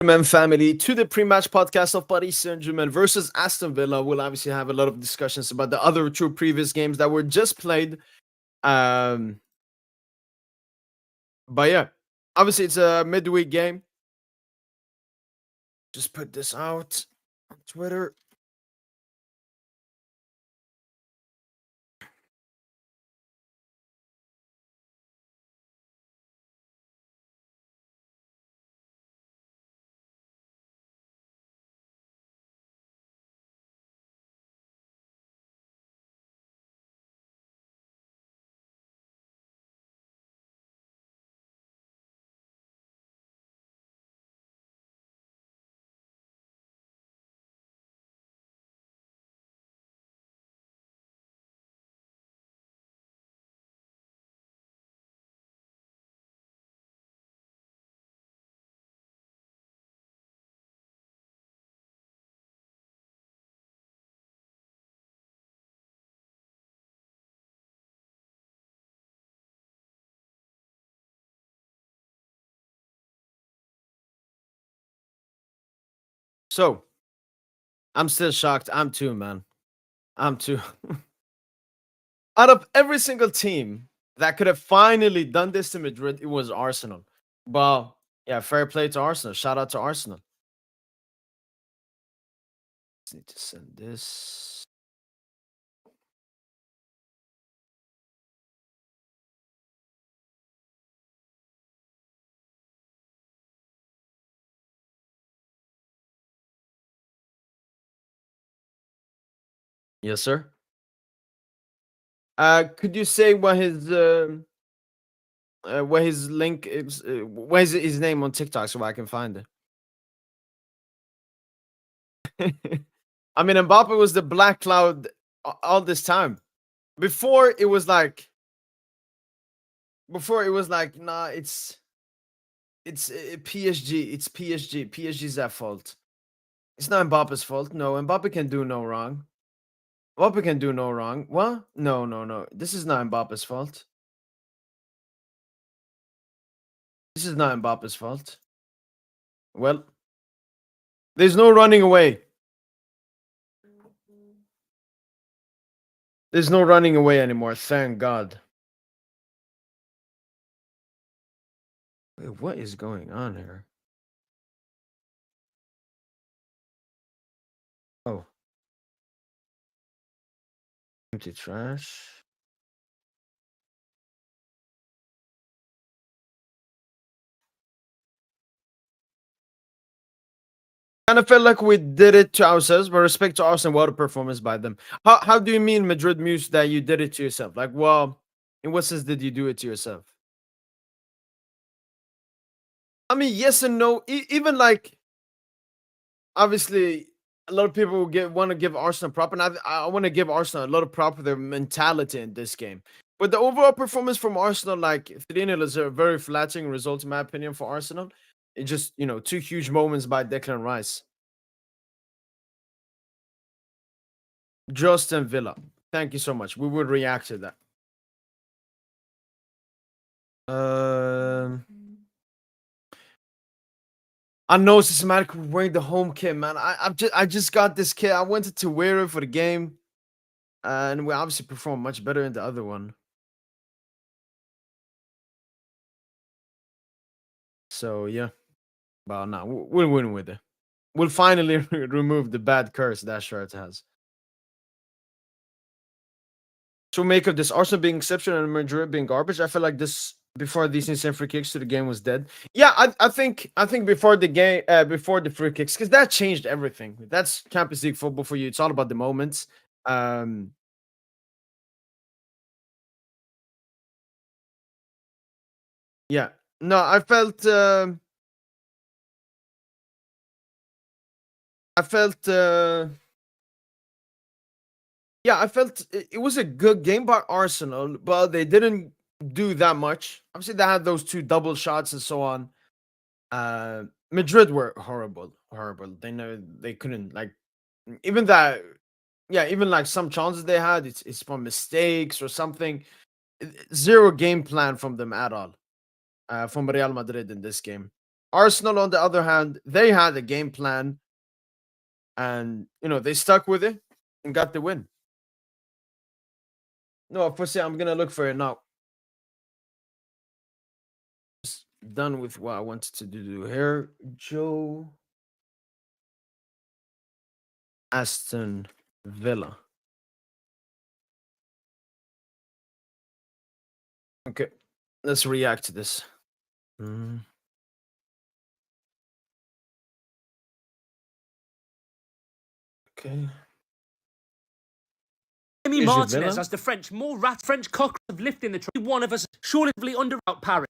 Saint-Germain family to the pre-match podcast of Paris Saint-Germain versus Aston Villa. We'll obviously have a lot of discussions about the other two previous games that were just played. Um, but yeah, obviously it's a midweek game. Just put this out on Twitter. So I'm still shocked. I'm too, man. I'm too. Out of every single team that could have finally done this to Madrid, it was Arsenal. Well, yeah, fair play to Arsenal. Shout out to Arsenal. Just need to send this. Yes, sir. Could you say what his link is? What is his name on TikTok so I can find it? I mean, Mbappe was the black cloud all this time. Before it was like, nah, it's PSG. It's PSG. PSG's at fault. It's not Mbappe's fault. No, Mbappe can do no wrong. Mbappe can do no wrong. What? No, no, no. This is not Mbappe's fault. This is not Mbappe's fault. Well, there's no running away. There's no running away anymore. Thank God. Wait, what is going on here? Oh, empty trash. Kind of felt like we did it to ourselves, but respect to Arsenal, what a performance by them. How do you mean, Madrid Muse, that you did it to yourself? Like, well, in what sense did you do it to yourself? I mean, yes and no. Even like, obviously, a lot of people want to give Arsenal prop, and I want to give Arsenal a lot of prop for their mentality in this game. But the overall performance from Arsenal, like 3-0, is a very flattering result, in my opinion, for Arsenal. It just, two huge moments by Declan Rice. Justin Villa. Thank you so much. We would react to that. Um, I know systematic wearing the home kit, man. I just got this kit. I wanted to wear it for the game, and we obviously performed much better in the other one. So yeah, but no, we'll win with it. We'll finally remove the bad curse that shirt has. So make of this Arsenal being exceptional and Madrid being garbage. I feel like this before these instant free kicks to the game was dead. Yeah, I think before the game, before the free kicks, because that changed everything. That's Champions League football for you. It's all about the moments. Um, yeah, no, I felt, yeah, I felt it was a good game by Arsenal, but they didn't do that much. Obviously, they had those two double shots and so on. Madrid were horrible, horrible. They know they couldn't like even that. Yeah, even like some chances they had, it's from mistakes or something. Zero game plan from them at all. From Real Madrid in this game. Arsenal, on the other hand, they had a game plan, and they stuck with it and got the win. No, of course, I'm gonna look for it now. Just done with what I wanted to do here. Joe Aston Villa. Okay, let's react to this. Okay. Emi Martinez as the French French cock of lifting the trophy. One of us surely under out Paris.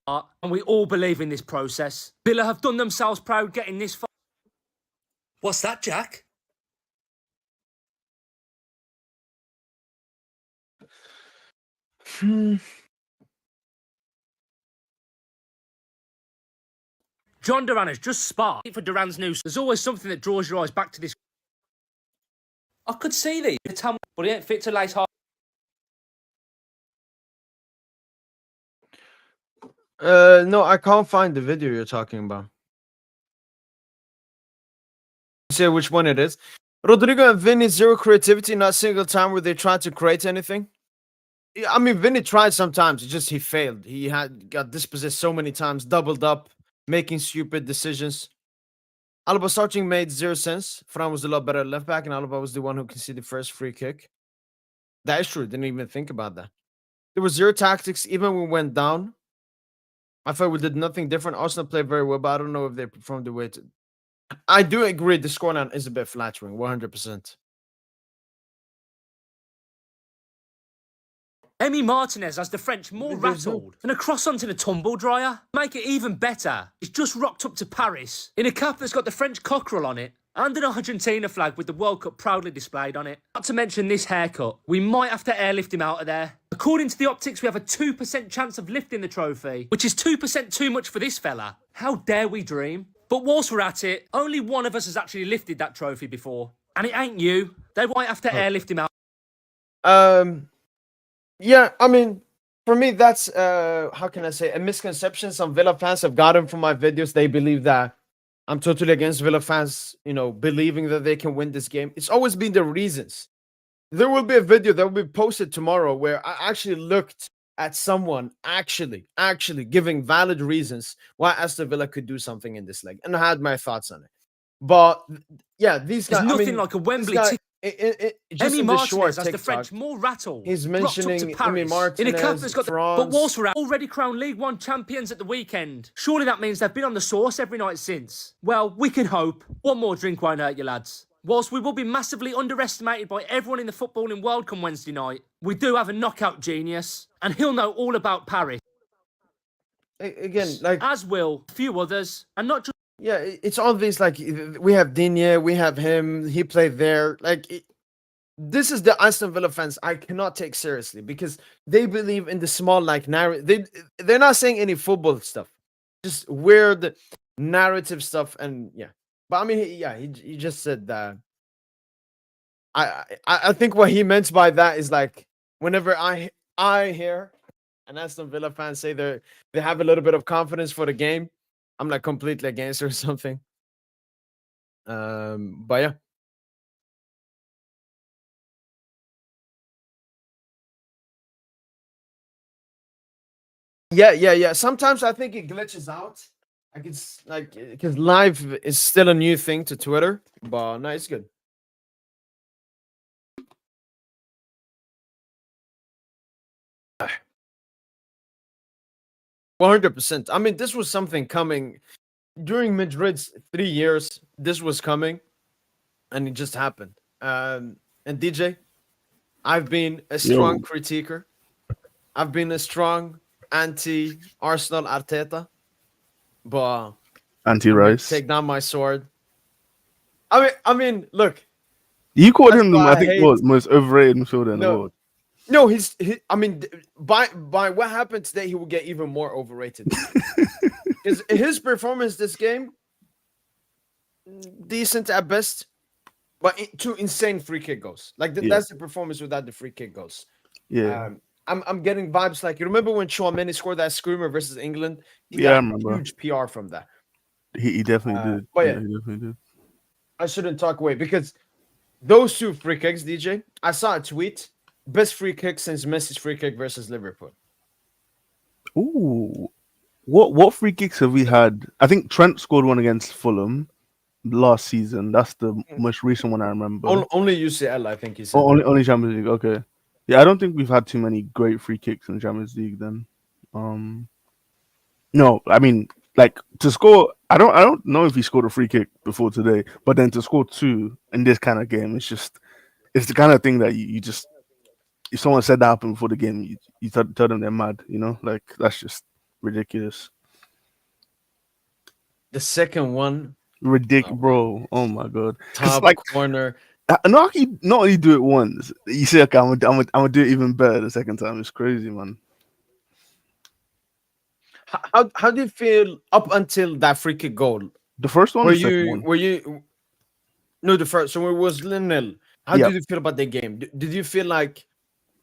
And we all believe in this process. Villa have done themselves proud getting this far. What's that, Jack? John Duran has just sparked for Duran's news. There's always something that draws your eyes back to this. I could see these, but he ain't fit to lace hard. No, I can't find the video you're talking about. Say which one it is. Rodrigo and Vinny, zero creativity, not a single time where they tried to create anything. I mean, Vinny tried sometimes. It's just he failed. He got dispossessed so many times, doubled up, making stupid decisions. Alaba starting made zero sense. Fran was a lot better at left back, and Alaba was the one who conceded the first free kick. That is true. Didn't even think about that. There was zero tactics, even when we went down. I thought we did nothing different. Arsenal played very well, but I don't know if they performed the way to. I do agree the scoreline is a bit flattering, 100%. Emi Martinez as the French more rattled and a cross onto the tumble dryer. Make it even better, he's just rocked up to Paris in a cap that's got the French cockerel on it and an Argentina flag with the World Cup proudly displayed on it. Not to mention this haircut. We might have to airlift him out of there. According to the optics, we have a 2% chance of lifting the trophy, which is 2% too much for this fella. How dare we dream? But whilst we're at it, only one of us has actually lifted that trophy before. And it ain't you. They might have to airlift him out. Yeah, I mean, for me, that's, how can I say, a misconception some Villa fans have gotten from my videos. They believe that I'm totally against Villa fans, believing that they can win this game. It's always been the reasons. There will be a video that will be posted tomorrow where I actually looked at someone actually giving valid reasons why Aston Villa could do something in this leg, and I had my thoughts on it. But yeah, these guys. There's nothing like a Wembley. Just Emi in the short Martinez as the French more rattled. He's mentioning Emi Martinez, in a cup that's got but whilst we're already crowned League One champions at the weekend, surely that means they've been on the sauce every night since. Well, we can hope. One more drink won't hurt you, lads. Whilst we will be massively underestimated by everyone in the footballing world come Wednesday night, we do have a knockout genius, and he'll know all about Paris. Again, as will a few others, and not just. Yeah, it's obvious. Like, we have Digne, we have him. He played there. This is the Aston Villa fans I cannot take seriously because they believe in the small narrative. They're not saying any football stuff, just weird narrative stuff. And yeah, but I mean, he just said that. I think what he meant by that is like whenever I hear an Aston Villa fan say they have a little bit of confidence for the game, I'm like completely against or something. But yeah. Yeah. Sometimes I think it glitches out. Like it's like because live is still a new thing to Twitter, but no, it's good. Ah. 100%. I mean, this was something coming during Madrid's 3 years. This was coming, and it just happened. And DJ, I've been a strong critiquer. I've been a strong anti-Arsenal Arteta, but anti-Rice. Take down my sword. I mean, look. You called him, I think, most overrated midfielder in the world. No, I mean, by what happened today, he will get even more overrated. his performance this game, decent at best, but two insane free kick goals. Like that's the performance without the free kick goals. Yeah. I'm getting vibes like, you remember when Tchouaméni scored that screamer versus England? He I got remember. Huge PR from that. He definitely did. But Yeah, yeah, he definitely did. I shouldn't talk away because those two free kicks, DJ. I saw a tweet: best free kick since Messi's free kick versus Liverpool. Ooh, what free kicks have we had? I think Trent scored one against Fulham last season. That's the most recent one I remember. Only UCL, I think he said. Oh, only Champions League. Okay. Yeah, I don't think we've had too many great free kicks in Champions League then. No, I mean, like to score. I don't know if he scored a free kick before today, but then to score two in this kind of game, it's the kind of thing that you just, if someone said that happened before the game, you tell them they're mad. You know, like that's just ridiculous. The second one, Ridiculous, bro. Oh my god. Because top like, corner. not only do it once, you say, okay, I'm gonna do it even better the second time. It's crazy, man. How do you feel up until that free kick goal? The first one, Were the second you one. were you no the first? So it was 0-0. How Yeah. did you feel about the game? Did you feel like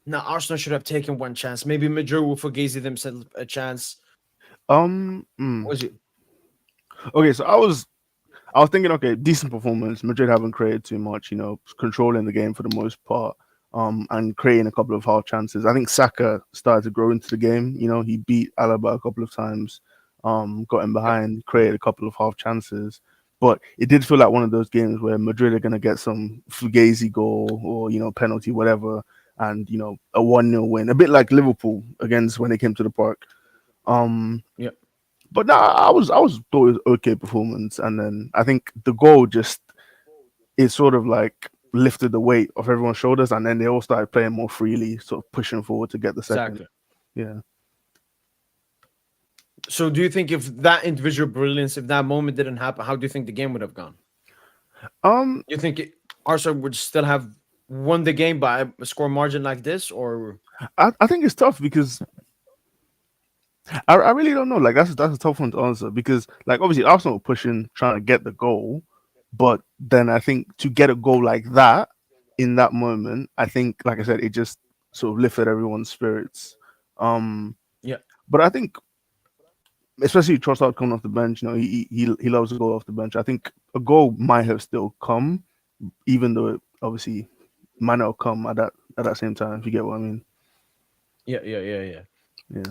now Arsenal should have taken one chance? Maybe Madrid will forgive themselves a chance. Was it? Okay, so I was thinking, okay, decent performance. Madrid haven't created too much, controlling the game for the most part, and creating a couple of half chances. I think Saka started to grow into the game. He beat Alaba a couple of times, got him behind, created a couple of half chances. But it did feel like one of those games where Madrid are going to get some fugazi goal or, penalty, whatever, and, a 1-0 win. A bit like Liverpool against when they came to the park. Yeah. But no, I thought it was okay performance, and then I think the goal just, it sort of like lifted the weight off everyone's shoulders, and then they all started playing more freely, sort of pushing forward to get the second. Exactly. Yeah. So do you think if that individual brilliance, if that moment didn't happen, how do you think the game would have gone? You think Arsenal would still have won the game by a score margin like this, or I think it's tough because I really don't know. Like that's a tough one to answer because like obviously Arsenal were pushing, trying to get the goal, but then I think to get a goal like that in that moment, I think like I said, it just sort of lifted everyone's spirits. yeah, But I think especially Trossard coming off the bench, he loves to go off the bench. I think a goal might have still come, even though it obviously might not come at that same time. If you get what I mean? yeah. Yeah.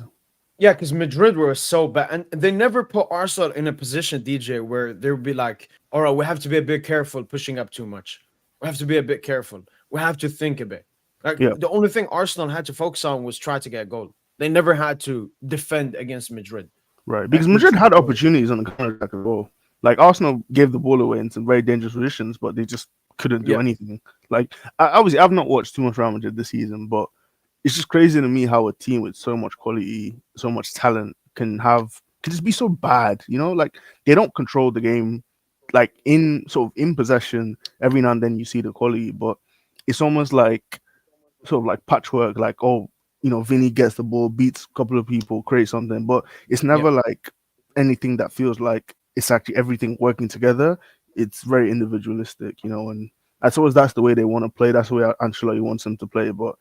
Yeah, because Madrid were so bad, and they never put Arsenal in a position, DJ, where they would be like, "All right, we have to be a bit careful pushing up too much. We have to be a bit careful. We have to think a bit." Like Yeah. the only thing Arsenal had to focus on was try to get a goal. They never had to defend against Madrid. Right, because Madrid had opportunities on the counter attack as well. Like Arsenal gave the ball away in some very dangerous positions, but they just couldn't do Yeah. anything. Like obviously, I've not watched too much Real Madrid this season, but it's just crazy to me how a team with so much quality, so much talent can just be so bad. Like they don't control the game. Like in possession, every now and then you see the quality, but it's almost like sort of like patchwork. Like Vinny gets the ball, beats a couple of people, creates something, but it's never like anything that feels like it's actually everything working together. It's very individualistic, and I suppose that's the way they want to play. That's the way Ancelotti wants them to play, but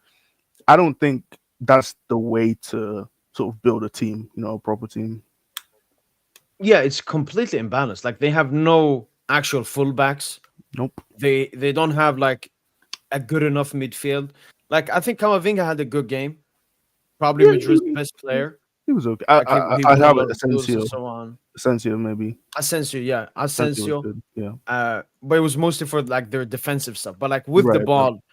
I don't think that's the way to sort of build a team, a proper team. Yeah, it's completely imbalanced. Like they have no actual fullbacks. Nope. They don't have like a good enough midfield. Like I think Camavinga had a good game. Probably Yeah, Madrid's best player. He was okay. Like I won a have lot of goals and Asensio. so on. Asensio maybe. Asensio, yeah, Asensio was Asensio. good. Yeah. But it was mostly for like their defensive stuff. But like with the Right. ball,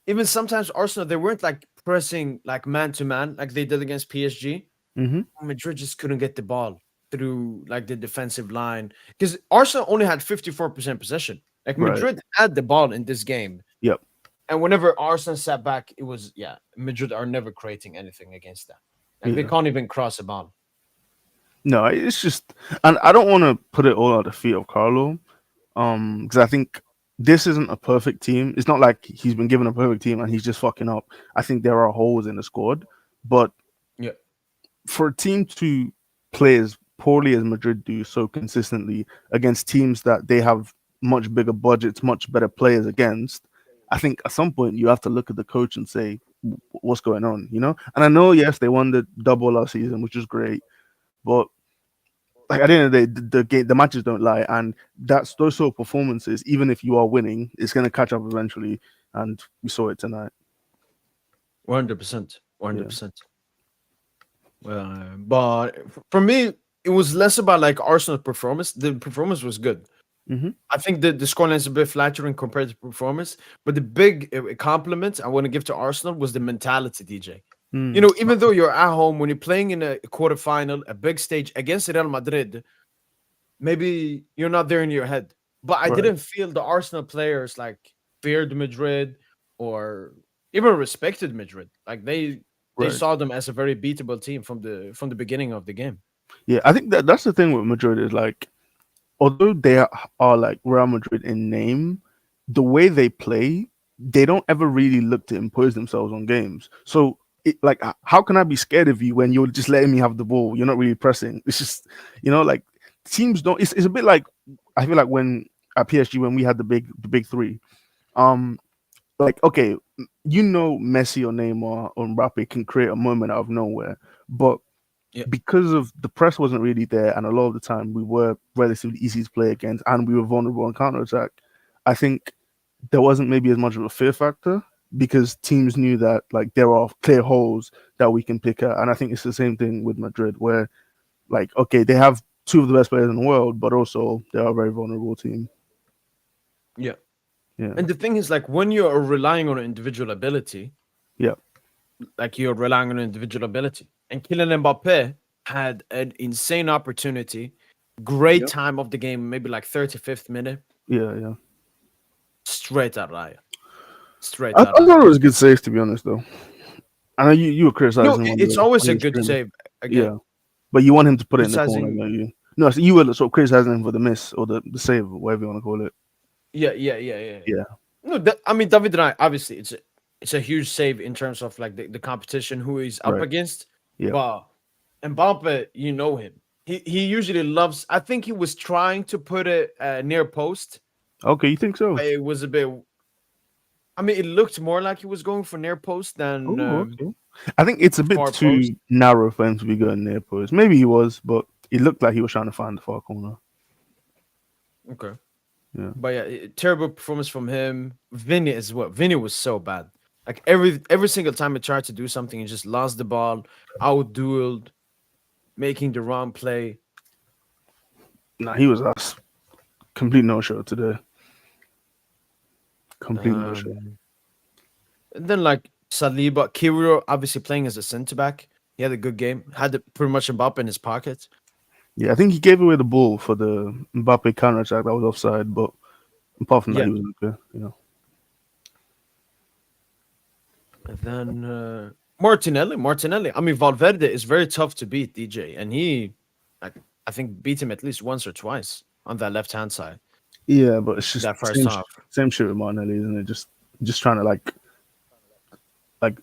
even sometimes Arsenal they weren't like pressing like man to man like they did against PSG. Mm-hmm. Madrid just couldn't get the ball through like the defensive line because Arsenal only had 54% possession. Like Right. Madrid had the ball in this game. Yep. And whenever Arsenal sat back, it was Madrid are never creating anything against that. Like they can't even cross a ball. No, it's just, and I don't want to put it all at the feet of Carlo, because I think this isn't a perfect team. It's not like he's been given a perfect team and he's just fucking up. I think there are holes in the squad, but for a team to play as poorly as Madrid do so consistently against teams that they have much bigger budgets, much better players against, I think at some point you have to look at the coach and say, what's going on, And I know, yes, they won the double last season, which is great, but like at the end of the day, the matches don't lie, and that's those sort of performances. Even if you are winning, it's going to catch up eventually, and we saw it tonight. 100%, Yeah. 100%. But for me, it was less about like Arsenal's performance. The performance was good. Mm-hmm. I think the scoreline is a bit flattering compared to performance, but the big compliment I want to give to Arsenal was the mentality, DJ. You know, even though you're at home, when you're playing in a quarterfinal, a big stage against Real Madrid, maybe you're not there in your head. But I Right. didn't feel the Arsenal players like feared Madrid or even respected Madrid. Like they Right. saw them as a very beatable team from the beginning of the game. Yeah, I think that's the thing with Madrid is like, although they are like Real Madrid in name, the way they play, they don't ever really look to impose themselves on games. So, like, how can I be scared of you when you're just letting me have the ball? You're not really pressing. It's just, like, teams don't. It's a bit like, I feel like when at PSG when we had the big three, like, okay, Messi or Neymar or Mbappe can create a moment out of nowhere, but because of the press wasn't really there, and a lot of the time we were relatively easy to play against, and we were vulnerable on counter attack, I think there wasn't maybe as much of a fear factor because teams knew that like there are clear holes that we can pick at, and I think it's the same thing with Madrid, where like okay, they have two of the best players in the world, but also they are a very vulnerable team. Yeah. Yeah. And the thing is, like, when you're relying on individual ability, like you're relying on individual ability. And Kylian Mbappe had an insane opportunity, great time of the game, maybe like 35th minute. Yeah. Straight at Raya. I thought it was a good save, to be honest, though. I know you were criticizing. No, it's always a good save. Again. Yeah, but you want him to put it in the corner, don't you? No, so you were sort of criticizing him for the miss or the save, whatever you want to call it. Yeah. No, I mean, David and I, obviously, it's a huge save in terms of like the competition who he's up against. Yeah. But Mbappe, you know him. He usually loves. I think he was trying to put it near post. Okay, you think so? It was a bit. I mean, it looked more like he was going for near post than. Okay. I think it's a bit too narrow for him to be going near post. Maybe he was, but it looked like he was trying to find the far corner. Okay. Yeah. But yeah, terrible performance from him. Vinny as well. Vinny was so bad. Like every single time he tried to do something, he just lost the ball, out-dueled, making the wrong play. Nah, he was us. Complete no-show today. Complete no-show. And then like Saliba, Kiwior obviously playing as a centre-back. He had a good game. Had pretty much Mbappe in his pocket. Yeah, I think he gave away the ball for the Mbappe counter-attack that was offside, but apart from that, he was okay, And then Martinelli. I mean, Valverde is very tough to beat, DJ, and he, I think, beat him at least once or twice on that left-hand side. Yeah, but it's just that first half. Same shit with Martinelli, isn't it? Just trying to like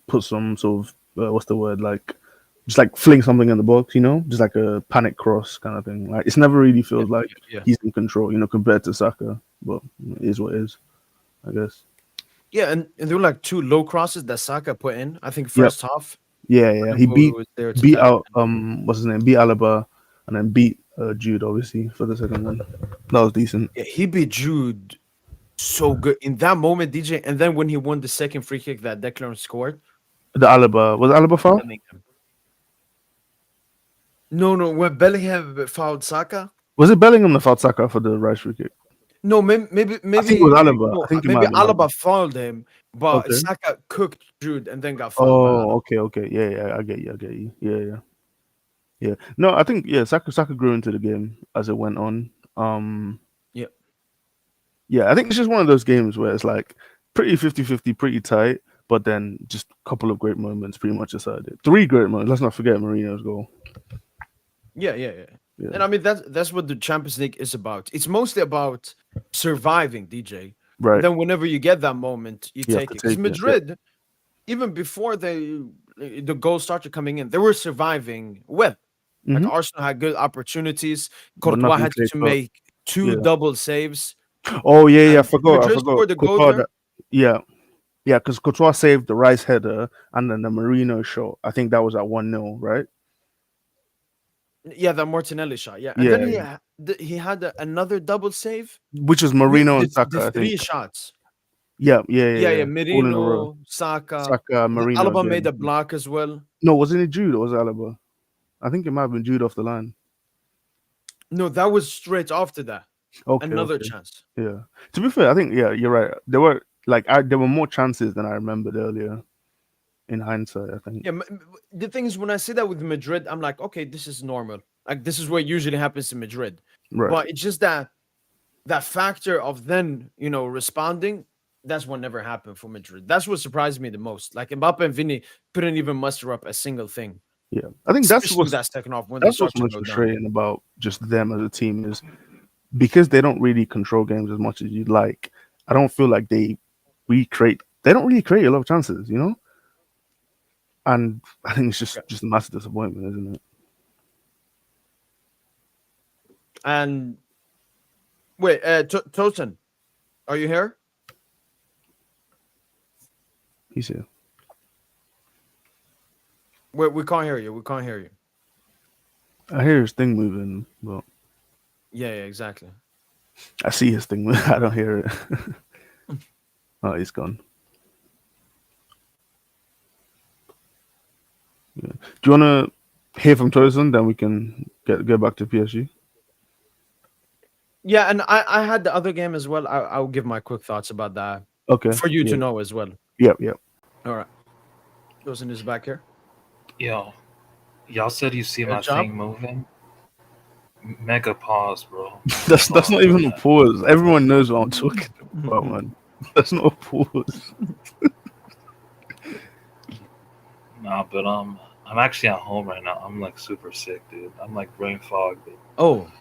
put some sort of what's the word, like just like fling something in the box, just like a panic cross kind of thing. Like it's never really feels like he's in control, compared to Saka. But it is what it is, I guess. Yeah, and there were like two low crosses that Saka put in. I think first half. Yeah. He beat out what's his name? Beat Alaba and then beat Jude obviously for the second one. That was decent. Yeah, he beat Jude so good in that moment, DJ. And then when he won the second free kick that Declan scored, the Alaba was Alaba foul? No, when Bellingham fouled Saka. Was it Bellingham that fouled Saka for the right free kick? No, maybe. I think it was Alaba. No, I think maybe Alaba fouled him, but Saka cooked Jude and then got fouled. Okay. Yeah. I get you. Yeah. No, I think Saka grew into the game as it went on. Yeah, I think it's just one of those games where it's like pretty 50-50, pretty tight, but then just a couple of great moments pretty much decided it. 3 great moments. Let's not forget Mourinho's goal. Yeah. And I mean that's what the Champions League is about. It's mostly about surviving, DJ. Right. And then whenever you get that moment, you take it. Because Madrid, even before the goals started coming in, they were surviving well. Like Arsenal had good opportunities. Courtois had to make 2 double saves. Oh yeah, I forgot. Scored the goal there. Yeah, because Courtois saved the Rice header and then the Marino shot. I think that was at 1-0, right? Yeah, the Martinelli shot. Yeah, and Yeah, then he had another double save. which was Marino and The Saka, I think. three shots. Yeah. Yeah, All in a row. Merino, Saka. Saka, Marino Alaba made again. a block as well. No, wasn't it Jude or was it Alaba? I think it might have been Jude off the line. No, that was straight after that. Okay. Another Okay. chance. Yeah. To be fair, I think you're right. There were there were more chances than I remembered earlier. In hindsight, I think. Yeah, the thing is, when I say that with Madrid, I'm like, okay, this is normal. Like this is what usually happens in Madrid. Right. But it's just that factor of then responding. That's what never happened for Madrid. That's what surprised me the most. Like Mbappe and Vini couldn't even muster up a single thing. Yeah, I think that's Especially what's that second off when they that's start what's to most go down. frustrating about just them as a team is because they don't really control games as much as you'd like. I don't feel like they don't really create a lot of chances, you know. And I think it's just a massive disappointment, isn't it? And wait, Tosin, are you here? He's here. Wait, we can't hear you. We can't hear you. I hear his thing moving, but Yeah, exactly. I see his thing moving. I don't hear it. Oh, he's gone. Yeah. Do you want to hear from Tosin? Then we can get back to PSG. Yeah, and I had the other game as well. I'll give my quick thoughts about that. Okay. For you to know as well. Yep. All right. Tosin is back here. Yo, y'all said you see Good my job. thing moving. Mega pause, bro. That's not even a pause. Everyone knows what I'm talking about, man. That's not a pause. Nah, but I'm actually at home right now. I'm like super sick, dude. I'm like brain fog, dude. Oh.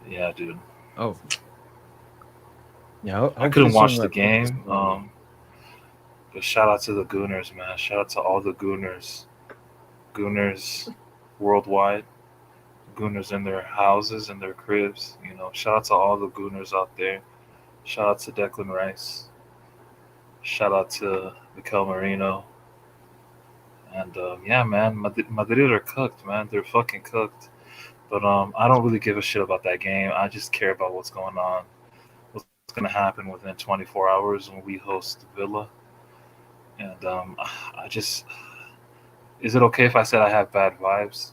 Yeah, dude. Oh. Yeah. I couldn't watch the game. But shout out to the Gooners, man. Shout out to all the Gooners. Gooners worldwide. Gooners in their houses and their cribs. You know, shout out to all the Gooners out there. Shout out to Declan Rice. Shout out to Mikel Marino. And yeah, man, Madrid are cooked, man. They're fucking cooked. But I don't really give a shit about that game. I just care about what's going on. What's going to happen within 24 hours when we host Villa. And is it okay if I said I have bad vibes?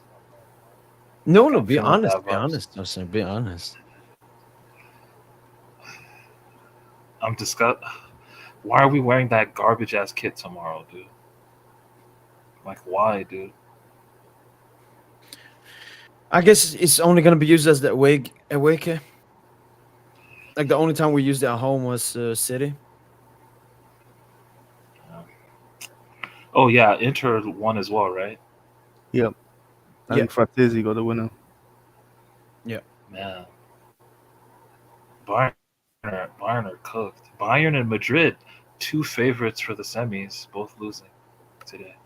No, be honest. Be honest, Tosin. Be honest. I'm disgusted. Why are we wearing that garbage ass kit tomorrow, dude? Like, why, dude? I guess it's only gonna be used as the away kit. Like the only time we used it at home was City. Oh yeah, Inter won as well, right? Yep. I think Fratesi got the winner. Yeah. Man. Bayern are cooked. Bayern and Madrid, 2 favorites for the semis, both losing today.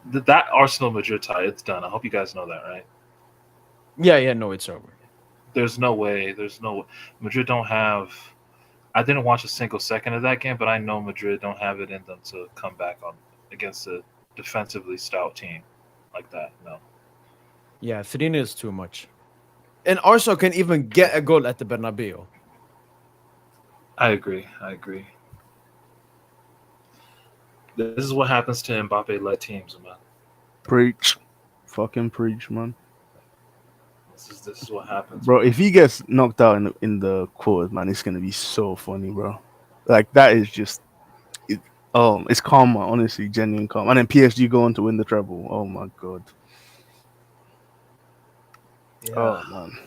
That Arsenal Madrid tie, it's done. I hope you guys know that, right? Yeah, no, it's over. There's no way. Madrid don't have. I didn't watch a single second of that game, but I know Madrid don't have it in them to come back on against a defensively stout team like that. No. Yeah, 3 is too much. And Arsenal can even get a goal at the Bernabeu. I agree. This is what happens to Mbappe-led teams, man. Preach. Fucking preach, man. This is what happens, bro. If he gets knocked out in the quarters, man, it's gonna be so funny, bro. Like that is just, it's karma, honestly, genuine karma. And then PSG going to win the treble. Oh my god. Yeah. Oh man.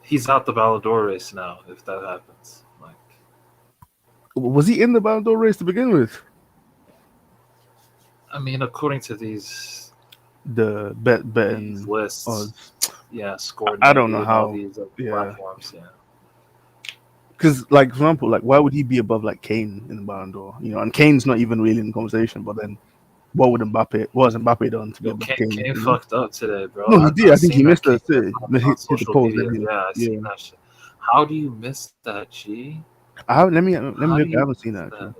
He's out the Ballon d'Or race now. If that happens, like, was he in the Ballon d'Or race to begin with? I mean, according to these. The betting lists, scored. I don't know how these platforms, Because, like, for example, like, why would he be above like Kane in the Ballon d'Or? You know, and Kane's not even really in the conversation. But then, what has Mbappe done to be above Kane? Kane fucked up today, bro. No, he did. I think he missed that too. Hit the post. Yeah, I seen that shit. How do you miss that, G? Let me look. I haven't seen that.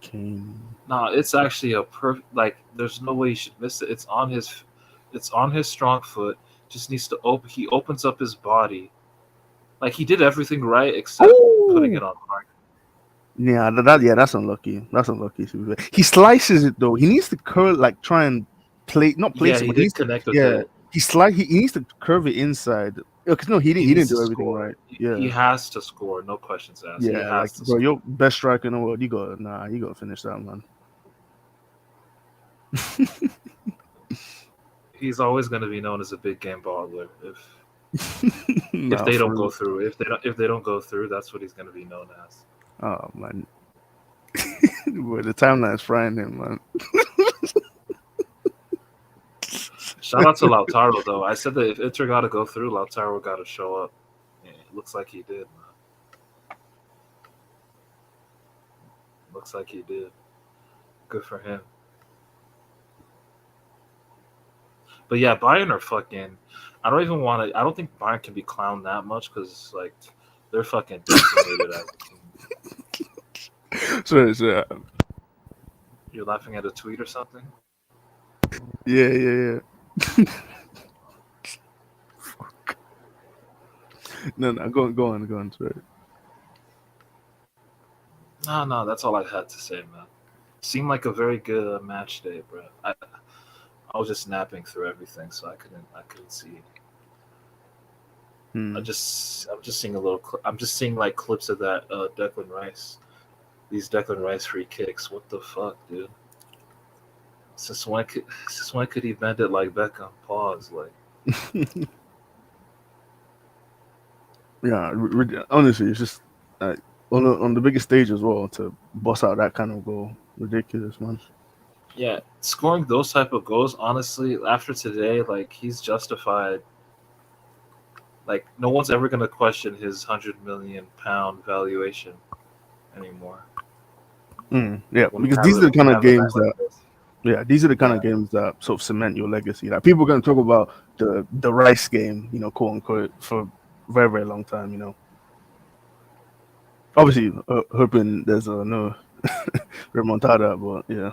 Kane. No, it's actually a perfect. Like, there's no way you should miss it. It's on his strong foot. Just needs to open. He opens up his body. Like, he did everything right except putting it on hard. Yeah, that's unlucky. That's unlucky. He slices it though. He needs to curl, like try and not place it, He but did connect with it. he needs to curve it inside. Because no, he didn't do everything score. right. Yeah, he has to score. No questions asked. yeah, like bro, you're best striker in the world. You gotta finish that, man. He's always going to be known as a big game baller. If they don't go through, if they don't go through, that's what he's going to be known as. Oh man, boy, the timeline's frying him, man. Shout out to Lautaro though. I said that if Inter got to go through, Lautaro got to show up. Yeah, it looks like he did, man. Looks like he did. Good for him. But yeah, Bayern are fucking. I don't even want to. I don't think Bayern can be clowned that much because like they're fucking decimated. So You're laughing at a tweet or something? Yeah. Fuck. No, go on. Sorry. No, that's all I had to say, man. Seemed like a very good match day, bro. I was just napping through everything, so I couldn't see. I'm just seeing I'm just seeing like clips of that Declan Rice. These Declan Rice free kicks. What the fuck, dude? Since when could he bend it like Beckham? Pause. Like. Yeah, honestly, it's just on the biggest stage as well to bust out that kind of goal. Ridiculous, man. Yeah, scoring those type of goals, honestly, after today, like he's justified. Like no one's ever gonna question his £100 million valuation anymore. Yeah, because these are the kind of games these are the kind of games that sort of cement your legacy. Like people are gonna talk about the Rice game, quote unquote, for a very, very long time. Obviously, hoping there's no remontada, but yeah.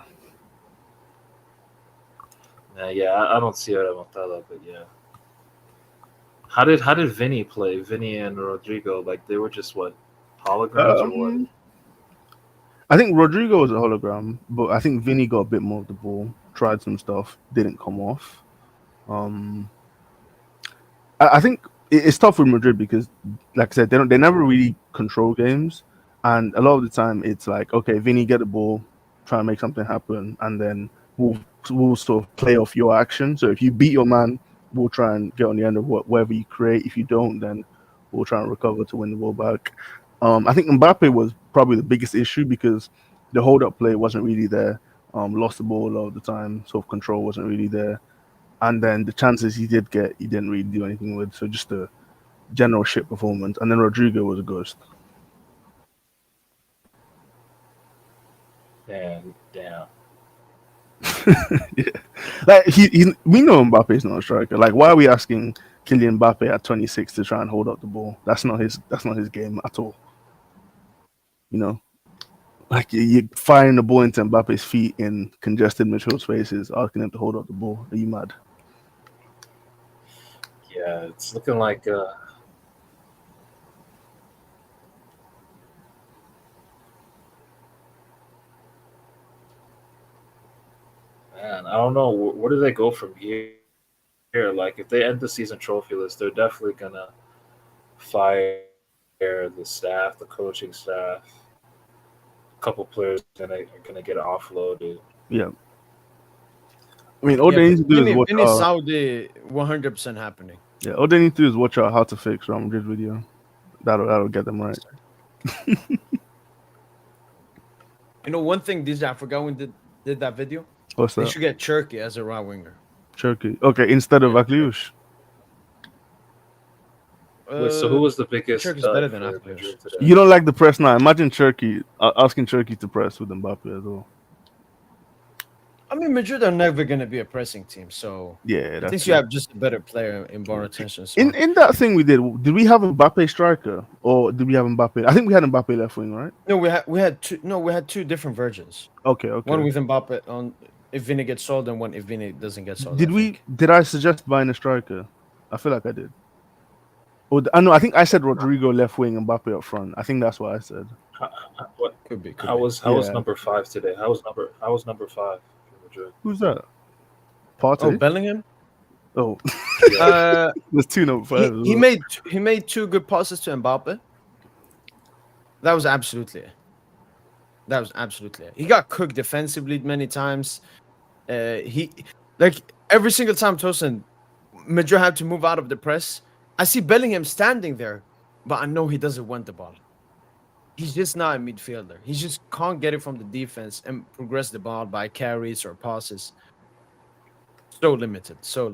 Yeah, I don't see a remontada, but yeah. How did Vinny play? Vinny and Rodrigo, like they were just what, holograms or what? I think Rodrigo was a hologram, but I think Vinny got a bit more of the ball, tried some stuff, didn't come off. I think it's tough with Madrid because, like I said, they never really control games, and a lot of the time it's like, okay, Vinny, get the ball, try and make something happen, and then we'll sort of play off your action. So if you beat your man, we'll try and get on the end of whatever you create. If you don't, then we'll try and recover to win the ball back. I think Mbappe was probably the biggest issue because the hold-up play wasn't really there. Lost the ball a lot of the time. Sort of control wasn't really there. And then the chances he did get, he didn't really do anything with. So just a general shit performance. And then Rodrigo was a ghost. Damn. Yeah. Like we know Mbappe's not a striker. Like, why are we asking Kylian Mbappe at 26 to try and hold up the ball? That's not his game at all. Like you're firing the ball into Mbappe's feet in congested midfield spaces, asking him to hold up the ball. Are you mad? Yeah, it's looking like man, I don't know. Where do they go from here? Like, if they end the season trophyless, they're definitely gonna fire the staff, the coaching staff. A couple players are gonna get offloaded. Yeah. I mean, all they need to do is watch out. Saudi 100% happening. Yeah, all they need to do is watch out how to fix Real Madrid video. That'll get them right. One thing I forgot when did that video. What's that? They should get Cherky as a right winger. Cherky. Okay, instead of Akliush. Wait, so who was the biggest? Cherky's better than Akliush. You don't like the press now. Imagine Cherky asking Cherky to press with Mbappe as well. I mean, Madrid are never going to be a pressing team, so Yeah, I that's think true. you have just a better player in ball retention. In that thing we did we have Mbappe striker or did we have Mbappe? I think we had Mbappe left wing, right? No, we had two different versions. Okay. One with Mbappe on if Vini gets sold, and one if Vini doesn't get sold. Did I suggest buying a striker? I feel like I did. Or I know. I think I said Rodrigo left wing and Mbappe up front. I think that's what I said. What? Could be. How was number 5 today? How was number 5 for Madrid? Who's that? Partey? Oh, Bellingham. Oh, Uh, there's two number 5. he made two good passes to Mbappe. That was absolutely it. He got cooked defensively many times. He like every single time Tosin Madrid had to move out of the press. I see Bellingham standing there, but I know he doesn't want the ball. He's just not a midfielder. He just can't get it from the defense and progress the ball by carries or passes. So limited. So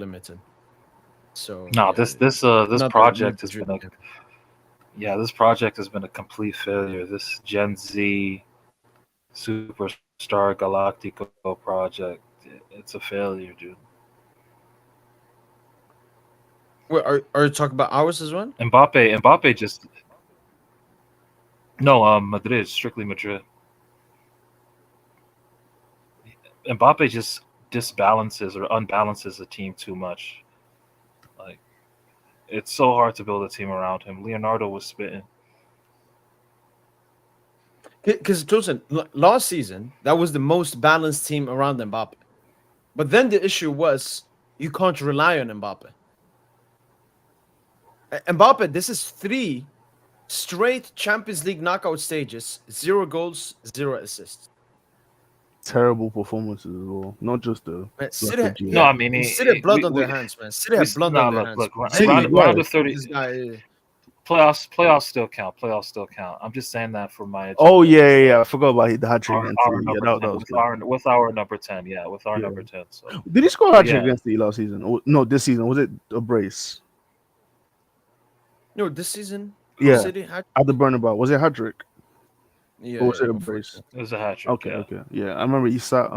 No, yeah, this not project has Madrid been game. this project has been a complete failure. This Gen Z superstar Galactico project, it's a failure, dude. Wait, are you talking about ours as well? Mbappe just no, Madrid, strictly Madrid. Mbappe just disbalances or unbalances the team too much. Like, it's so hard to build a team around him. Leonardo was spitting. Because Tosin, last season that was the most balanced team around Mbappe, but then the issue was you can't rely on Mbappe. Mbappe, this is 3 straight Champions League knockout stages, 0 goals, 0 assists. Terrible performances as well. Not just the. Man, City, No, I mean, City had blood on their hands, man. City had blood on their hands. Look, City, round of 30 This guy, playoffs still count. Playoffs still count. I'm just saying that for my. Oh yeah. I forgot about the hat trick Our, against our City. Yeah, number that 10, was with good. our number 10, yeah, with our number 10. So Did he score a hat trick Yeah. against City last season? Or, no, this season. Was it a brace? no, this season, Yeah. City had. At the Bernabeu. Was it a hat trick? Yeah, Or was it a go for brace? it was a hat trick. Okay, yeah. okay. Yeah, I remember he sat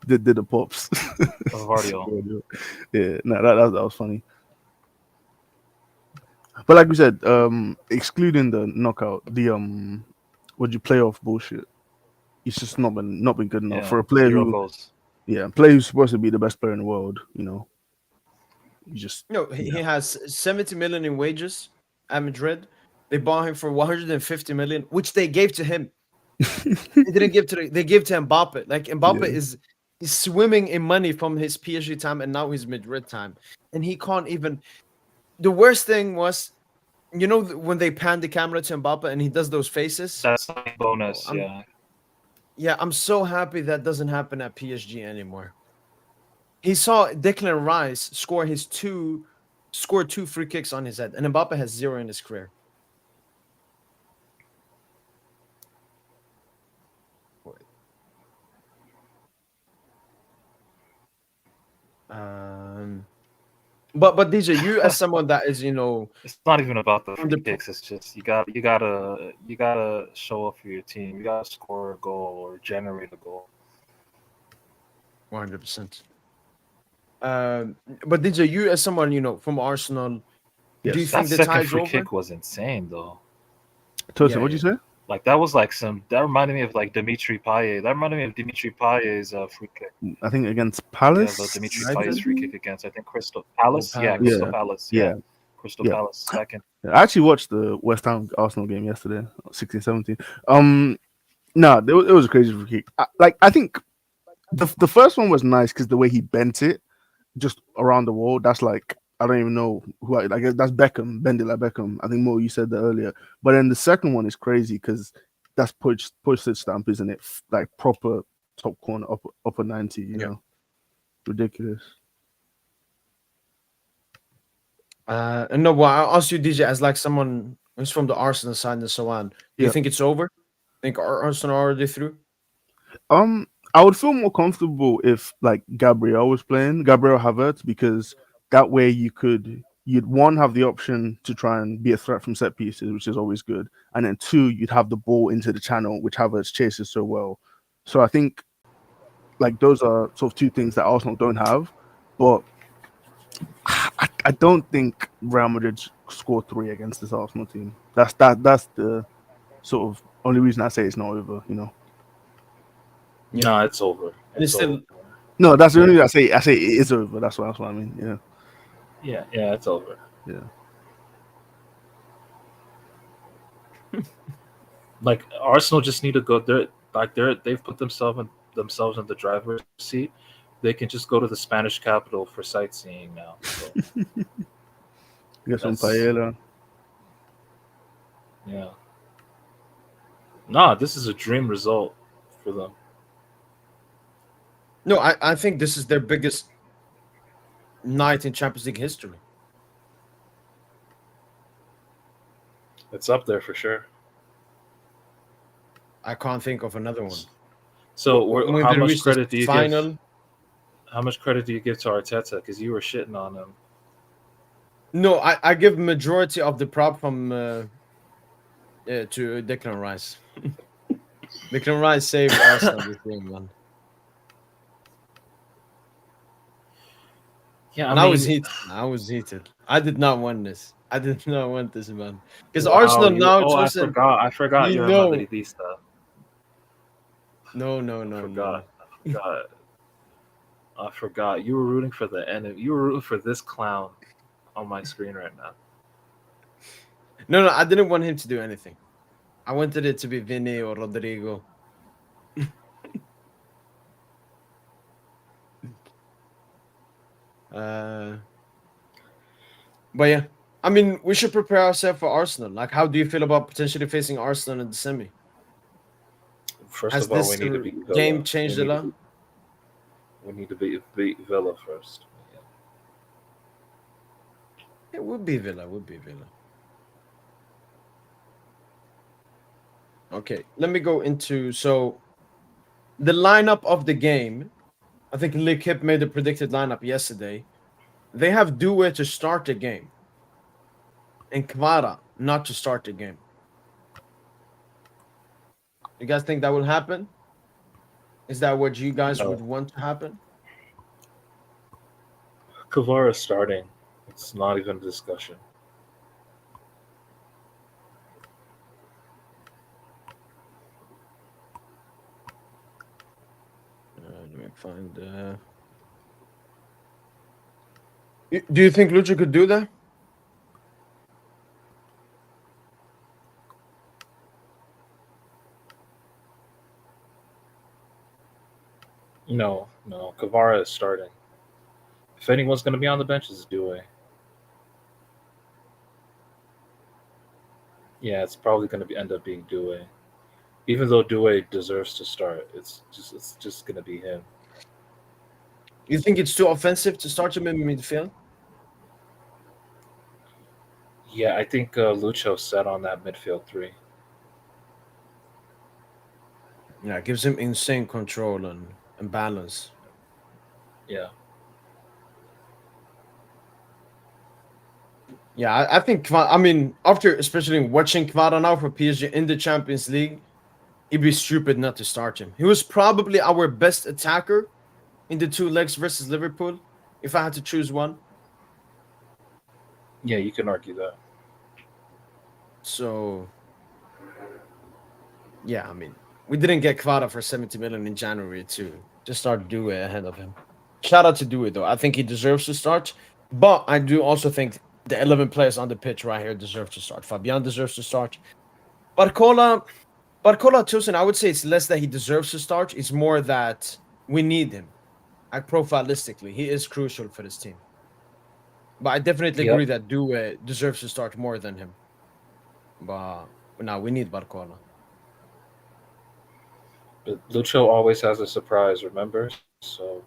did the pops. Vardio. Yeah, no, that was funny. But like we said, excluding the knockout, the what you playoff bullshit, it's just not been good enough Yeah, for a player 0 who, goals. player who's supposed to be the best player in the world. You just No, he has 70 million in wages at Madrid. They bought him for 150 million, which they gave to him. They didn't give to they gave to Mbappe. Like Mbappe is swimming in money from his PSG time and now his Madrid time, and he can't even. The worst thing was, when they pan the camera to Mbappe and he does those faces. That's like bonus. I'm- Yeah. Yeah, I'm so happy that doesn't happen at PSG anymore. He saw Declan Rice score scored 2 free kicks on his head, and Mbappe has 0 in his career. But DJ, you as someone that is, It's not even about the From the free kicks. It's just you gotta show up for your team. You gotta score a goal or generate a goal. 100%. But DJ, you as someone, from Arsenal, do you Yes. think That the second tie's free over? kick was insane, though. Tosin, Yeah, what'd you say? Like that was like that reminded me of like Dimitri Payet. That reminded me of Dimitri Payet's free kick. I think against Yeah, Palace. the Dimitri United? Payet's free kick against I think Crystal Palace. Yeah, Palace. Crystal Yeah. Palace. Yeah. Crystal Yeah. Palace second. I actually watched the West Ham Arsenal game yesterday, 16-17. No, it was a crazy free kick. I think the first one was nice because the way he bent it just around the wall. That's like I don't even know who. I guess that's Beckham, bend it like Beckham. I think Mo, you said that earlier. But then the second one is crazy because that's push stamp, isn't it? Like proper top corner, upper 90. You know, ridiculous. No, well, I'll ask you, DJ, as like someone who's from the Arsenal side and so on. Do you Yeah. think it's over? Think Arsenal are already through? I would feel more comfortable if like Gabriel was playing, Gabriel Havertz, because that way you'd one have the option to try and be a threat from set pieces, which is always good, and then two, you'd have the ball into the channel, which Havertz chases so well. So I think Like those are sort of two things that Arsenal don't have. But I don't think Real Madrid scored 3 against this Arsenal team. That's the sort of only reason I say it's not over. Yeah. No, it's over. And it's still, No, that's the only reason I say it is over. That's what I mean. Yeah, it's over. Yeah. Like Arsenal just need to go. They've put themselves in the driver's seat. They can just go to the Spanish capital for sightseeing now. So, Get some That's- paella. yeah. Nah, this is a dream result for them. no, I think this is their biggest night in Champions League history. It's up there for sure. I can't think of another one. So, When how they much reached credit the do you final? give? How much credit do you give to Arteta? Because you were shitting on him. No, I give majority of the prop from to Declan Rice. Declan Rice saved Arsenal this game, man. Yeah, And I was heated. I did not want this. I did not want this, man. Because wow, Arsenal now I chosen. I forgot you you're know- a Madridista. No. I forgot. You were rooting for the enemy. You were rooting for this clown on my screen right now. No, I didn't want him to do anything. I wanted it to be Vinny or Rodrigo. But yeah, I mean, we should prepare ourselves for Arsenal. Like, how do you feel about potentially facing Arsenal in the semi? First Has of all, this we need to beat Villa. game changed a lot? We need to beat Villa first. Yeah. It would be Villa. Okay, let me go into the lineup of the game. I think Likip made a predicted lineup yesterday. They have Due to start the game, and Kvara not to start the game. You guys think that will happen? Is that what you guys No. would want to happen? Kvara starting. It's not even a discussion. Let me find. Do you think Lucha could do that? No. Kvara is starting. If anyone's going to be on the bench, it's Due. Yeah, it's probably going to end up being Due. Even though Due deserves to start, it's just going to be him. You think it's too offensive to start him in midfield? Yeah, I think Lucho set on that midfield 3. Yeah, it gives him insane control and balance. Yeah. Yeah, I think I mean, after especially watching Kvara now for PSG in the Champions League, it'd be stupid not to start him. He was probably our best attacker in the 2 legs versus Liverpool, if I had to choose one. Yeah, you can argue that. So, yeah, I mean, we didn't get Kvara for 70 million in January to just start Due ahead of him. Shout out to Due, though. I think he deserves to start, but I do also think the 11 players on the pitch right here deserve to start. Fabian deserves to start. Barcola Tosin, I would say it's less that he deserves to start. It's more that we need him. Like, profilistically, he is crucial for this team. But I definitely agree that Due deserves to start more than him. But now we need Barcola. But Lucho always has a surprise, remember? So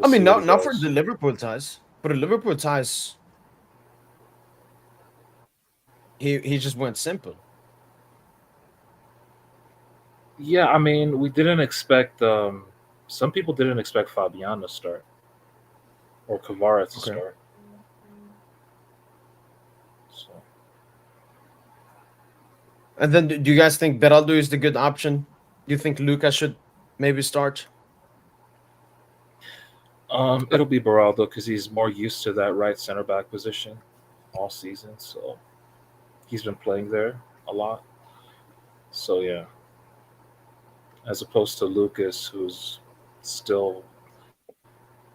I mean, we'll see what he not for does. the Liverpool ties. For the Liverpool ties, he just went simple. Yeah, I mean, we didn't expect. Some people didn't expect Fabian to start or Kvara to start. So And then, do you guys think Beraldo is the good option? Do you think Lucas should maybe start? It'll be Beraldo because he's more used to that right center back position all season. So he's been playing there a lot. So yeah, as opposed to Lucas, who's still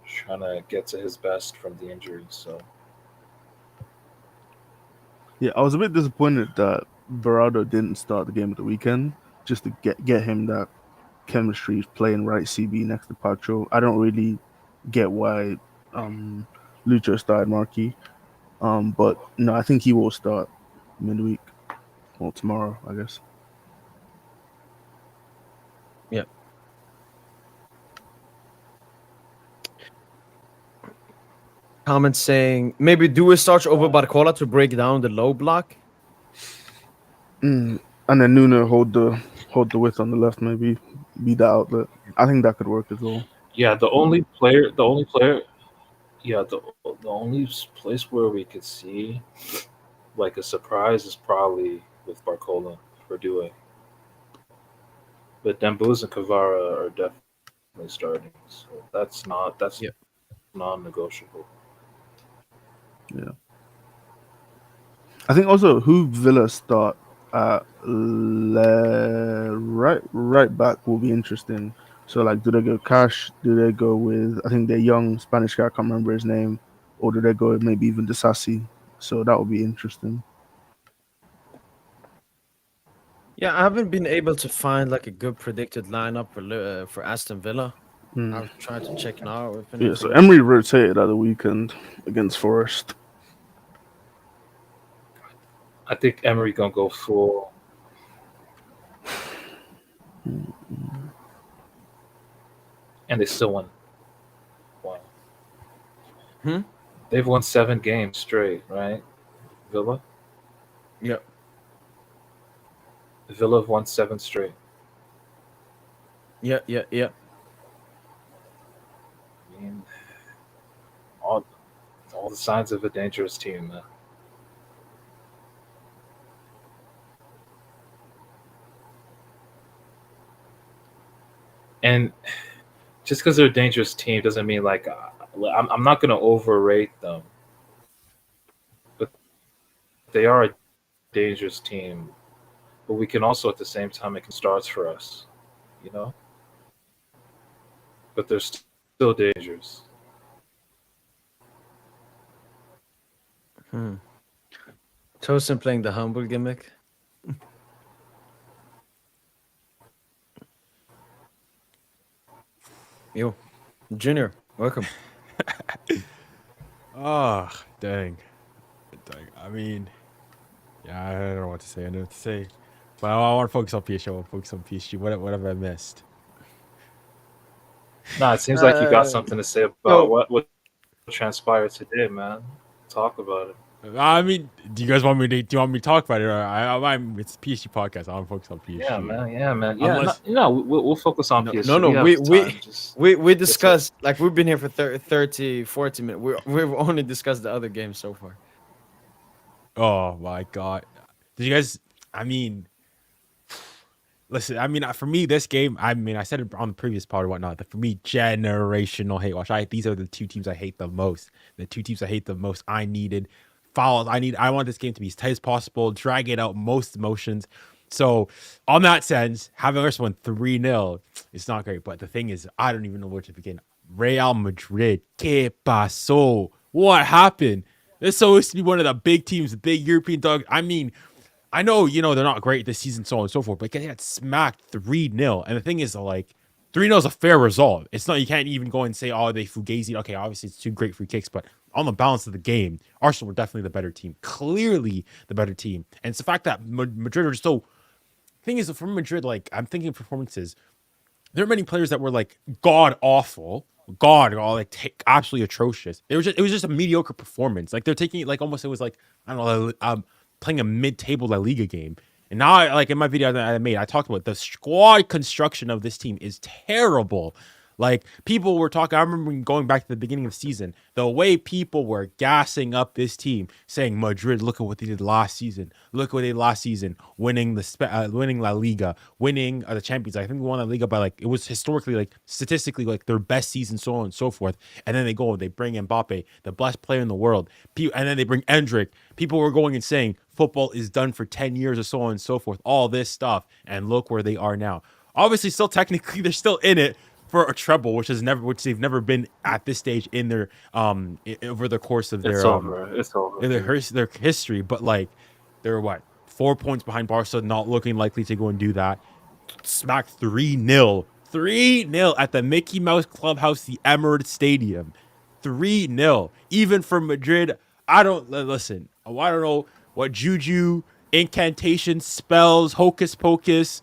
trying to get to his best from the injury. So Yeah, I was a bit disappointed that Berardo didn't start the game at the weekend just to get him that chemistry playing right CB next to Pacho. I don't really get why Lucho started Marquis. But no, I think he will start midweek or tomorrow, I guess. Yeah. Comment saying maybe do a starch over Barcola to break down the low block. And then Nuno hold the width on the left, maybe be the outlet. I think that could work as well. yeah, yeah, the only place where we could see like a surprise is probably with Barcola for Due. But Dembuz and Kvara are definitely starting. So that's Yeah. non-negotiable. Yeah. I think also who Villa start at right back will be interesting. So like, do they go Cash? Do they go with I think their young Spanish guy, I can't remember his name, or do they go with maybe even Disasi? So that would be interesting. Yeah, I haven't been able to find like a good predicted lineup for Aston Villa. I'll try to check now. If Yeah, so anything. Emery rotated at the weekend against Forest. I think Emery gonna go full. And they still won. Wow. Hmm? They've won 7 games straight, right? Villa? Yeah. Villa have won 7 straight. Yeah. I mean, all the signs of a dangerous team, man. And just because they're a dangerous team doesn't mean like I'm not going to overrate them, but they are a dangerous team. But we can also at the same time make starts for us, you know. But they're still dangerous. Tosin playing the humble gimmick. Yo, Junior, welcome. Oh, dang. I mean, yeah, I don't know what to say. I don't know what to say. But I want to focus on PSG. I want to focus on PSG. What have I missed? Nah, it seems like you got something to say about no. what transpired today, man. Talk about it. I mean, do you want me to talk about it? Or it's a PSG podcast. I want to focus on PSG. Yeah, man. Yeah, Unless- we'll focus on PSG. No, have time. we discussed like we've been here for 30, 40 minutes. We've only discussed the other games so far. Oh my god! Did you guys? I mean, listen. I mean, for me, this game. I mean, I said it on the previous part or whatnot. That for me, generational hate watch. These are the two teams I hate the most. The two teams I hate the most. I needed fouls. I want this game to be as tight as possible. Drag it out. Most emotions. So, on that sense, having us win 3-0, it's not great. But the thing is, I don't even know where to begin. Real Madrid, ¿qué pasó? What happened? This supposed to be one of the big teams, the big European dogs. I mean, I know, they're not great this season, so on and so forth, but they got smacked 3-0. And the thing is, like, 3-0 is a fair result. It's not, you can't even go and say, oh, they fugazi. Okay, obviously it's 2 great free kicks, but on the balance of the game, Arsenal were definitely the better team. Clearly the better team. And it's the fact that Madrid are so... Thing is, from Madrid, like, I'm thinking performances, there are many players that were, like, god-awful. Absolutely atrocious. It was just a mediocre performance. Like, they're taking it like almost, it was like, I don't know, playing a mid-table La Liga game. And now, like, in my video that I made, I talked about the squad construction of this team is terrible. Like people were talking. I remember going back to the beginning of the season, the way people were gassing up this team, saying Madrid, look at what they did last season. Look what they did last season, winning winning La Liga, winning the Champions. I think we won La Liga by like it was historically like statistically like their best season, so on and so forth. And then they go and they bring Mbappe, the best player in the world, and then they bring Enrique. People were going and saying football is done for 10 years or so on and so forth. All this stuff, and look where they are now. Obviously, still technically they're still in it for a treble, which they've never been at this stage in their over the course of their it's over. in their history. But like they're 4 points behind Barca, not looking likely to go and do that. Smacked 3-0 at the Mickey Mouse Clubhouse, the Emirates Stadium. 3-0. Even for Madrid, I don't know what juju, incantation, spells, hocus pocus,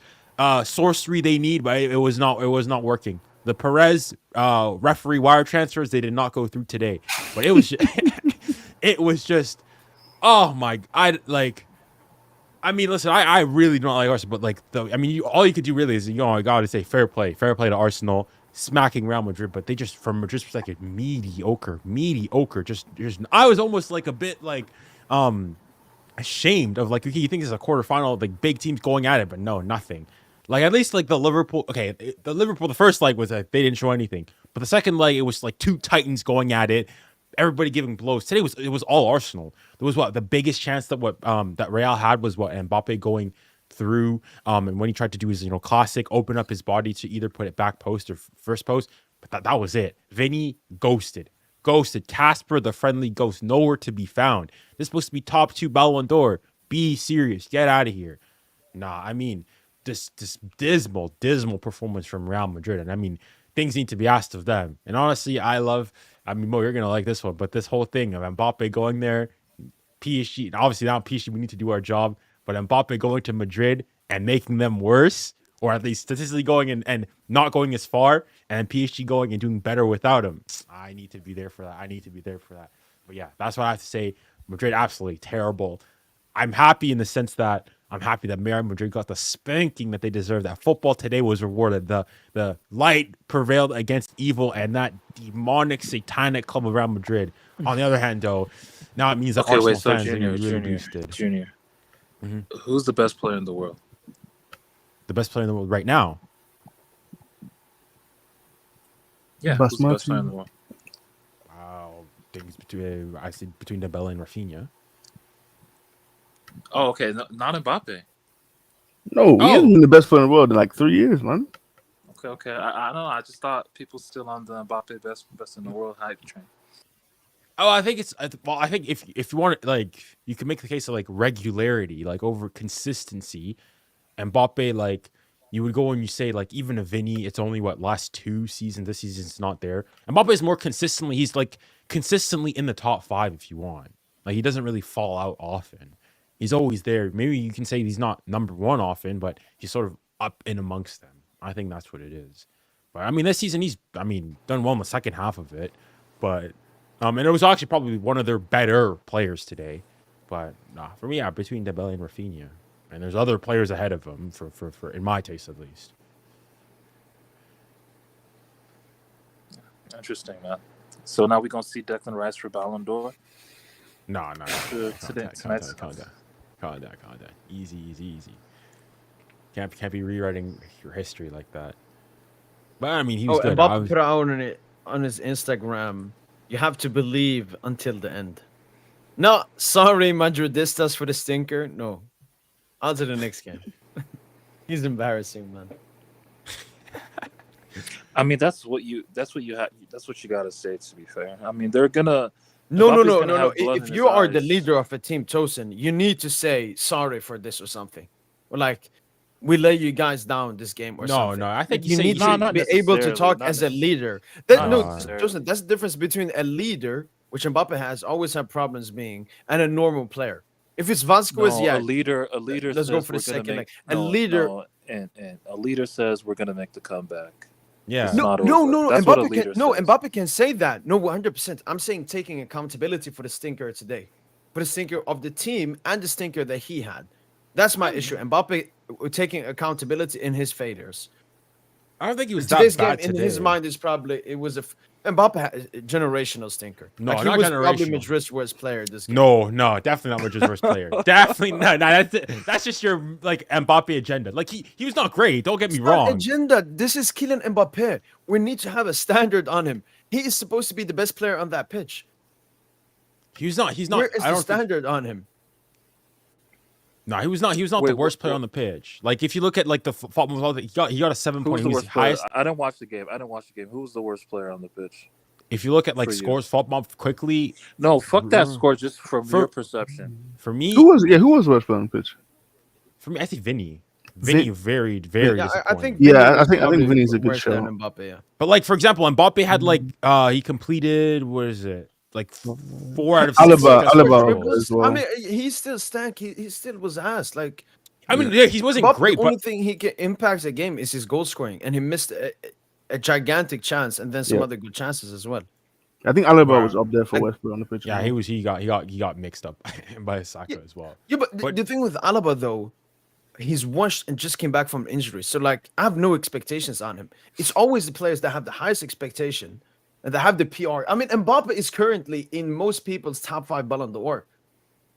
sorcery they need, but it was not working. The Perez referee wire transfers, they did not go through today. But it was it was just oh my, I mean, listen, I really don't like Arsenal, but like all you could do really is I gotta say fair play to Arsenal smacking Real Madrid, but they just from Madrid's perspective mediocre. Just I was almost like a bit like ashamed of like okay, you think this is a quarterfinal, like big teams going at it, but no, nothing. Like at least like the Liverpool, the first leg was like they didn't show anything, but the second leg it was like two titans going at it, everybody giving blows. Today it was all Arsenal. There was the biggest chance that that Real had was Mbappe going through, and when he tried to do his classic open up his body to either put it back post or first post, but that was it. Vinny ghosted. Casper the friendly ghost, nowhere to be found. This is supposed to be top 2 Ballon d'Or. Be serious. Get out of here. Nah, I mean. This dismal performance from Real Madrid. And I mean, things need to be asked of them. And honestly, Mo, you're going to like this one, but this whole thing of Mbappe going there, PSG, obviously now PSG, we need to do our job, but Mbappe going to Madrid and making them worse, or at least statistically going and not going as far, and PSG going and doing better without him. I need to be there for that. But yeah, that's what I have to say. Madrid, absolutely terrible. I'm happy in the sense that Real Madrid got the spanking that they deserve. That football today was rewarded. The light prevailed against evil and that demonic, satanic club of Real Madrid. On the other hand, though, now it means that Arsenal fans are really boosted. Junior, Mm-hmm. Who's the best player in the world? The best player in the world right now? Yeah, who's the best player in the world? Wow, things between Dembele and Rafinha. Oh, okay, not Mbappe. No, he hasn't been the best player in the world in like 3 years, man. Okay. I don't know. I just thought people still on the Mbappe best in the world hype train. Oh, I think I think if you want like you can make the case of like regularity, like over consistency. Mbappe, like you would go and you say like even a Vinny, it's only last 2 seasons. This season's not there. Mbappe is more consistently. He's like consistently in the top 5 if you want. Like he doesn't really fall out often. He's always there. Maybe you can say he's not number 1 often, but he's sort of up in amongst them. I think that's what it is. But I mean, this season he's done well in the second half of it. But and it was actually probably one of their better players today. But for me, between Dembele and Rafinha, and there's other players ahead of him for in my taste at least. Interesting, man. So now we're gonna see Declan Rice for Ballon d'Or. No. Calm down. Easy. Can't be rewriting your history like that. But I mean, he was good. Mbappe put out on his Instagram. You have to believe until the end. No, sorry, Madridistas for the stinker. No, on to the next game. He's embarrassing, man. I mean, that's what you gotta say. To be fair, I mean, they're gonna. No. If you are the leader of a team, Tosin, you need to say sorry for this or something. Or like, we let you guys down this game or something. No. I think you need to be able to talk as a leader. Tosin, that's the difference between a leader, which Mbappe has always had problems being, and a normal player. If it's Vasquez, a leader. Let's go for the second leg. A leader, and a leader says we're gonna make the comeback. Yeah. No. Mbappe can say that. No, 100%. I'm saying taking accountability for the stinker today, for the stinker of the team and the stinker that he had. That's my issue. Mbappe taking accountability in his failures. I don't think he was Today's that bad game in today. his mind is probably it was Mbappe a generational stinker. No, he not was probably generational. Madrid's worst player this game. No, definitely not Madrid's worst player. Definitely no. That's just your like Mbappe agenda. Like he was not great. Don't get me It's not wrong. agenda. This is Kylian Mbappe. We need to have a standard on him. He is supposed to be the best player on that pitch. He's not. Where is I the don't think, standard on him? no, he was not. He was not Wait, the worst player on the pitch. Like if you look at like the he got a 7 Who point. was He the was worst player? highest. I didn't watch the game. Who was the worst player on the pitch? If you look at like For you. scores, fault bump quickly. No, fuck that Mm. score. Just from For- your perception. For me, Who was worst player on the pitch? I think Vinny. Vinny very Yeah, I disappointing. think. Yeah, Vinny I was think probably Vinny's a good worse than show. Mbappe, yeah. But like for example, Mbappe had like he completed what is it like 4 out of 6 Alaba successful Alaba dribbles. as well. I mean, he still stank. He still was ass. Like I mean, yeah, he wasn't Mbappe, great, the only but thing he can impacts a game is his goal scoring, and he missed a gigantic chance, and then some Yeah. other good chances as well. I think Alaba Wow. was up there for And- worst player on the pitch. yeah, he got mixed up by Saka as well. Yeah, but But- the thing with Alaba though, he's washed and just came back from injury, so like I have no expectations on him. It's always the players that have the highest expectation and that have the PR. I mean, Mbappe is currently in most people's top 5 Ballon d'Or.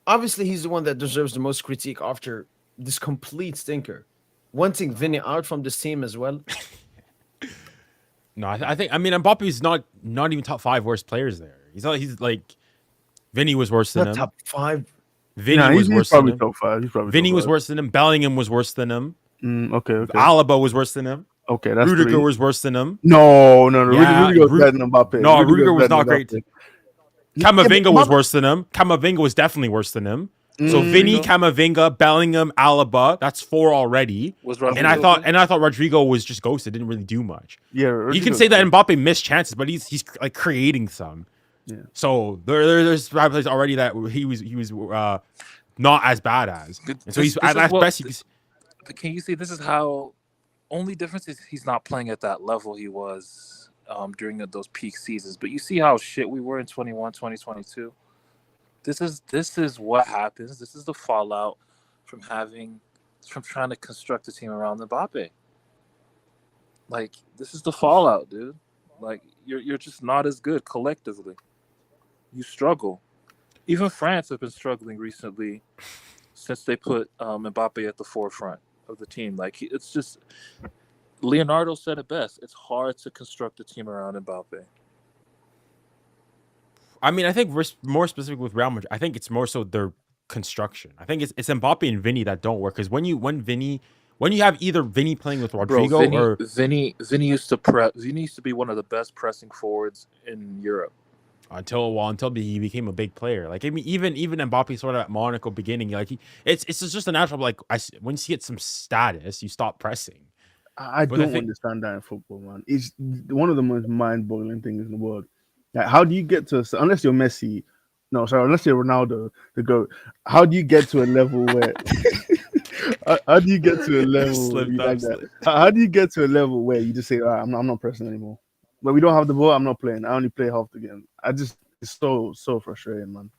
Obviously, he's the one that deserves the most critique after this complete stinker. Wanting Vinny out from this team as well. No, I think Mbappe's not even top 5 worst players there. He's like Vinny was worse than Not him. top 5. Vinny Nah, was he's worse than probably him. top 5. He's probably Vinny top was 5. worse than him. Bellingham was worse than him. Okay. Alaba was worse than him. Okay, that's Rudiger 3. was worse than him. No. Yeah, Rudiger was better than Mbappe. No, Rudiger Rudiger was better not than great. Mbappe. Camavinga was Mbappe- worse than him. Camavinga was definitely worse than him. So Vinny, no. Camavinga, Bellingham, Alaba, that's 4 already. Was And I thought Rodrigo was just ghosted, didn't really do much. Yeah, You Rudiger- can say that Mbappe missed chances, but he's like creating some. Yeah. So there's probably already that he was not as bad as. And so he's at best. Can you see this is how? Only difference is he's not playing at that level he was during those peak seasons. But you see how shit we were in 2022. This is what happens. This is the fallout from trying to construct a team around Mbappe. Like this is the fallout, dude. Like you're just not as good collectively. You struggle. Even France have been struggling recently since they put Mbappe at the forefront of the team. Like it's just Leonardo said it best. It's hard to construct a team around Mbappe. I mean, I think we're more specific with Real Madrid. I think it's more so their construction. I think it's Mbappe and Vinny that don't work because when you have either Vinny playing with Rodrigo or Vinny used to be one of the best pressing forwards in Europe. until he became a big player. Like I mean, even Mbappe sort of at Monaco beginning, like it's just a natural like once you get some status, you stop pressing. I But I don't think- understand that in football, man. It's one of the most mind-boggling things in the world. Like, how do you get to unless you're Messi? No, sorry, unless you're Ronaldo, the GOAT. How do you get to a level where? How do you get to a level Slipped you up, like that? slipped. How do you get to a level where you just say, "All right, I'm not pressing anymore"? But we don't have the ball. I'm not playing. I only play half the game. It's so frustrating, man.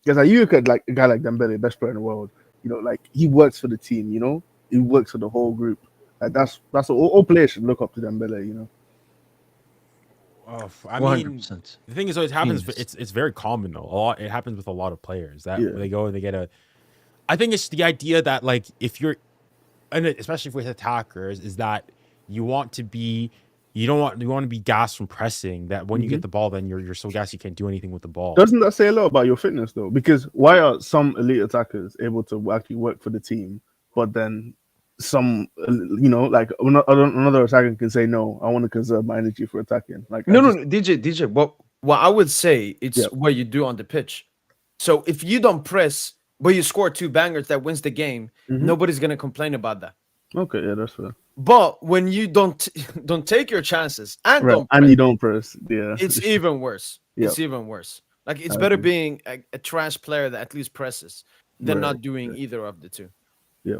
Because like, you look at like a guy like Dembele, best player in the world. You know, like he works for the team. You know, he works for the whole group. Like that's all players should look up to Dembele. You know. Oh, I mean, 100%. the thing is, it happens. Genius. It's very common though. It happens with a lot of players that Yeah. they go and they get a. I think it's the idea that like if you're, and especially with attackers, is that you want to be, you want to be gassed from pressing. That when you get the ball, then you're so gassed you can't do anything with the ball. Doesn't that say a lot about your fitness though? Because why are some elite attackers able to actually work for the team, but then some, you know, like another attacker can say, "No, I want to conserve my energy for attacking." Like No, DJ. What I would say it's Yeah. what you do on the pitch. So if you don't press, but you score 2 bangers that wins the game, nobody's gonna complain about that. Okay, yeah, that's fair. But when you don't take your chances and Right, don't and press, you don't press. Yeah, it's even worse. It's even worse. Like it's I better agree. being a trash player that at least presses than Right, not doing either of the two. Yeah.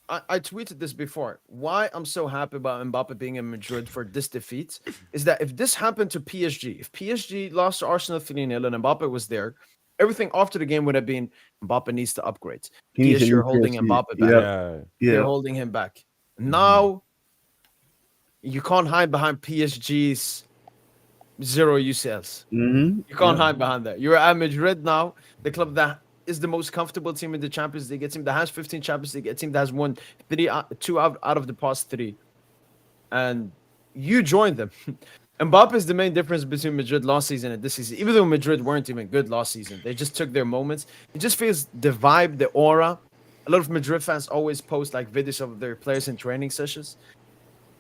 I tweeted this before. Why I'm so happy about Mbappe being in Madrid for this defeat is that if this happened to PSG, if PSG lost to Arsenal 3-0 and Mbappe was there, everything after the game would have been Mbappe needs to upgrade. He needs a PSG new are holding PSG. Mbappe back. Yeah. They're Yeah, holding him back. Now you can't hide behind PSG's 0 UCLs. Mm-hmm. You can't hide behind that. You're at Madrid now, the club that is the most comfortable team in the Champions League, a team that has 15 Champions League, a team that has won 2 out of the past 3. And you joined them. Mbappe is the main difference between Madrid last season and this season. Even though Madrid weren't even good last season, they just took their moments. It just feels the vibe, the aura. A lot of Madrid fans always post like videos of their players in training sessions.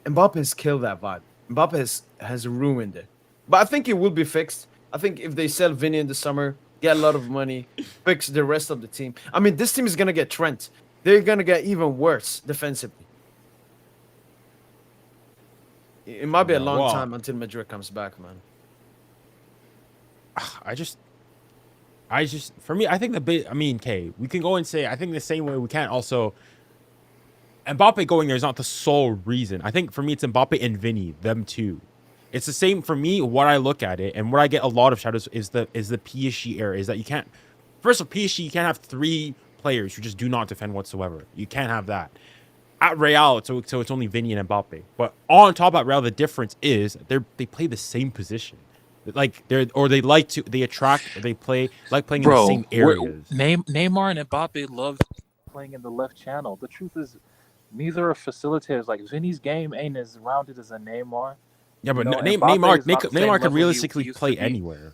Mbappe has killed that vibe. Mbappe has ruined it. But I think it will be fixed. I think if they sell Vinny in the summer, get a lot of money, fix the rest of the team. I mean, this team is going to get Trent. They're going to get even worse defensively. It might be a long time until Madrid comes back, man. For me, I think we can go and say, I think the same way we can't also, Mbappe going there is not the sole reason. I think for me, it's Mbappe and Vinny, them two. It's the same for me. What I look at it and what I get a lot of shadows is the PSG era, is that you can't, first of PSG, you can't have 3 players who just do not defend whatsoever. You can't have that. At Real, so it's only Vinny and Mbappe. But on top of Real, the difference is they play the same position. Like they play like playing in the same areas. Neymar and Mbappe love playing in the left channel. The truth is, neither are facilitators. Like Vinny's game ain't as rounded as a Neymar. Yeah, but Neymar could realistically play anywhere.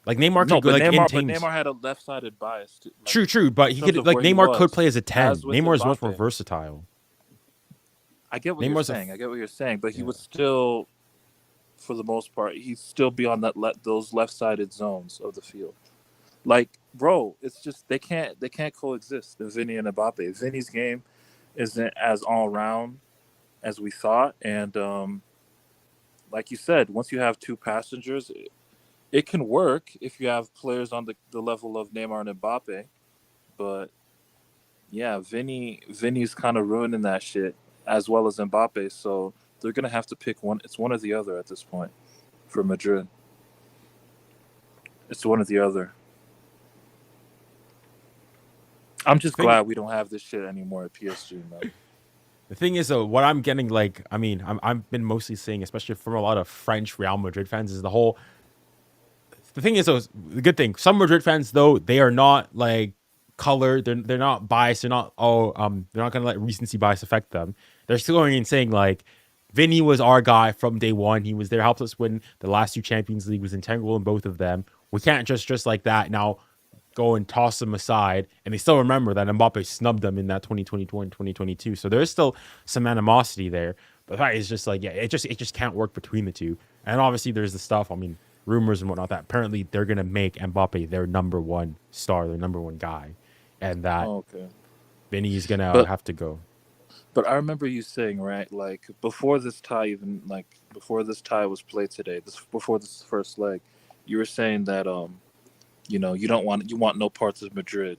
Like Neymar could go in teams. Neymar had a left-sided bias. True, but he could Neymar could play as a 10. Neymar is much more versatile. I get what you're saying, but he would still, for the most part, he'd still be on those left-sided zones of the field. Like, bro, it's just they can't coexist. The Vinny and Mbappe. Vinny's game isn't as all-round as we thought, and like you said, once you have 2 passengers, it can work if you have players on the level of Neymar and Mbappe. But yeah, Vinny's kind of ruining that shit, as well as Mbappe. So they're gonna have to pick one. It's one or the other at this point for Madrid. It's one or the other. I'm just glad we don't have this shit anymore at PSG, man. The thing is, though, what I'm getting, like, I mean, I've been mostly seeing, especially from a lot of French Real Madrid fans, is the whole. The thing is, though, the good thing, some Madrid fans, though, they are not like colored. They're not biased. They're not they're not gonna let recency bias affect them. They're still going and saying like, Vinny was our guy from day one. He was there, helped us win the last 2 Champions League, was integral in both of them. We can't just like that now go and toss them aside, and they still remember that Mbappe snubbed them in that 2022 and 2022. So there's still some animosity there. But that is just like, yeah, it just can't work between the two. And obviously there's the stuff, I mean, rumors and whatnot, that apparently they're gonna make Mbappe their number 1 star, their number 1 guy, and that Vinny's gonna have to go. But I remember you saying, right, like before this tie was played today, before this first leg, you were saying that you want no parts of Madrid,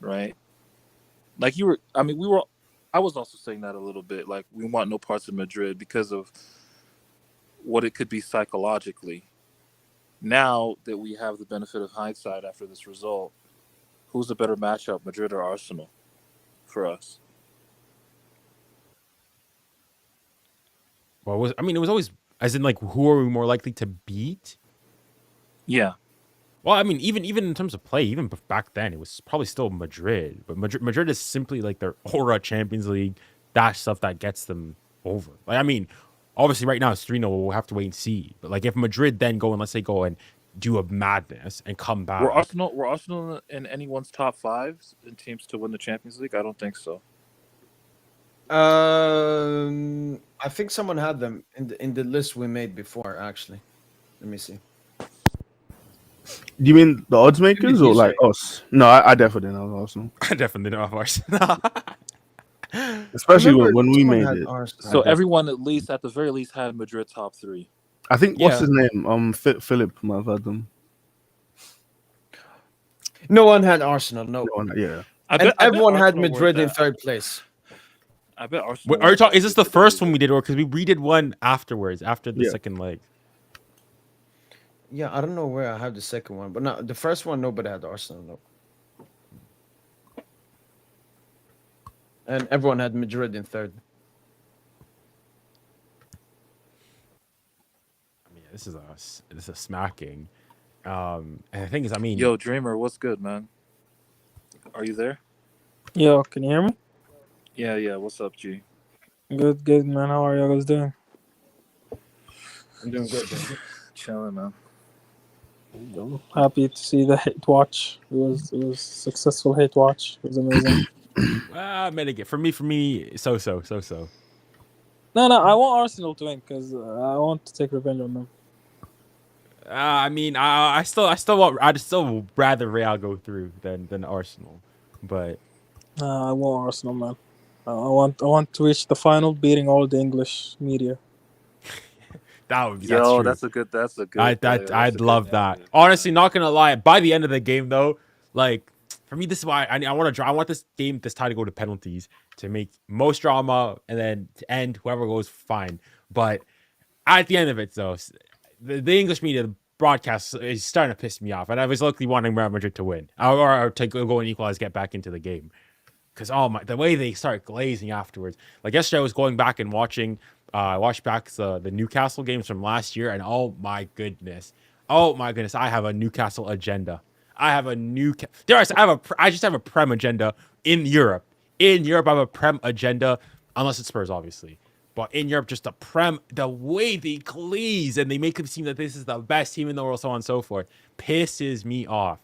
right? Like I was also saying that a little bit, like we want no parts of Madrid because of what it could be psychologically. Now that we have the benefit of hindsight after this result, who's the better matchup, Madrid or Arsenal, for us? Well, it was always, as in like, who are we more likely to beat? Yeah. Well, I mean, even in terms of play, even back then, it was probably still Madrid. But Madrid is simply like their aura, Champions League, that stuff that gets them over. Like, I mean, obviously right now it's 3-0. We'll have to wait and see. But like, if Madrid then let's say go and do a madness and come back. Were Arsenal in anyone's top 5 in teams to win the Champions League? I don't think so. I think someone had them in the list we made before. Actually, let me see. Do you mean the odds makers or like us? No, I definitely didn't have Arsenal. I definitely didn't have Arsenal. Especially when we made it. Arsenal. So everyone, at the very least, had Madrid top 3. I think what's his name? Philip might have had them. No one had Arsenal. No. Yeah. And everyone had Madrid in 3rd place. I bet Arsenal. Wait, is this the first one we did, or because we redid one afterwards after the second leg? Yeah, I don't know where I have the second one, but no, the first one nobody had Arsenal. No. And everyone had Madrid in 3rd. this is a smacking. And the thing is, I mean, Yo, Dreamer, what's good, man? Are you there? Yo, can you hear me? Yeah. What's up, G? Good, man. How are you guys doing? I'm doing good. Chilling, man. I'm happy to see the hate watch. It was successful hate watch. It was amazing. Mitigate for me, so. No, I want Arsenal to win because I want to take revenge on them. I mean, I I'd still rather Real go through than Arsenal, but I want Arsenal, man. I want to reach the final, beating all the English media. that's Yo, true. that's a good. I'd love that. Honestly, not gonna lie. By the end of the game, though, like for me, this is why I want to draw. I want this tie to go to penalties to make most drama, and then to end whoever goes fine. But at the end of it, though, the English media, the broadcast is starting to piss me off, and I was luckily wanting Real Madrid to win or to go and equalize, get back into the game. Because the way they start glazing afterwards. Like yesterday, I was going back and watching. I watched back the Newcastle games from last year, and oh my goodness, I have a Newcastle agenda. I have a I just have a Prem agenda in Europe. In Europe, I have a Prem agenda, unless it's Spurs, obviously. But in Europe, just the way they glaze and they make it seem that this is the best team in the world, so on and so forth, pisses me off.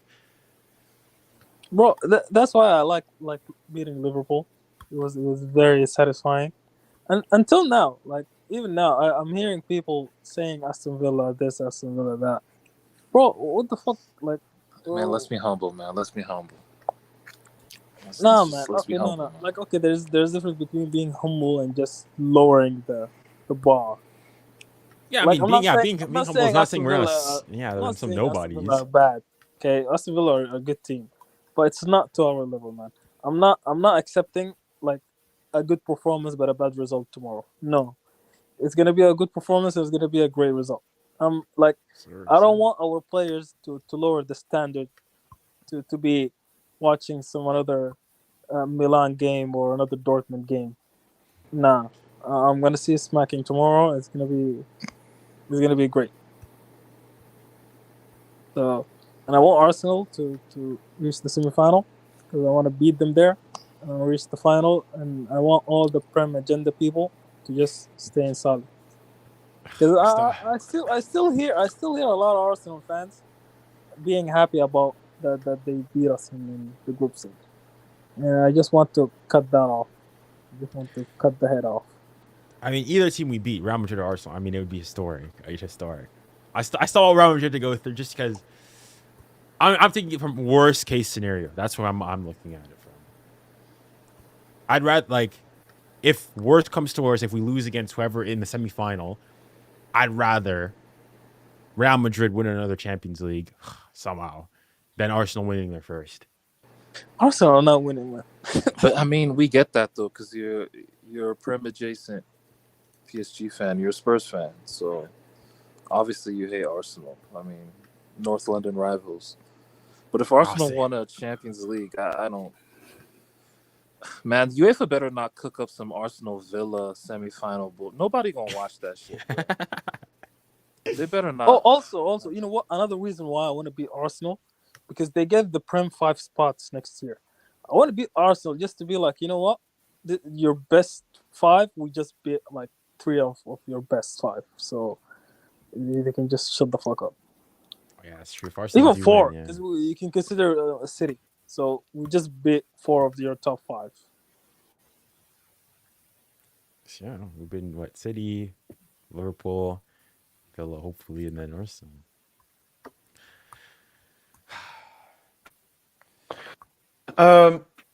Bro, that's why I like beating Liverpool. It was very satisfying, and until now, like even now, I'm hearing people saying Aston Villa this, Aston Villa that. Bro, what the fuck? Like, Man, let's be humble, man. Let's be humble. No, man. Okay, no. Like, okay, there's a difference between being humble and just lowering the bar. Yeah, like, I mean, being humble is not saying we're some nobodies. Aston Villa are bad. Okay, Aston Villa are a good team, but it's not to our level, man. I'm not accepting like a good performance but a bad result tomorrow. No, it's gonna be a good performance. It's gonna be a great result. I don't want our players to lower the standard to be watching some other Milan game or another Dortmund game. Nah, I'm gonna see smacking tomorrow. It's gonna be great. So, and I want Arsenal to reach the semifinal because I want to beat them there. And I'll reach the final, and I want all the Prem agenda people to just stay in solid. Because I still hear a lot of Arsenal fans being happy about that they beat us in the group stage. And I just want to cut that off. I just want to cut the head off. I mean, either team we beat, Real Madrid or Arsenal, I mean, it would be historic. I still want Real Madrid to go through just because I'm thinking from worst case scenario. That's where I'm looking at it from. I'd rather, if worst comes to worst, if we lose against whoever in the semifinal, I'd rather Real Madrid win another Champions League somehow than Arsenal winning their first. Arsenal are not winning, man. But I mean, we get that though, because you're a Prem adjacent PSG fan. You're a Spurs fan, so obviously you hate Arsenal. I mean, North London rivals. But if Arsenal won a Champions League, I don't. Man, UEFA better not cook up some Arsenal Villa semifinal bull. Nobody gonna watch that shit. They better not. Oh, also, you know what? Another reason why I want to beat Arsenal, because they get the Prem 5 spots next year. I want to beat Arsenal just to be like, you know what? Your best 5, we just beat 3 of your best 5. So they can just shut the fuck up. Yeah, that's true. Even 4, because you can consider a city. So we just beat 4 of your top 5. Yeah, we've been City, Liverpool, Villa, hopefully, and then Arsenal.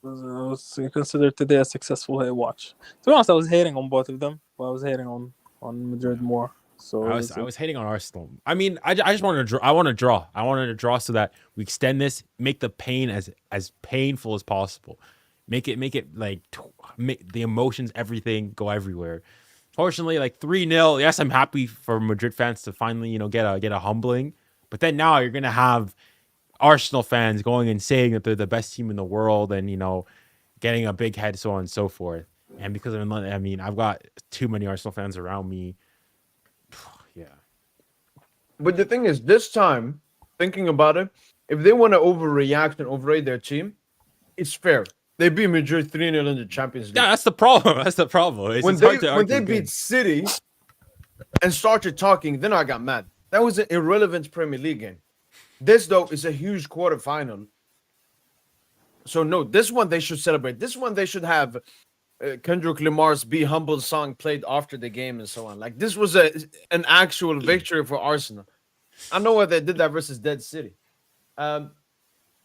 Was considered today a successful hate watch. To be honest, I was hating on both of them, but I was hating on Madrid more. So I was hating on Arsenal. I mean, I just wanted to draw. I wanted to draw so that we extend this, make the pain as painful as possible, make it make the emotions, everything go everywhere. Fortunately, 3-0. Yes, I'm happy for Madrid fans to finally get a humbling. But then now you're gonna have Arsenal fans going and saying that they're the best team in the world, and getting a big head, so on and so forth. And because I'm in London, I mean, I've got too many Arsenal fans around me. Yeah. But the thing is, this time, thinking about it, if they want to overreact and overrate their team, it's fair. They beat Madrid 3-0 in the Champions League. Yeah, that's the problem. That's the problem. It's hard to When argue they beat against. City and started talking, then I got mad. That was an irrelevant Premier League game. This, though, is a huge quarterfinal. So, no, this one they should celebrate. This one they should have Kendrick Lamar's Be Humble song played after the game and so on. Like, this was an actual victory for Arsenal. I know why they did that versus Dead City. I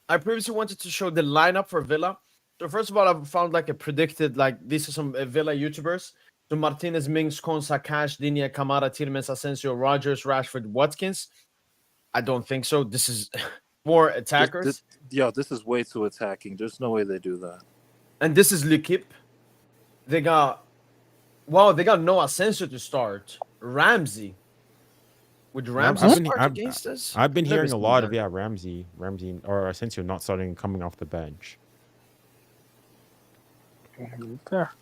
previously wanted to show the lineup for Villa. So first of all, I found like a predicted, like these are some Villa YouTubers. So Martinez, Mings, Konsa, Cash, Digne, Kamara, Tielemans, Asensio, Rogers, Rashford, Watkins. I don't think so. This is more attackers. This is way too attacking. There's no way they do that. And this is L'Equipe. They got no Asensio to start. Ramsey. Would Ramsey start against us? I've been Never hearing a seen lot that. of Ramsey or Asensio not starting and coming off the bench. Fair.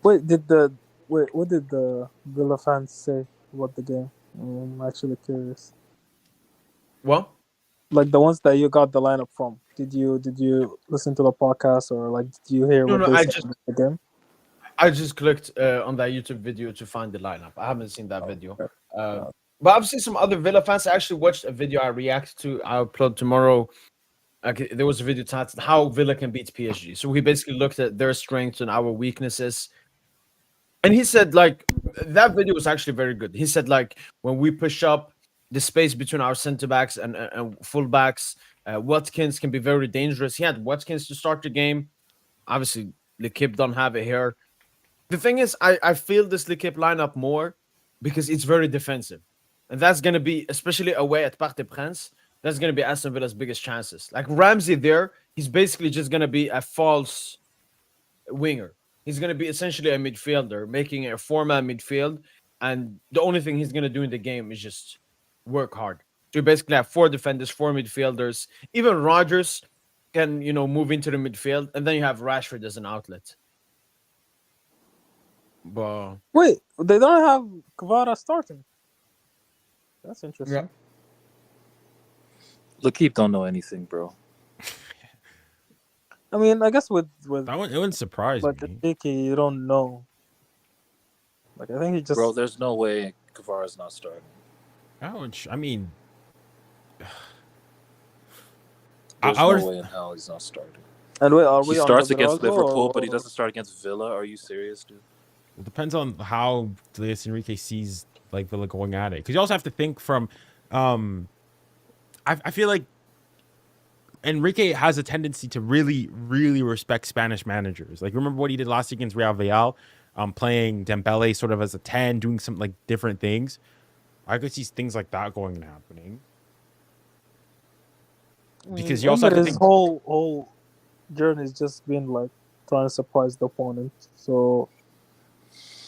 What did the Villa fans say about the game? I'm actually curious. Well, Like the ones that you got the lineup from. Did you listen to the podcast or like did you hear what they said about the game? I just clicked on that YouTube video to find the lineup. I haven't seen that video. But I've seen some other Villa fans. I actually watched a video I react to. I'll upload tomorrow. There was a video titled "How Villa Can Beat PSG." So we basically looked at their strengths and our weaknesses. And he said, like, that video was actually very good. He said, like, when we push up the space between our center backs and full backs, Watkins can be very dangerous. He had Watkins to start the game. Obviously, L'Equipe don't have it here. The thing is, I feel this L'Equipe lineup more because it's very defensive. And that's going to be, especially away at Parc des Princes, that's going to be Aston Villa's biggest chances. Like Ramsey there, he's basically just going to be a false winger. He's going to be essentially a midfielder, making a four-man midfield. And the only thing he's going to do in the game is just work hard. So you basically have four defenders, four midfielders. Even Rogers can, move into the midfield. And then you have Rashford as an outlet. But Wait, they don't have Kvara starting. That's interesting. Yeah. L'Equipe don't know anything, bro. I mean, I guess with It wouldn't surprise but me. Enrique, you don't know. Like I think he just Bro, there's no way Kvara's not starting. I mean, There's I would. no way in hell he's not starting. And wait, are He we on starts the against Brazil Liverpool, but he or- doesn't start against Villa. Are you serious, dude? It depends on how Luis Enrique sees like Villa going at it. Because you also have to think from, I feel like Enrique has a tendency to really, really respect Spanish managers. Like remember what he did last year against Real Villarreal, playing Dembele sort of as a 10, doing some like different things. I could see things like that going and happening. Because you also have to his think. whole journey has just been like trying to surprise the opponent. So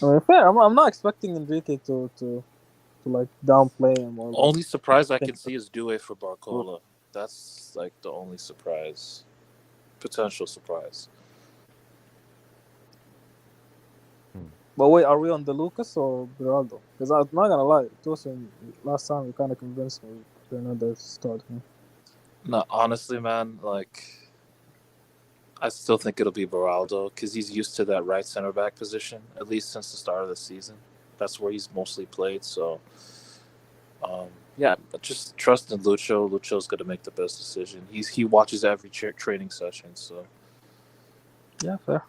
I mean, fair. I'm not expecting Enrique to like downplay him or Only surprise I can see is Due for Barcola. That's like the only surprise, potential surprise. But wait, are we on the Lucas or Beraldo? Because I'm not gonna lie, it was last time you kind of convinced me to another start. No, honestly, man, like I still think it'll be Beraldo because he's used to that right center back position at least since the start of the season. That's where he's mostly played. So, yeah, but just trust in Lucho. Lucho's gonna make the best decision. He watches every training session. So, Yeah, fair.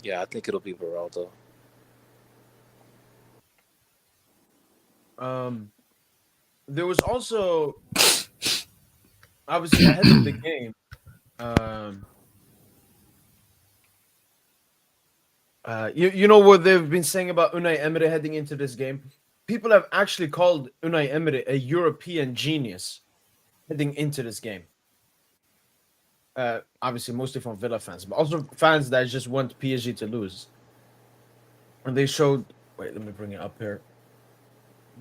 yeah, I think it'll be Beraldo. There was also obviously ahead of the game. You know what they've been saying about Unai Emery heading into this game? People have actually called Unai Emery a European genius heading into this game. Obviously, mostly from Villa fans, but also fans that just want PSG to lose. And they showed. Wait, let me bring it up here.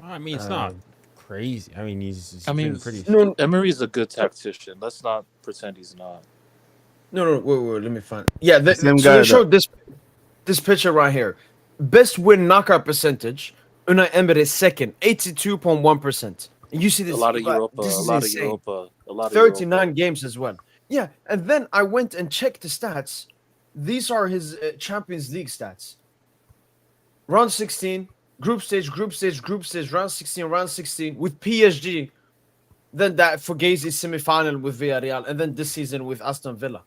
I mean, it's not crazy. I mean, he's been pretty. No, Emery's a good tactician. Let's not pretend he's not. no, wait, let me find. Yeah, Same so guy they showed this picture right here. Best win knockout percentage. Unai Emery is second, 82.1%. And you see this. A lot of but Europa. This A is lot of insane. Europa. A lot of 39 Europa. games as well. Yeah, and then I went and checked the stats. These are his Champions League stats. Round 16, group stage, round 16, round 16 with PSG. Then that Fugazi semi-final with Villarreal, and then this season with Aston Villa.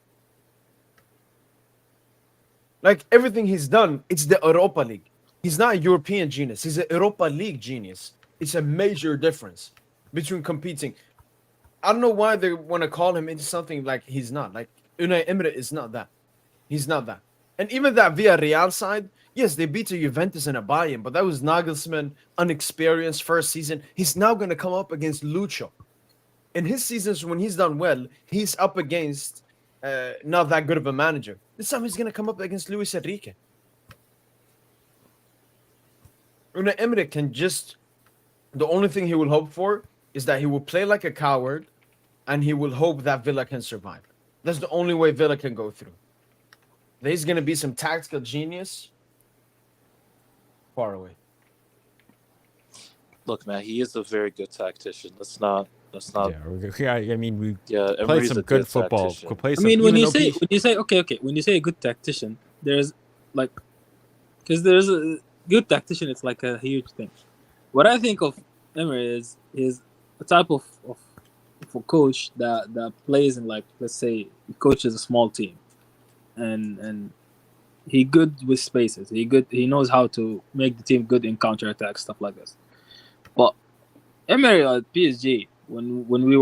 Like everything he's done, it's the Europa League. He's not a European genius. He's a Europa League genius. It's a major difference between competing. I don't know why they want to call him into something like he's not. Like Unai Emery is not that. He's not that. And even that Villarreal side, yes, they beat a Juventus and a Bayern, but that was Nagelsmann, unexperienced first season. He's now going to come up against Lucho. In his seasons, when he's done well, he's up against not that good of a manager. This time he's going to come up against Luis Enrique. Unai Emery can just... The only thing he will hope for is that he will play like a coward and he will hope that Villa can survive. That's the only way Villa can go through. There's going to be some tactical genius far away. Look, man, he is a very good tactician. Let's not. Yeah, I mean, we played Emery's some a good football. tactician. We played I some, mean, when even you though say when you say a good tactician, there's like, because there's a good tactician, it's like a huge thing. What I think of Emery is a type of a coach that plays in, like, let's say he coaches a small team, and he good with spaces. He knows how to make the team good in counterattack, stuff like this. But Emery at PSG, when we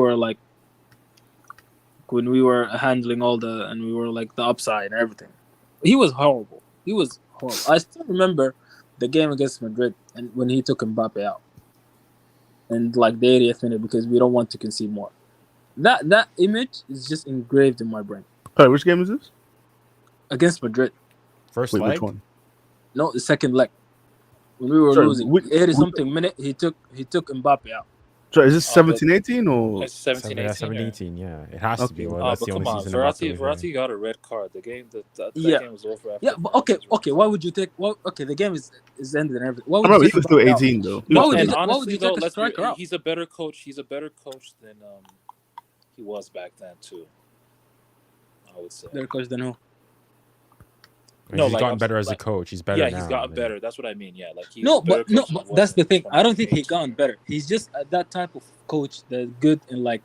were handling all and we were like the upside and everything, he was horrible. I still remember the game against Madrid and when he took Mbappe out, and like the 80th minute, because we don't want to concede more. That image is just engraved in my brain. Sorry, which game is this? Against Madrid. first Wait, leg. which one? No, the second leg. When we were losing, 80-something minute, he took Mbappe out. So is this 17, 18 or? It's 17, 18. 17, yeah. It has to be. Well, But that's the come only on, season. Mbappe was Verratti got a red card. The game that Yeah. game was over. After Yeah, but okay. Why would you take? Well, okay, the game is ended and everything. Why I would remember you he was take still Mbappe out? 18 though. Why would And you honestly, take a let's be- striker out? he's a better coach. He's a better coach than he was back then too. I would say. Better coach than who? No, he's like, gotten I'm better saying, as a like, coach. He's better yeah, now. he's gotten than- better. That's what I mean. Yeah, like he's No, a better but coach than he that's was the thing. from I don't think he age. gotten better. He's just that type of coach that's good in, like,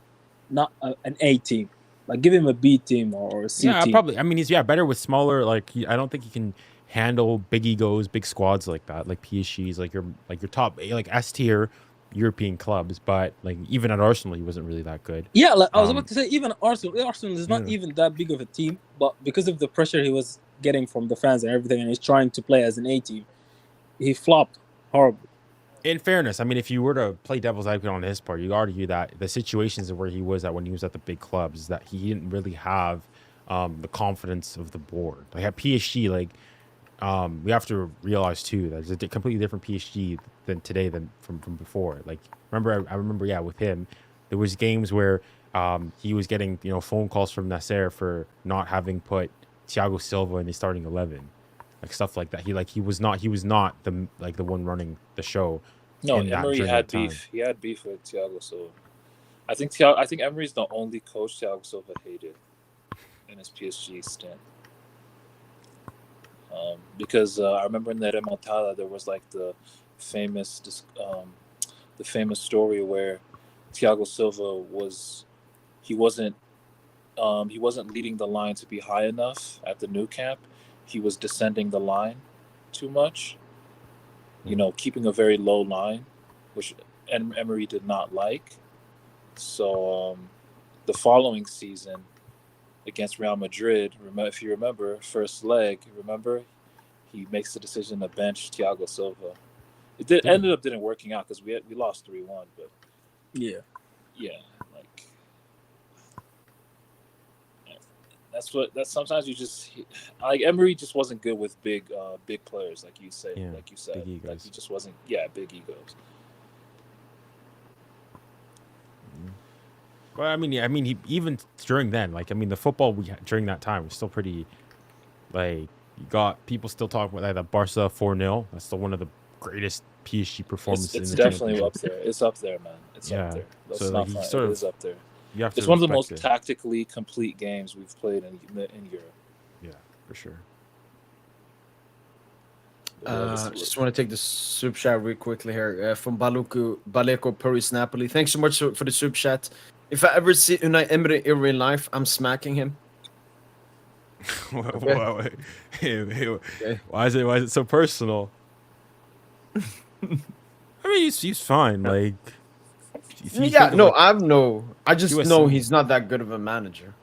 not an A team. Like, give him a B team or a C Yeah, team. probably. I mean, he's better with smaller. Like, I don't think he can handle big egos, big squads like that, like PSG's, like your top, like S tier European clubs. But like even at Arsenal, he wasn't really that good. Yeah, like I was Um, about to say, even Arsenal is not yeah. even that big of a team, but because of the pressure he was getting from the fans and everything, and he's trying to play as an A team, he flopped horribly. In fairness, I mean, if you were to play devil's advocate on his part, you argue that the situations where he was at when he was at the big clubs, that he didn't really have the confidence of the board. Like at PSG, like we have to realize too that it's a completely different PSG than today than from before. Like I remember, yeah, with him, there was games where he was getting phone calls from Nasser for not having put Thiago Silva in the starting 11. Like stuff like that. He was not the one running the show. No, in that- Emery during had that time. beef. He had beef with Thiago Silva. I think Emery's the only coach Thiago Silva hated in his PSG stint. Because I remember in that remontada there was like the famous story where Thiago Silva wasn't leading the line to be high enough at the new camp. He was descending the line too much, keeping a very low line, which Emery did not like. So the following season against Real Madrid, if you remember, first leg, he makes the decision to bench Thiago Silva. It ended up didn't working out because we lost 3-1, but Yeah. like that's sometimes you just like Emery just wasn't good with big players like you said, Yeah, like you said, big egos. like he just wasn't big egos. Well, I mean, he even during then, like, I mean, the football we had during that time was still pretty, like, you got people still talking about like the Barca 4-0. That's still one of the greatest PSG performances It's in the definitely championship. up there. It's up there, man. It's Yeah. up there. Let's So, not like, you front. sort It of- is up there. You have to It's one of the most respect it. tactically complete games we've played in Europe. Yeah, for sure. Just want to take the soup chat real quickly here from Baleko Paris Napoli. Thanks so much for the soup chat. If I ever see Unai Emery in real life, I'm smacking him. Why is it so personal? I mean, he's fine. Like, if you Yeah, think of, no, like, I just QSI. know he's not that good of a manager.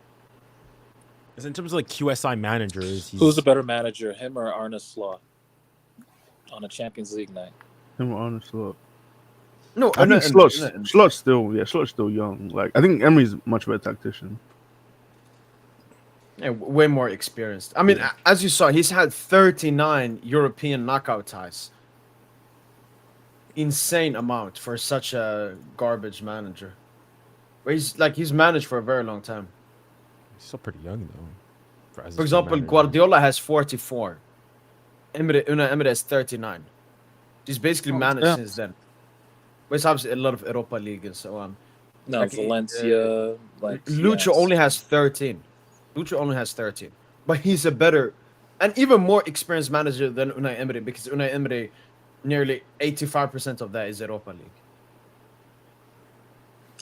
in terms of like QSI managers, Who's a better manager, him or Arne Slot, on a Champions League night? Him or Arne Slot. No, I think Slot's still young. Like, I think Emery's a much better tactician. Yeah, way more experienced. I mean, as you saw, he's had 39 European knockout ties. Insane amount for such a garbage manager. But he's managed for a very long time. He's still pretty young though. For example, Guardiola has 44. Unai Emery has 39. He's basically managed since then. But it's obviously a lot of Europa League and so on. No, Like, Valencia. Lucho only has 13. Lucho only has 13. But he's a better and even more experienced manager than Unai Emery, because Unai Emery, nearly 85% of that is Europa League.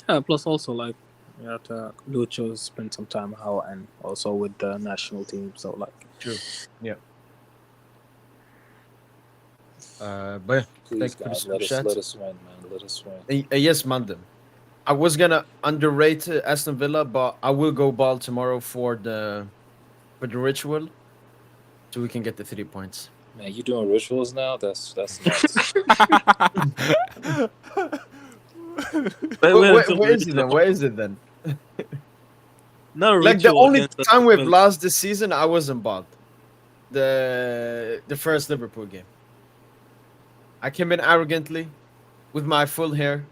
Yeah, plus also like Lucho spent some time out and also with the national team, so like True. Yeah. But Please, thank you for God, the super let chat. us win, man. Let us win. Yes, Mandem. I was gonna underrate Aston Villa, but I will go ball tomorrow for the ritual, so we can get the 3 points. Man, you doing rituals now? That's nuts. Where is it then? Where is it then? No, Like the ritual only against time we've Villa. lost this season, I wasn't bought. The first Liverpool game. I came in arrogantly, with my full hair,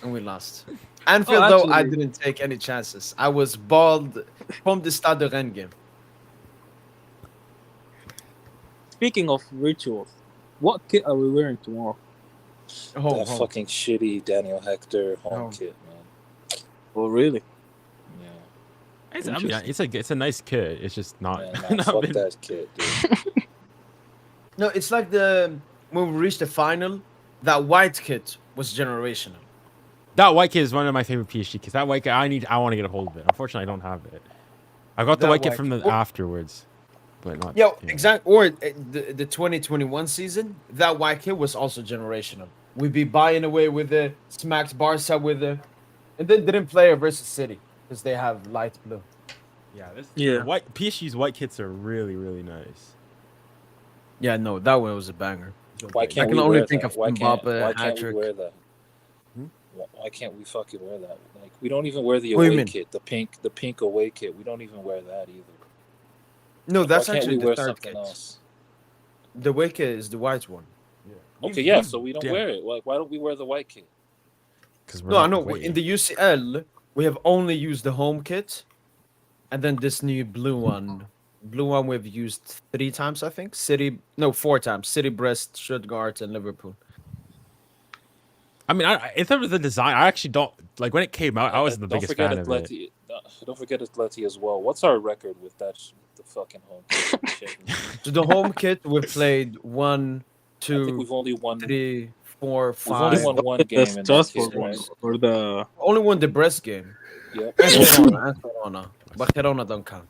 and we lost. Anfield, though, I actually- didn't take any chances. I was bald from the Stade de Rennes game. Speaking of rituals, what kit are we wearing tomorrow? Oh, That fucking shitty Daniel Hector home Oh. kit, man. Oh, really? Yeah. I mean, it's a nice kit. It's just not. Man, nah, not fuck been- that kit, dude. No, it's like when we reached the final, that white kit was generational. That white kit is one of my favorite PSG kits. That white kit, I want to get a hold of it. Unfortunately, I don't have it. I got the That white kit white from the kit. Oh. afterwards, but not. Yeah, yeah. exactly. Or the 2021 season, that white kit was also generational. We'd be buying away with it, smacked Barca with it, and then didn't play it versus City because they have light blue. Yeah. White PSG's white kits are really, really nice. Yeah, no, that one was a banger. Why I can't can we only wear think that? of Why can't we hat-trick. wear that? Hmm? Why can't we fucking wear that? Like, we don't even wear the What do you away mean? kit, the pink away kit. We don't even wear that either. No, that's Why can't actually we the wear third something kit. else? The white kit is the white one. Okay, yeah, so we don't wear it. Like, why don't we wear the white kit? Because No, I know. In the UCL, we have only used the home kit, and then this new blue one. Blue one we've used 3 times, I think. 4 times. City, Brest, Stuttgart, and Liverpool. I mean, in terms of the design, I actually don't like when it came out. I wasn't the biggest fan of it. Don't forget Atleti as well. What's our record with that? The fucking home kit. So the home kit, we played 1, I think 2, we've only won. 3, 4, We've 5. only won one The game in that Strasbourg kit, one right? or the Only won the Brest game. Yep. Barcelona. Barcelona don't count.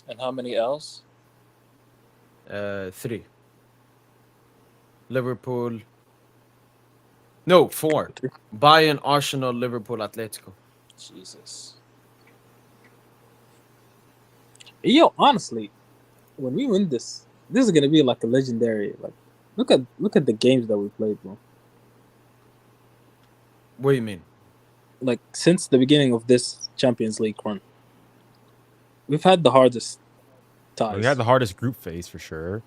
And how many L's? 3. Liverpool. No, 4. Bayern, Arsenal, Liverpool, Atletico. Jesus. Yo, honestly, when we win this is gonna be like a legendary. Like, look at the games that we played, bro. What do you mean? Like since the beginning of this Champions League run, we've had the hardest ties. We had the hardest group phase for sure.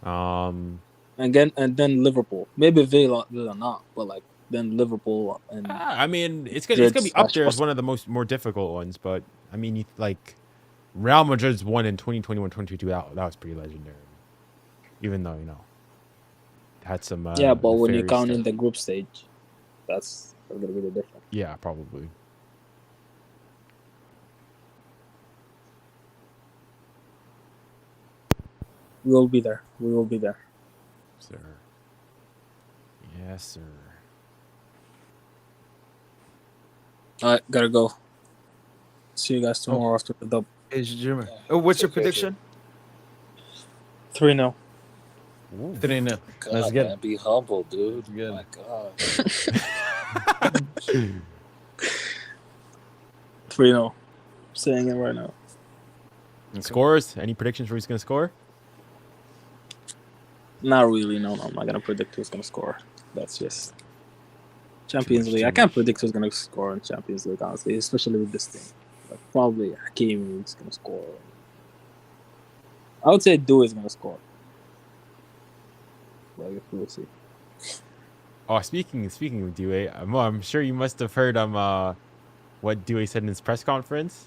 and then Liverpool. Maybe Villa not, but like then Liverpool and I mean, it's gonna be up there as one of the more difficult ones. But I mean, like Real Madrid's won in 2021, 2022. That was pretty legendary. even though had some. Yeah, but when you nefarious count stuff. in the group stage, that's a little bit different. Yeah, probably. We will be there. We will be there. Sir. Yes, sir. All right, gotta go. See you guys tomorrow after the dub. Is Jimmy. Oh, what's your prediction? 3-0. 3-0. God, Let's get man, it. be humble, dude. Good. My God. 3-0. Saying it right now. Scores? Any predictions for who's gonna score? Not really. No, I'm not gonna predict who's gonna score. That's just Champions much, League. too I can't much. predict who's gonna score in Champions League, honestly, especially with this team. Like, probably Hakimi is gonna score. I would say Due is gonna score. Like, we'll see. Oh, speaking of Due, I'm sure you must have heard what Due said in his press conference.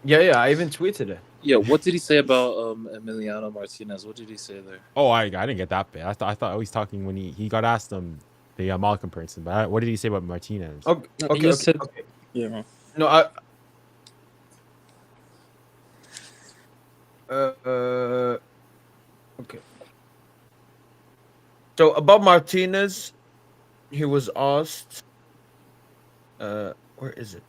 Yeah, I even tweeted it. Yeah, what did he say about Emiliano Martinez? What did he say there? Oh, I didn't get that bit. I thought he was talking when he got asked the Malcolm person. But what did he say about Martinez? Okay, No, okay, he just said- okay. Yeah, man. No, okay. So about Martinez, he was asked. Where is it?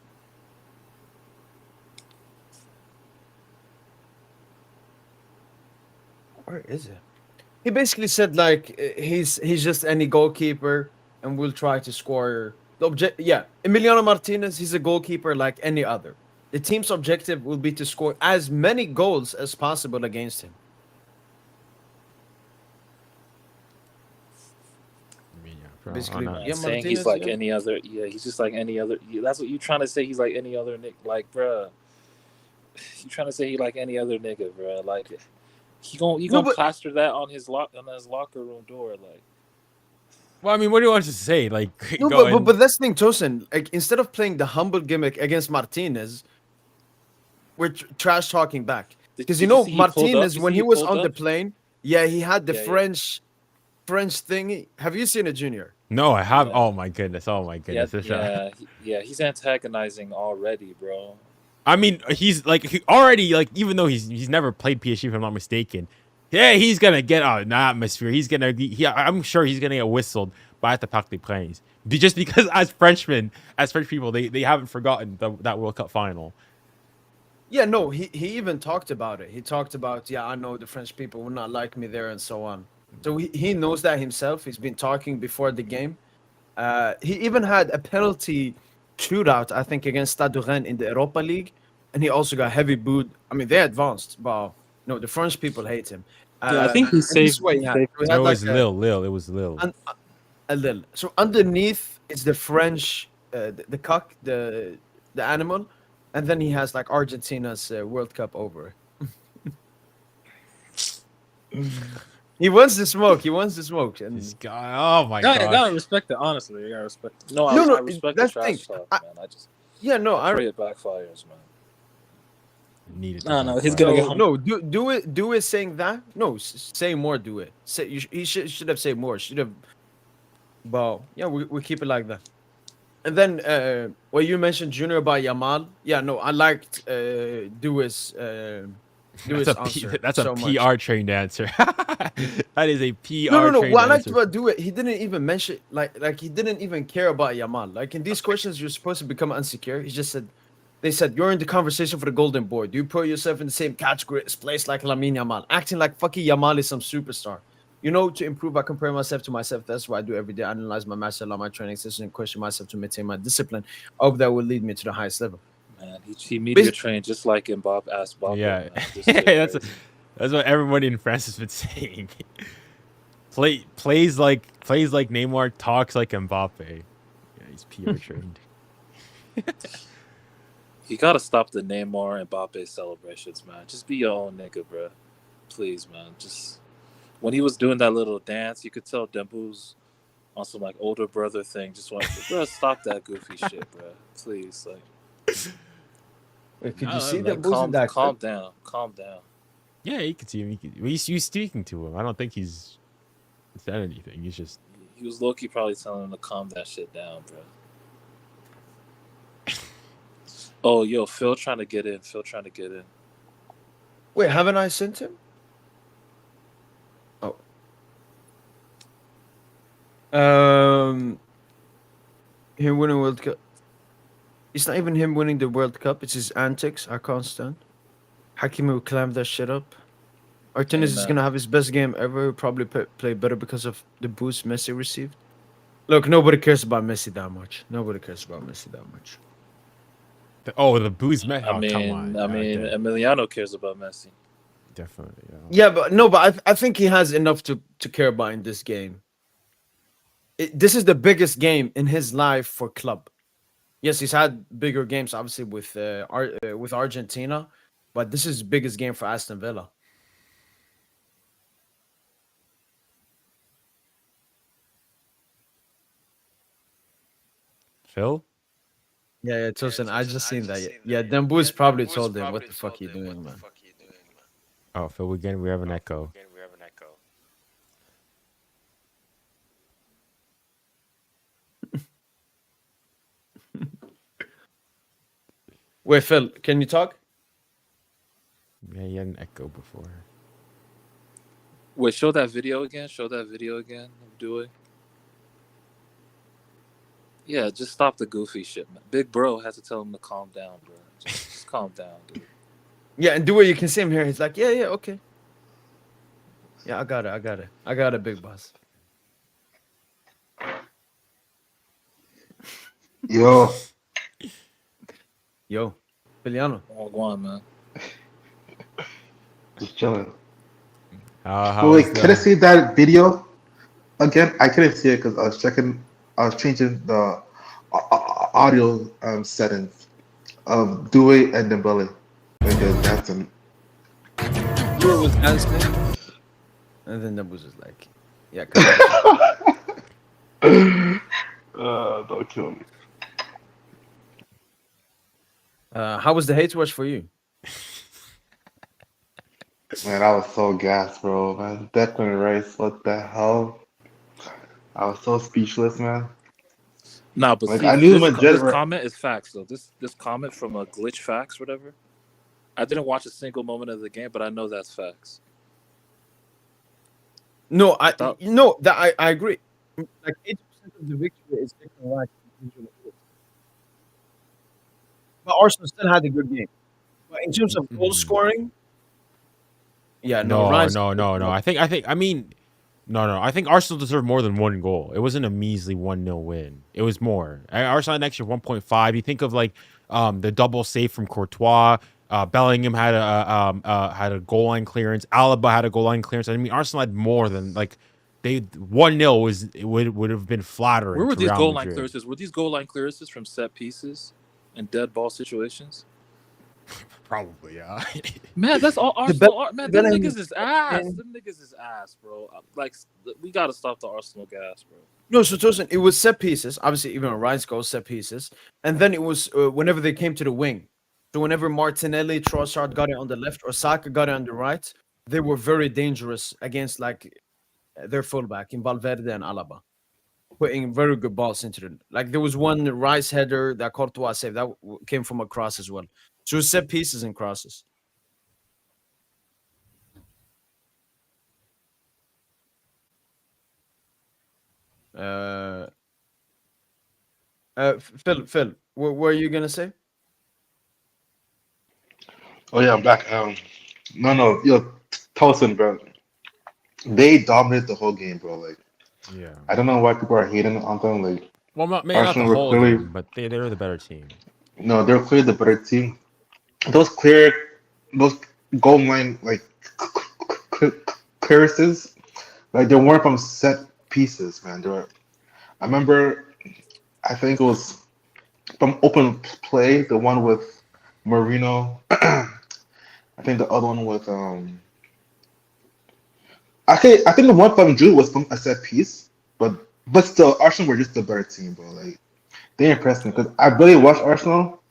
Where is it? He basically said like he's just any goalkeeper and will try to score. Emiliano Martinez, he's a goalkeeper like any other. The team's objective will be to score as many goals as possible against him. I mean, yeah, Basically, no. yeah, Saying Martinez, he's like yeah. any other. Yeah, he's just like any other. Yeah, that's what you trying to say. He's like any other nigga. Like, bruh. You trying to say he like any other nigga, bruh. Like, he gonna plaster that on his locker room door. Like, Well, I mean, what do you want to say? Like, No, but that's the thing, Tosin. Like, instead of playing the humble gimmick against Martinez, we're trash talking back. Because Did you see he pulled up? Martinez, You when see he he was pulled on the up? plane, yeah, he had the Yeah, yeah. French thing. Have you seen it, Junior? No, I have. Yeah. Oh my goodness. He's antagonizing already, bro. I mean, he's like he already like even though he's never played PSG if I'm not mistaken. Yeah, he's gonna get out in the atmosphere. He's gonna I'm sure he's gonna get whistled by the Parc des Princes. Just because as French people, they haven't forgotten that World Cup final. Yeah, no, he even talked about it. He talked about, yeah, I know the French people will not like me there and so on. So he knows that himself. He's been talking before the game. He even had a penalty shootout, I think, against Stade Rennes in the Europa League, and he also got heavy booed. I mean, they advanced, but no, the French people hate him. Yeah, I think he and saved. this way, he yeah, saved- we No, had it like was Lille. It was Lille. a little. So underneath is the French, the cock, the animal, and then he has like Argentina's World Cup over. He wants the smoke. And This guy. Oh my Yeah, you god. gotta respect it. Honestly, you gotta respect it. No, I No, respect the that's the trash thing. talk, I- man. I just yeah, no, I pray it backfires, man. Needed to No, he's backfire. gonna get No, humbled. no, do it saying that. No, say more. Do it. Say he should have said more. Should have. Well, yeah, we keep it like that. And then what you mentioned, Junior, about Yamal. Yeah, no, I liked Due's answer. That's a so much. PR trained answer. That is a PR No. trained What I liked answer. about Due, he didn't even mention like he didn't even care about Yamal. Like in these questions, you're supposed to become insecure. He just said. They said, you're in the conversation for the Golden Boy. Do you put yourself in the same category as place like Lamine Yamal? Acting like fucking Yamal is some superstar. You know, to improve, I compare myself to myself. That's what I do every day. I analyze my match, allow my training session, and question myself to maintain my discipline. I hope that will lead me to the highest level. Man, he media trained just like Mbappe asked Mbappe. Yeah, man. This shit that's crazy. that's what everybody in France has been saying. Plays like Neymar, talks like Mbappe. Yeah, he's PR trained. You gotta stop the Neymar and Mbappe celebrations, man. Just be your own nigga, bro. Please, man. Just when he was doing that little dance, you could tell Dembu's on some like older brother thing. Just want, bro, stop that goofy shit, bro. Please, like. Wait, could No, you see like, that boost in that Calm clip? down. Calm down. Yeah, you can see him. He's speaking to him. I don't think he's said anything. He's just. He was low-key probably telling him to calm that shit down, bro. Oh, yo, Phil trying to get in. Wait, haven't I sent him? Oh. Him winning World Cup. It's not even him winning the World Cup. It's his antics. I can't stand. Hakimi will clamp that shit up. Martinez is gonna have his best game ever. He'll probably play better because of the boost Messi received. Look, nobody cares about Messi that much. The booze man. I mean, Emiliano cares about Messi. Definitely. Yeah, but I think he has enough to care about in this game. This is the biggest game in his life for club. Yes, he's had bigger games, obviously with Argentina, but this is the biggest game for Aston Villa. Phil? Yeah, Tosin, I just seen that. Yeah, then Boo's probably told him, what the fuck you doing, man? Oh, Phil, we have an echo. Wait, Phil, can you talk? Yeah, you had an echo before. Wait, show that video again. Do it. Yeah, just stop the goofy shit, man. Big bro has to tell him to calm down, bro. Just calm down, dude. Yeah, and do it. You can see him here. He's like, yeah, okay. Yeah, I got it. I got it, big boss. Yo, Filiano. Oh, go on, man. Just chilling. Wait, can I see that video again? I couldn't see it because I was changing the audio settings of Dewey and Dembele. And then dancing. Dewey was dancing. And then Dembele was like, yeah. Don't kill me. How was the hate watch for you? Man, I was so gassed, bro, man. Declan Rice, what the hell? I was so speechless, man. Nah, but like, see, I knew this comment is facts, though. This comment from a glitch facts, whatever. I didn't watch a single moment of the game, but I know that's facts. No, I agree. Like 80% of the victory is Declan Rice. But Arsenal still had a good game. But in terms of goal scoring, No. I think Arsenal deserved more than one goal. It wasn't a measly 1-0 win. It was more. Arsenal had an extra 1.5. You think of like the double save from Courtois. Bellingham had a goal line clearance. Alaba had a goal line clearance. I mean, Arsenal had more than like they 1-0 would have been flattering. Where were these Real goal Madrid. line clearances? Were these goal line clearances from set pieces and dead ball situations? Probably, yeah. Man, that's all Arsenal. Man, them niggas is ass. Them niggas is ass, bro. Like, we gotta stop the Arsenal gas, bro. No, so Tosin, it was set pieces. Obviously, even Ryan's goal set pieces, and then it was whenever they came to the wing. So whenever Martinelli, Trossard got it on the left or Saka got it on the right, they were very dangerous against like their fullback in Valverde and Alaba, putting very good balls into them. Like there was one Rice header that Courtois saved that came from a cross as well. So it's set pieces and crosses. Phil, what were you gonna say? Oh yeah, I'm back. No, yo, Tosin, bro. They dominated the whole game, bro. Like, yeah. I don't know why people are hating on them. Like, well, maybe not the Arsenal whole clearly, game, but they're the better team. No, they're clearly the better team. Those goal line like clearances, like they weren't from set pieces, man. They were. I remember, I think it was from open play. The one with Marino. I think the other one with I think the one from Drew was from a set piece, but still, Arsenal were just the better team, bro. Like they impressed me because I really watched Arsenal.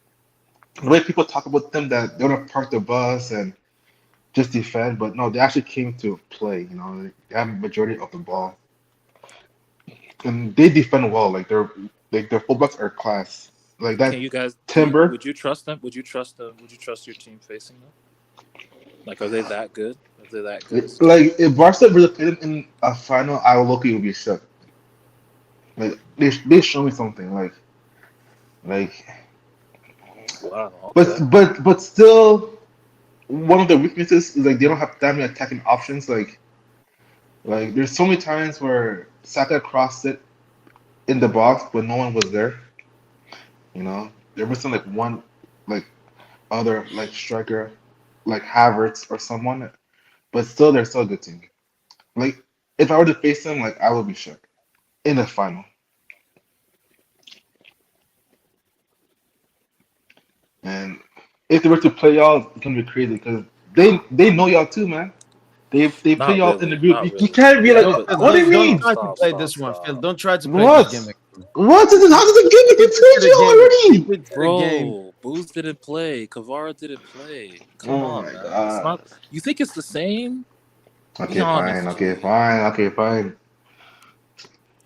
The way people talk about them that they're gonna park the bus and just defend, but no, they actually came to play. You know, they have majority of the ball, and they defend well. Like their fullbacks are class. Like that Can you guys? Timber. Would you trust them? Would you trust them? Would you trust your team facing them? Like, are they that good? Are they that good? Like if Barca really played them in a final, I would look, it would be shook. Like they show me something. Like. Wow. Okay. But still, one of the weaknesses is like they don't have that many attacking options. Like there's so many times where Saka crossed it in the box, but no one was there. You know, they're missing like one like other like striker, like Havertz or someone. But still, they're still a good team. Like if I were to face them, like I would be shook in the final. And if they were to play y'all, it's gonna be crazy because they know y'all too, man. They play Not y'all really, in the group. not You really. can't be Yeah, like, but what do you mean? Don't try to play this one, Phil. Don't try to play What? this gimmick. What is it? How does it give me? I told you already. Keep it to the game. Bro, Booze didn't play. Kavara didn't play. Come Oh on, my man. God. It's not. You think it's the same? Okay, Be honest, fine. Okay, G. fine. Okay, fine.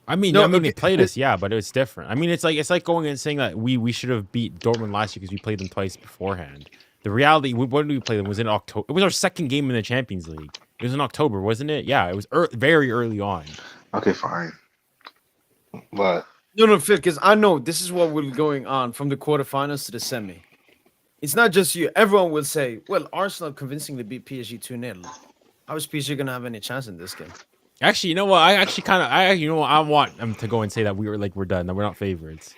I mean, No, they okay. played us, yeah, but it's different. I mean, it's like going and saying that we should have beat Dortmund last year because we played them twice beforehand. The reality, when we played them was in October. It was our second game in the Champions League. It was in October, wasn't it? Yeah, it was very early on. Okay, fine. But No, Phil, because I know this is what will be going on from the quarterfinals to the semi. It's not just you. Everyone will say, well, Arsenal convincingly beat PSG 2-0. How is PSG going to have any chance in this game? Actually, you know what? I want them to go and say that we're done, that we're not favorites.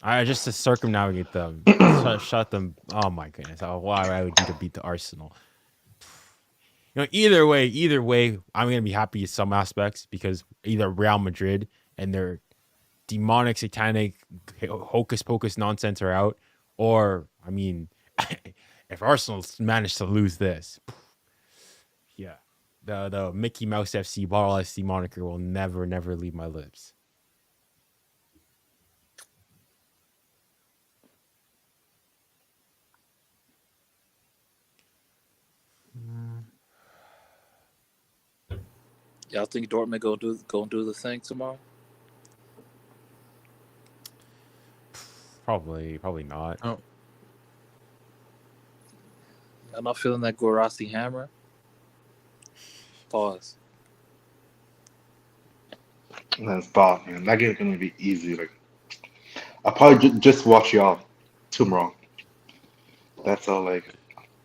I just to circumnavigate them, shut them. Oh my goodness! Why I would do to beat the Arsenal. You know, either way, I'm gonna be happy in some aspects because either Real Madrid and their demonic, satanic, hocus pocus nonsense are out, or I mean, if Arsenal managed to lose this, yeah, the Mickey Mouse FC, Bottle FC moniker will never leave my lips. Y'all think Dortmund go do the thing tomorrow? Probably not. Oh. I'm not feeling that Guarassi hammer. Pause. that's bad, man. That game's gonna be easy. Like I'll probably just watch y'all tomorrow. That's all. Like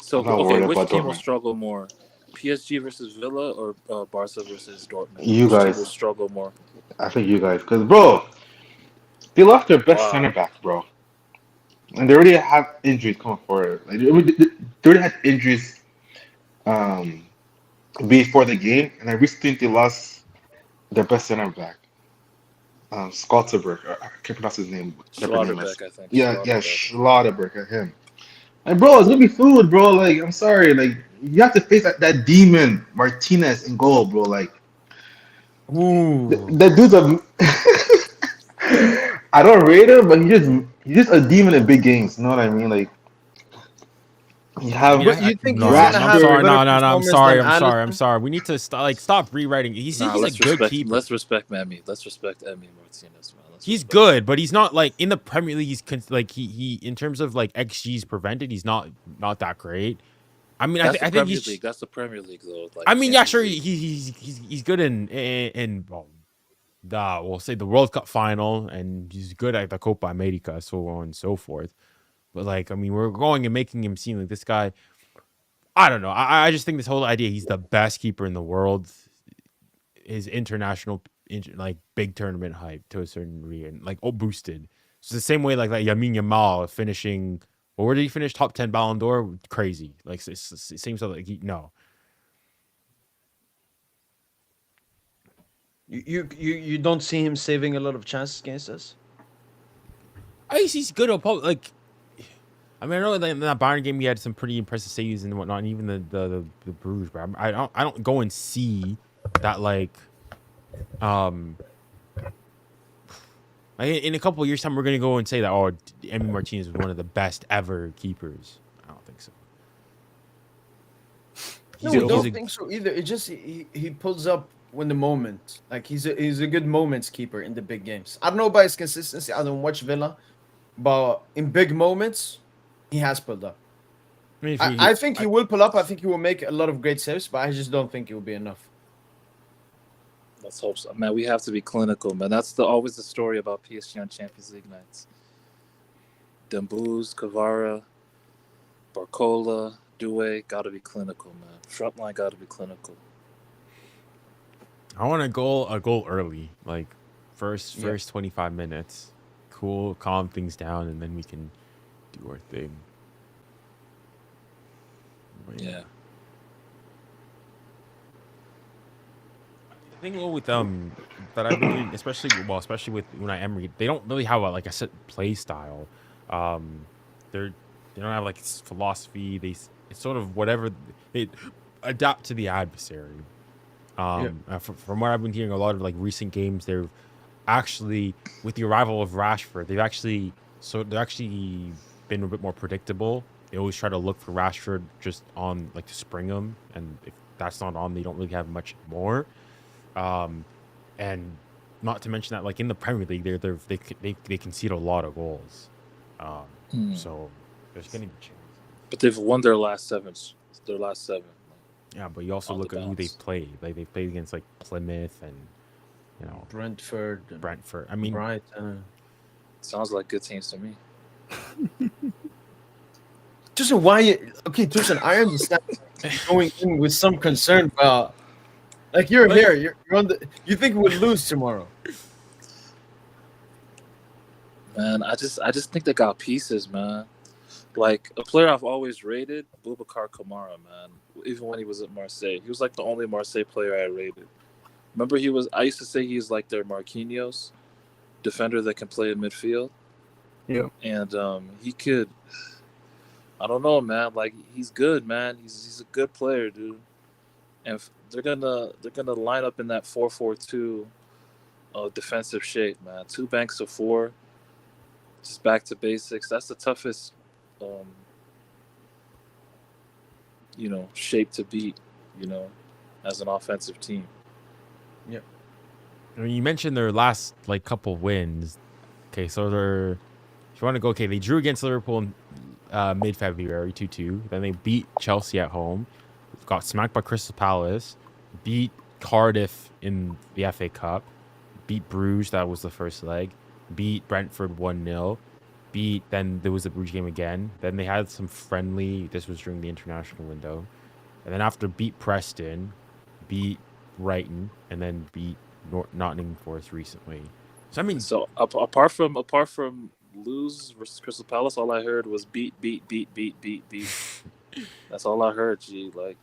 So I'm not okay, worried which about team will Dortmund. struggle more? PSG versus Villa or Barca versus Dortmund? You Which team guys. will struggle more? I think you guys, because bro, they lost their best Wow. center back, bro, and they already have injuries coming forward. Like they already had injuries before the game, and I recently they lost their best center back, Scotterberg. I can't pronounce his name. Whatever his name is. Schlotterbeck, I think. Yeah, Schlotterbeck. Schlotterberg. Him. And bro, it's gonna be food, bro. Like I'm sorry, like you have to face that demon Martinez in goal, bro. Like Ooh. that dude's a. I don't rate him, but he's just a demon in big games. You know what I mean? Like you have. But you think No, he's I'm gonna have sorry. a better No. I'm performance sorry. than I'm Alisson? sorry. We need to stop rewriting. He's a good keeper. Let's respect Emi. Let's respect Emi Martinez, man. He's good, but he's not like in the Premier League. He's like he in terms of like XG's prevented. He's not that great. I mean, I think Premier he's. League. That's the Premier League, though. Like, I mean, yeah, Champions sure. League. He's good in we'll say the World Cup final, and he's good at the Copa America, so on and so forth. But like, I mean, we're going and making him seem like this guy. I don't know. I just think this whole idea he's the best keeper in the world is international, like big tournament hype to a certain degree, and like boosted. It's the same way like Lamine Yamal finishing. Well, where did he finish? Top 10 Ballon d'Or? Crazy. Like it seems like no. You don't see him saving a lot of chances against us? I guess he's good. Like, I mean, I know that in that Bayern game he had some pretty impressive saves and whatnot, and even the Bruges. But I don't go and see that like, in a couple of years' time we're gonna go and say that Emi Martinez was one of the best ever keepers. I don't think so. No, a, we he's don't a, think so either. It just he pulls up when the moment. Like he's a good moments keeper in the big games. I don't know about his consistency. I don't watch Villa, but in big moments, he has pulled up. I mean, I think he will pull up. I think he will make a lot of great saves, but I just don't think it will be enough. Let's hope so, man. We have to be clinical, man. That's always the story about PSG on Champions League nights. Dembouz, Kvara, Barcola, Doué, gotta be clinical, man. Frontline gotta be clinical. I want a goal early, like first 25 minutes, cool, calm things down, and then we can do our thing. But Yeah. The thing with that I've been doing, especially with Unai Emery, they don't really have a set play style. They don't have like philosophy. It's sort of whatever they adapt to the adversary. From what I've been hearing, a lot of like recent games, they're actually with the arrival of Rashford, they're actually been a bit more predictable. They always try to look for Rashford just on like to spring him, and if that's not on, they don't really have much more. And not to mention that like in the Premier League, they concede a lot of goals. So there's gonna be chances. But they've won their last seven. Yeah, but you also look at who they've played. Like they've played against like Plymouth and Brentford. I mean, Brighton. Sounds like good teams to me. Tussen, Tussen, I understand going in with some concern, but like you're here, you're on the. You think we'll lose tomorrow? Man, I just think they got pieces, man. Like a player I've always rated, Boubacar Kamara, man. Even when he was at Marseille, he was like the only Marseille player I rated. Remember, I used to say he's like their Marquinhos, defender that can play in midfield. Yeah, and he could. I don't know, man. Like he's good, man. He's a good player, dude. And if they're gonna line up in that 4-4-2 defensive shape, man. 2 banks of 4, just back to basics. That's the toughest, shape to beat, as an offensive team. Yeah. I mean, you mentioned their last like couple wins. Okay, so if you want to go, they drew against Liverpool in mid-February 2-2. Then they beat Chelsea at home, got smacked by Crystal Palace, beat Cardiff in the FA Cup, beat Bruges, that was the first leg, beat Brentford 1-0, then there was the Bruges game again. Then they had some friendly, this was during the international window. And then after beat Preston, beat Brighton, and then beat Nottingham Forest recently. So I mean, apart from lose versus Crystal Palace, all I heard was beat. That's all I heard. G, like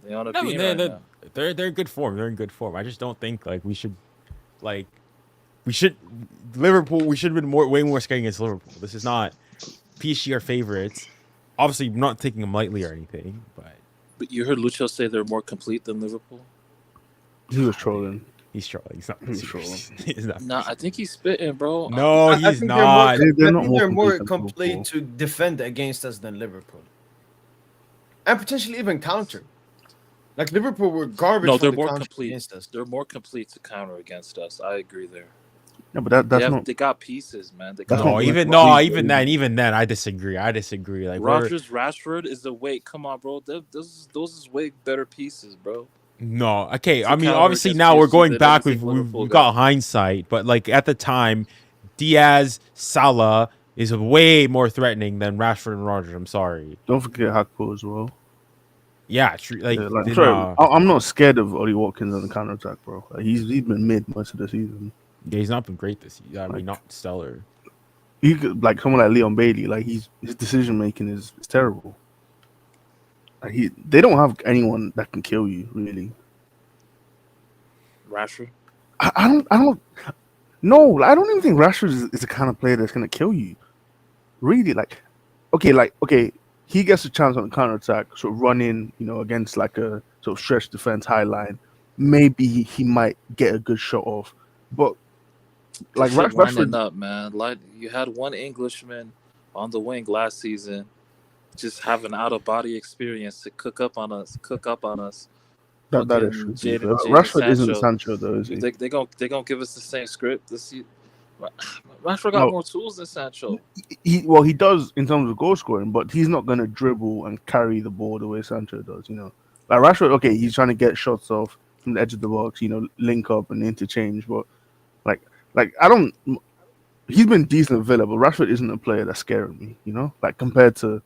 they on a beat right now. They're in good form. They're in good form. I just don't think like we should Liverpool. We should have been way more scared against Liverpool. This is not PSG are favorites. Obviously, I'm not taking them lightly or anything, but you heard Lucho say they're more complete than Liverpool. He was trolling. He's trolling. He's not. He's trolling. He's not. Nah, I think he's spitting, bro. No, he's not. I think they're more complete to defend against us than Liverpool, and potentially even counter. Like Liverpool were garbage. No, they're more complete against us. They're more complete to counter against us. I agree there. No, but that's not. They got pieces, man. Even then, I disagree. Like Rashford is the weight. Come on, bro. Those is way better pieces, bro. No, okay. I mean, obviously now we're going back. We've got hindsight, but like at the time, Diaz, Salah is way more threatening than Rashford and Rodgers. I'm sorry. Don't forget Hakpo as well. Yeah, true. I'm not scared of Ollie Watkins on the counter attack, bro. Like, he's been mid most of the season. Yeah, he's not been great this season. I mean, not stellar. He could, like someone like Leon Bailey. Like his decision making is terrible. Like they don't have anyone that can kill you, really. Rashford? I don't know. I don't even think Rashford is the kind of player that's gonna kill you. Really, okay, he gets a chance on the counter attack, sort of run in, against like a sort of stretch defense high line. Maybe he might get a good shot off, but like Rashford up, man. Like you had one Englishman on the wing last season just have an out of body experience to cook up on us. That is Fucking true. Jadon Rashford isn't Sancho. Sancho though, is he? They gonna give us the same script. Rashford got No. more tools than Sancho. He does in terms of goal scoring, but he's not gonna dribble and carry the ball the way Sancho does. You know, like Rashford. Okay, he's trying to get shots off from the edge of the box. You know, link up and interchange. But like I don't. He's been decent at Villa, but Rashford isn't a player that's scaring me. You know, like compared to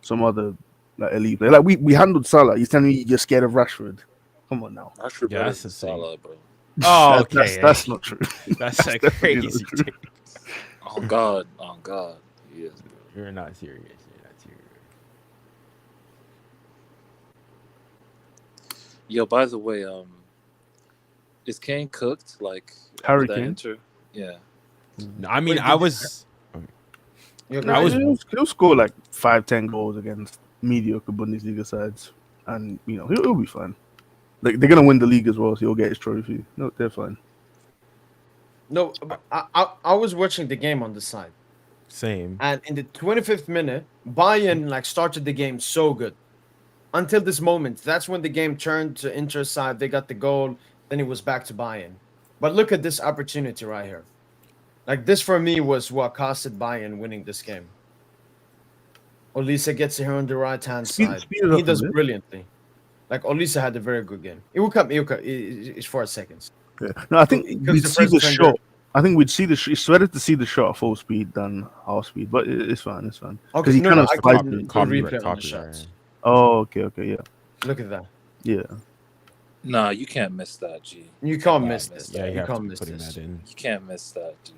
some other like elite players. Like we handled Salah. He's telling me you're scared of Rashford. Come on now. Rashford Yeah, better that's than insane. Salah, bro. Oh, okay. That's not true. That's like definitely crazy. not true. Oh God, he is, bro. You're not serious. You're not serious. Yo, by the way, is Kane cooked? Like Harry with that Kane? Inter? Yeah. No, I mean, Wait, I was. I was. He'll score like 5-10 goals against mediocre Bundesliga sides, and you know he'll be fine. Like they're gonna win the league as well, so he'll get his trophy. No, they're fine. No, but I was watching the game on the side, Same. and in the 25th minute, Bayern like started the game so good. Until this moment, that's when the game turned to Inter's side. They got the goal, then it was back to Bayern. But look at this opportunity right here. Like this for me was what costed Bayern winning this game. Olisa gets here on the right hand side. Speed it up He a does bit. brilliantly. Like Olisa had a very good game. It will come. It's 4 seconds. Yeah. No, I think Because we'd the see first the defender- shot. I think we'd see the. It's better to see the shot at full speed than half speed, but it's fine. It's fine. Okay, he no, kind no, of I slides can in. do Copyright, replay on the copyright. shots. Oh, okay, yeah, Look at that. yeah. Nah, you can't miss that, G. You can't cannot miss this. Yeah, you You have to can't be miss putting this. that in. You can't miss that, dude.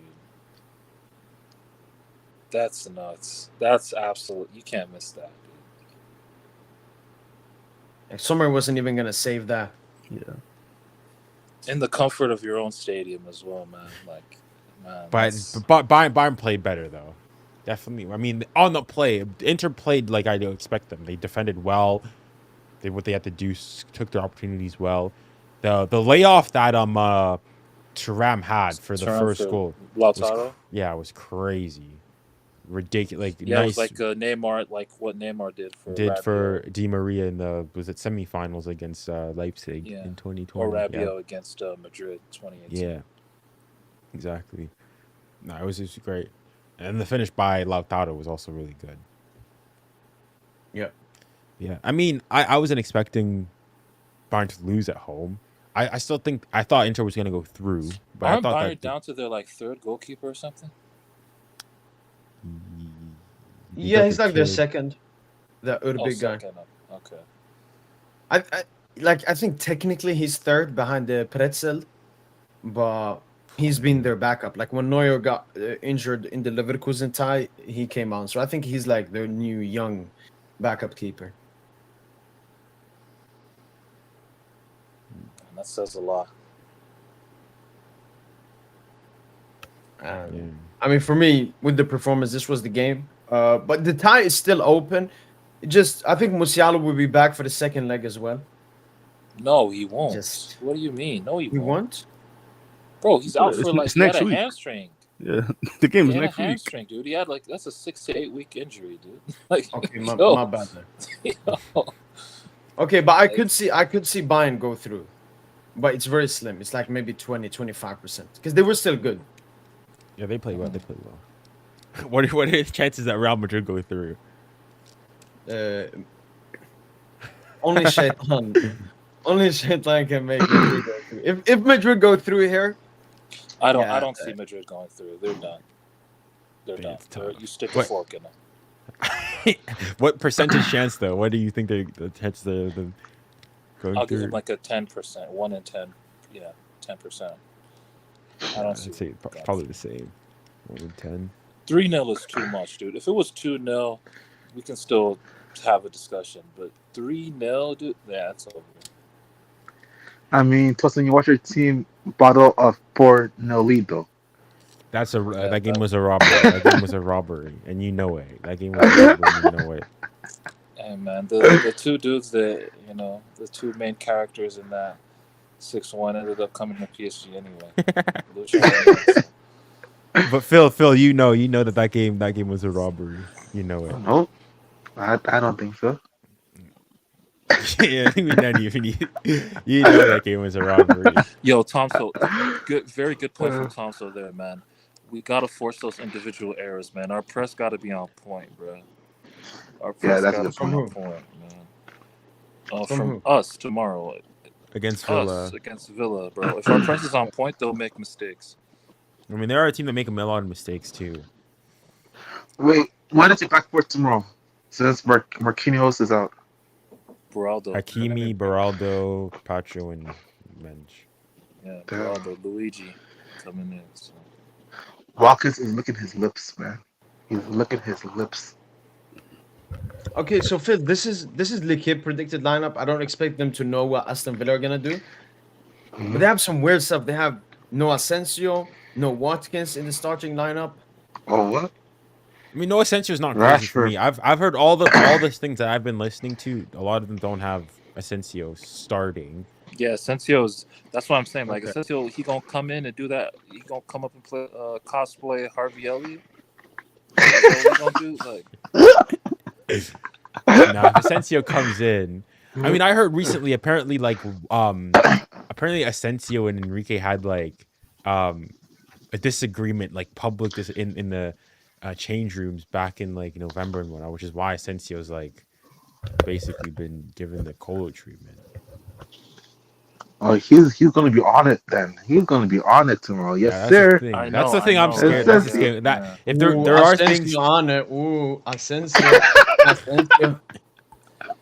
That's nuts. That's absolute. You can't miss that, dude. Like, Sommer wasn't even gonna save that. Yeah. In the comfort of your own stadium as well, man. Like, man. But Bayern played better though. Definitely. I mean, on the play, Inter played like I do expect them. They defended well. What they had to do, took their opportunities well. The layoff that Thuram had for the first goal, Lautaro. it was crazy, ridiculous. Like Yeah, nice. it was like Neymar, like what Neymar did for Rabiot. Di Maria in the semifinals against Leipzig Yeah. in 2020. Or Rabiot against Madrid 2018. Yeah, exactly. No, it was just great, and the finish by Lautaro was also really good. Yeah. Yeah, I mean, I wasn't expecting Bayern to lose at home. I thought Inter was gonna go through, but Aren't I thought Bayern down to their like third goalkeeper or something? Yeah, he's like their kid. second. The big guy. second. Okay. I think technically he's third behind the Pretzel, but he's been their backup. Like when Neuer got injured in the Leverkusen tie, he came on. So I think he's like their new young backup keeper. And that says a lot. Yeah. I mean, for me, with the performance, this was the game. But the tie is still open. I think Musiala will be back for the second leg as well. No, he won't. Just- What do you mean? No, he You won't. want? Bro, he's out for like it's he had next a week. hamstring. Yeah, the game He is had a next week. hamstring, dude. He had like that's a 6 to 8 week injury, dude. Like, Okay, yo, my bad. Then. yo. Okay, but I could see Bayern go through, but it's very slim. It's like maybe 20-25% because they were still good. Yeah, they played well. They played well. What are the chances that Real Madrid go through? Only Shaitan can make Madrid go through. If Madrid go through here, I Yeah, don't see Madrid going through. They're done. They're Yeah, done. it's tough. You stick a What- fork in them. What percentage chance though? What do you think the chance of them going I'll give through? them like a 10%, 1 in 10. Yeah, 10%. I don't see. I'd say them going probably the same. 1 in 10. 3-0 is too much, dude. If it was 2-0, we can still have a discussion. But 3-0, dude, yeah, that's over. I mean, plus when you watch your team bottle of 4-0 lead, though. That's a Yeah, that game that- was a robbery. That game was a robbery, and you know it. That game was a robbery, and you know it. Hey, man, the two dudes that, the two main characters in that 6-1 ended up coming to PSG anyway. Lucho and- But Phil, you know that game was a robbery. You know it. No, I don't think so. Yeah, I think we don't even need. You know that game was a rivalry. Yo, Tomso, very good point from Tomso there, man. We gotta force those individual errors, man. Our press gotta be on point, bro. Our press that's a gotta good be point. on point, man. From From who? us tomorrow, Against Villa. us against Villa, bro. If our press is on point, they'll make mistakes. I mean, there are a team that make a lot of mistakes too. Wait, why is it back for tomorrow? Since Marquinhos is out. Beraldo, Hakimi, Beraldo, Pacho, and Mensch. yeah, Damn. Beraldo, Luigi coming in. So. Watkins is licking his lips, man. He's licking his lips. Okay, so Phil, this is L'Equipe predicted lineup. I don't expect them to know what Aston Villa are gonna do, but they have some weird stuff. They have no Asensio, no Watkins in the starting lineup. Oh, what? I mean, no Asensio is not crazy for Rashford. me. I've heard all the things that I've been listening to. A lot of them don't have Asensio starting. Yeah, Asensio's. That's what I'm saying. Like Okay. Asensio, he gonna come in and do that. He gonna come up and play cosplay Harvey Elliott. That's what he gonna do. Like, Now, if Asensio comes in, I mean, I heard recently, apparently Asensio and Enrique had like a disagreement, like public in the change rooms back in like November and whatnot, which is why Asensio's like basically been given the Colo treatment. Oh, he's gonna be on it then. He's gonna be on it tomorrow. Yes, Yeah, sir. that's the thing. I That's know, the thing I I'm know. scared. That's That's the the- thing. That yeah. if there Ooh, are Asensio things. on it. Ooh, Asensio. Asensio.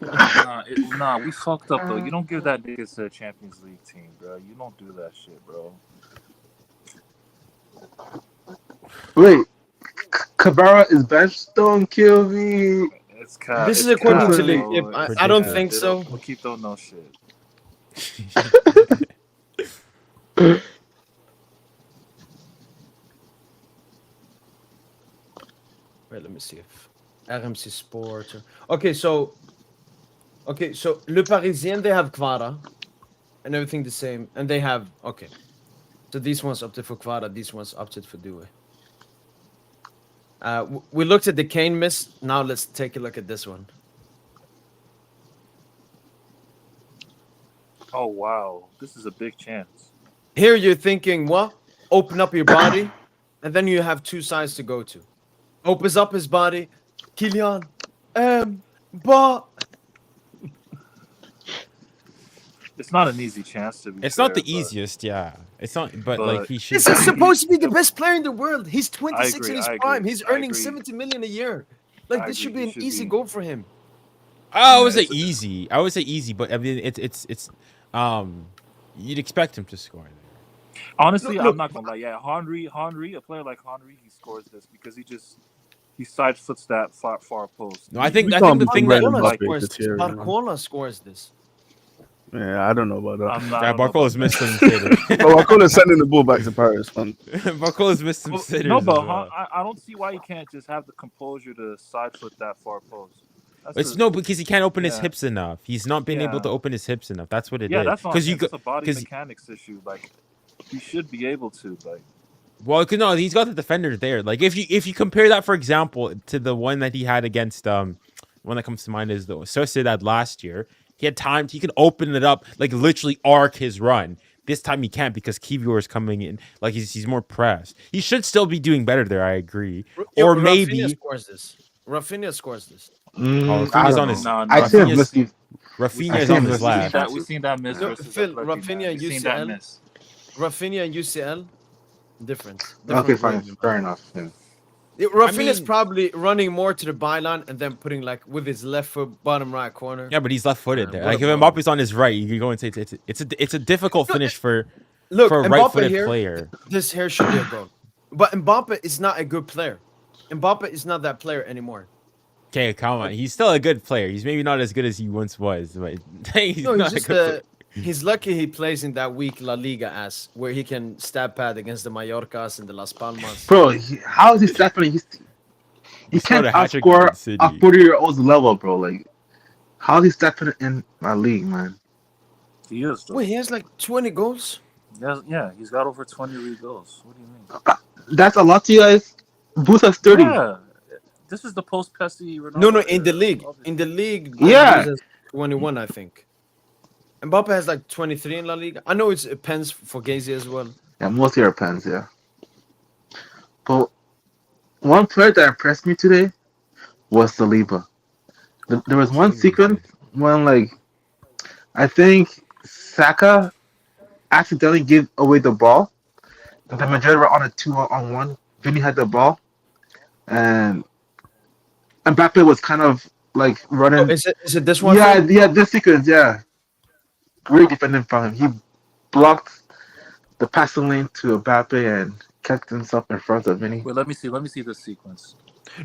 Nah, we fucked up though. You don't give that nigga to a Champions League team, bro. You don't do that shit, bro. Wait, Cabrera is benched. Don't kill me. It's cap. This is it's according cap, to bro. L'Equipe. I It's don't cap. think They so. L'Equipe don't know shit. Wait, let me see if RMC Sport. Okay, so Le Parisien, they have Kvara and everything the same, and they have okay. So these ones opted for Kvara, these ones opted for Due. We looked at the Kane miss. Now let's take a look at this one. Oh wow, this is a big chance. Here you're thinking, what? Open up your body, and then you have two sides to go to. Opens up his body, Kylian, but It's not an easy chance to be. It's not fair, the but easiest, yeah. It's not, but like he should. this is supposed to be the best player in the world. He's 26 agree, in his I agree, prime. He's I earning agree. 70 million a year. Like I this should agree, be he an should easy be- goal for him. I would say it's- easy. I would say easy, but I mean, it's you'd expect him to score. Honestly, Look, I'm not gonna lie. Yeah, Henry, a player like Henry, he scores this because he side foots that far post. No, I think can't the be thing comparing that Mbappe Scores to this. Thierry, man. Barcola scores this. Yeah, I don't know about that. I'm not. yeah, I don't know Barcola's about missed that. some sitters. Oh, I could have sending the ball back to Paris, man. Barcola's missed some Well, sitters. no, as but well. I don't see why he can't just have the composure to side foot that far post. It's no, because he can't open his Yeah. hips enough. He's not been able Yeah. to open his hips enough. That's what it is. Yeah, that's not Because it's a body 'cause- mechanics issue. Like he should be able to. Like well, no, he's got the defender there. Like if you compare that, for example, to the one that he had against one that comes to mind is the Sociedad last year. He had time. He could open it up, like literally arc his run. This time he can't because Kivior is coming in. Like he's more pressed. He should still be doing better there. I agree. Or Rafinha maybe scores this. Rafinha scores this. Oh, I Rafinha's don't on his. know. no, I see him Rafinha's- listening. Rafinha I is see on him his listening. left. we've seen that miss No, versus Phil, Atleti, Rafinha, man. We've seen that UCL. miss. Rafinha and UCL, different. Okay, Different fine, game. fair enough. Yeah. Rafinha's mean- probably running more to the byline and then putting like with his left foot bottom right corner. Yeah, but he's left-footed there. what Like if about- Mbappe's on his right, you can go and say it's a difficult finish for Look, a Mbappe right-footed here, player. this here should be a goal. But Mbappe is not a good player. Mbappe is not that player anymore. Okay, come on. He's still a good player. He's maybe not as good as he once was, but he's No, not he's just a good player. he's lucky he plays in that weak La Liga ass where he can stab pad against the Mallorcas and the Las Palmas. Bro, how is he stepping? He scored can't a hat-trick outscore against City. a 40-year-old's level, bro. Like, how is he stepping in my league, man? He is. Though. Wait, he has like 20 goals? Yeah, he's got over 20 league goals. What do you mean? That's a lot to you guys. Booth has 30. Yeah, This is the post Pessi Ronaldo. No, in the era. league. All this- In the league, Yeah. Benzema has 21, I think. Mbappe has like 23 in La Liga. I know it depends for Gazy as well. Yeah, most Europeans, yeah. But one player that impressed me today was Saliba. There was one sequence when, like, I think Saka accidentally gave away the ball. The Madrid were on a 2-on-1. Vinny had the ball, and Mbappe was kind of like running. Oh, is it this one? Yeah, this sequence, yeah. Great defending from him. He blocked the passing lane to Mbappe and kept himself in front of Vinny. Wait, let me see the sequence.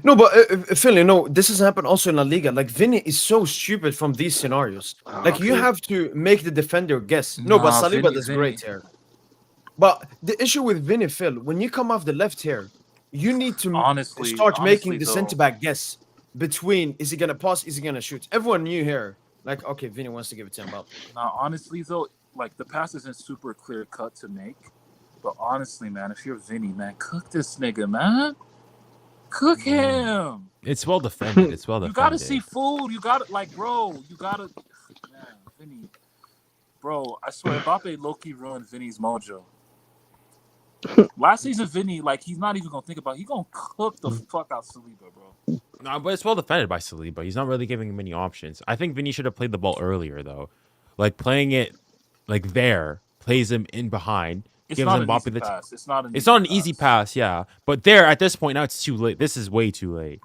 No, but Phil, this has happened also in La Liga. Like, Vinny is so stupid from these scenarios. Like, you Okay. have to make the defender guess. No, but Nah, Saliba Vinny- does Vinny. great here. But the issue with Vinny, Phil, when you come off the left here, you need to Honestly, making the though, centre back guess between is he gonna pass, is he gonna shoot? Everyone knew here, like, okay, Vinny wants to give it to Mbappe. Now, honestly though, like the pass isn't super clear cut to make, but honestly, man, if you're Vinny, man, cook this nigga, man. Cook him. It's well defended. It's well You defended. gotta see food. You gotta man, Vinny. Bro, I swear, Mbappe low-key ruined Vinny's mojo. Last season, Vinny, like, he's not even gonna think about it. He's gonna cook the fuck out Saliba, bro. No, but it's well defended by Saliba. He's not really giving him many options. I think Vinny should have played the ball earlier, though. Like, playing it, like, there, plays him in behind. It's gives not an Mbappe easy the pass. It's not an easy pass, yeah. But there, at this point, now it's too late. This is way too late.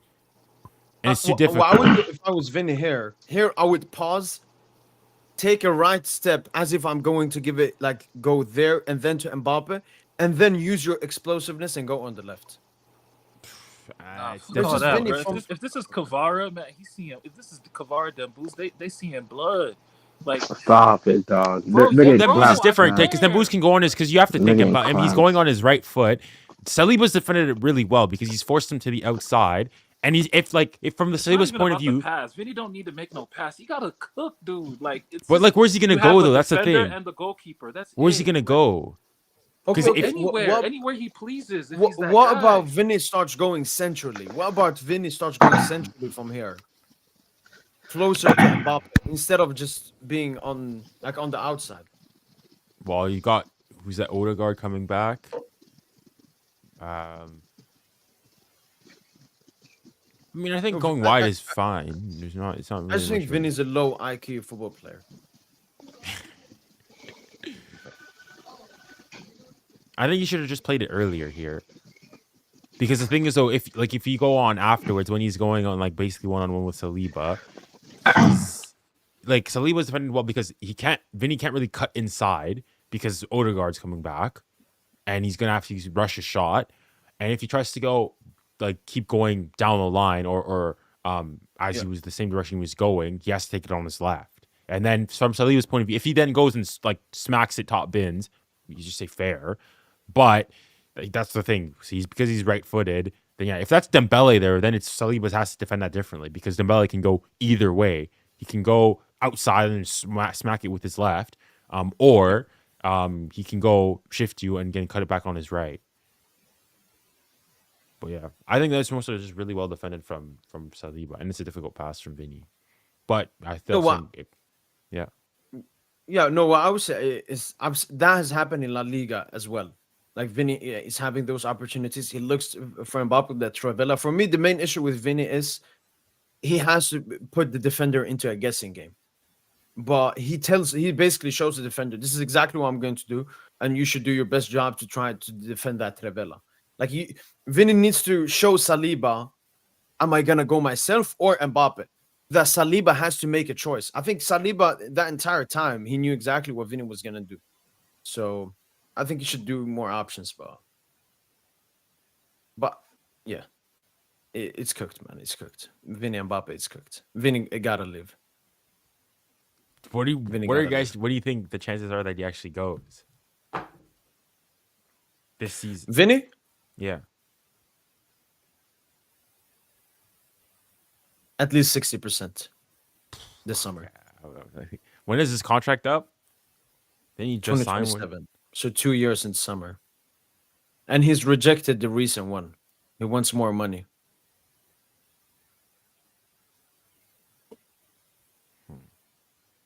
And it's too difficult. What I would do if I was Vinny here, I would pause, take a right step as if I'm going to give it, like, go there and then to Mbappe, and then use your explosiveness and go on the left. It's This Fuck is all that, Vinny bro. from- If this is Kvara, man, he's seeing. If this is Kvara Dembouz, they seeing blood. Like, Stop it, dog. Bro, They're yeah, getting bro, Dembouz is clapped, different man. because Dembouz can go on his because you have to think They're about him. getting He's going on his right foot. Saliba's defended it really well because he's forced him to the outside. And he's if from the it's not Saliba's even point of about the view. pass. Vinny don't need to make no pass. He gotta cook, dude. Like, it's. But like, where's he gonna you go have a though? That's the defender thing. And the goalkeeper. That's Where's he it. gonna Like, go? Okay, Because if- Anywhere he pleases. If What, he's that what guy. about Vinny starts going centrally? What about Vinny starts going centrally from here? Closer to Mbappe instead of just being on the outside. Well, you got who's that Odegaard coming back? I mean, I think No, going wide is fine. It's not really I just think much of a- Vinny's a low IQ football player. I think you should have just played it earlier here. Because the thing is, though, if you go on afterwards when he's going on like basically one-on-one with Saliba, like Saliba's defending well because Vinny can't really cut inside because Odegaard's coming back, and he's gonna have to rush a shot. And if he tries to go like keep going down the line or he was the same direction he was going, he has to take it on his left. And then from Saliba's point of view, if he then goes and like smacks it top bins, you just say fair. But like, that's the thing. See, because he's right-footed, then yeah, if that's Dembele there, then it's Saliba has to defend that differently because Dembele can go either way. He can go outside and smack it with his left, or he can go shift you and again cut it back on his right. But yeah, I think that's mostly just really well defended from Saliba, and it's a difficult pass from Vinny. But I still think, Yeah, no, what I would say is that has happened in La Liga as well. Like Vinny is having those opportunities. He looks for Mbappe, that Travella. For me, the main issue with Vinny is he has to put the defender into a guessing game. But he basically shows the defender, this is exactly what I'm going to do, and you should do your best job to try to defend that Travella. Like Vinny needs to show Saliba, am I gonna go myself or Mbappe? That Saliba has to make a choice. I think Saliba that entire time he knew exactly what Vinny was gonna do. So I think he should do more options, but yeah, it's cooked, man. It's cooked. Vinny Mbappe, it's cooked. Vinny gotta live. what do you think the chances are that he actually goes this season? Vinny, Yeah. at least 60% this summer. When is his contract up? Then you just signed one. 2027. So 2 years in summer. And he's rejected the recent one. He wants more money.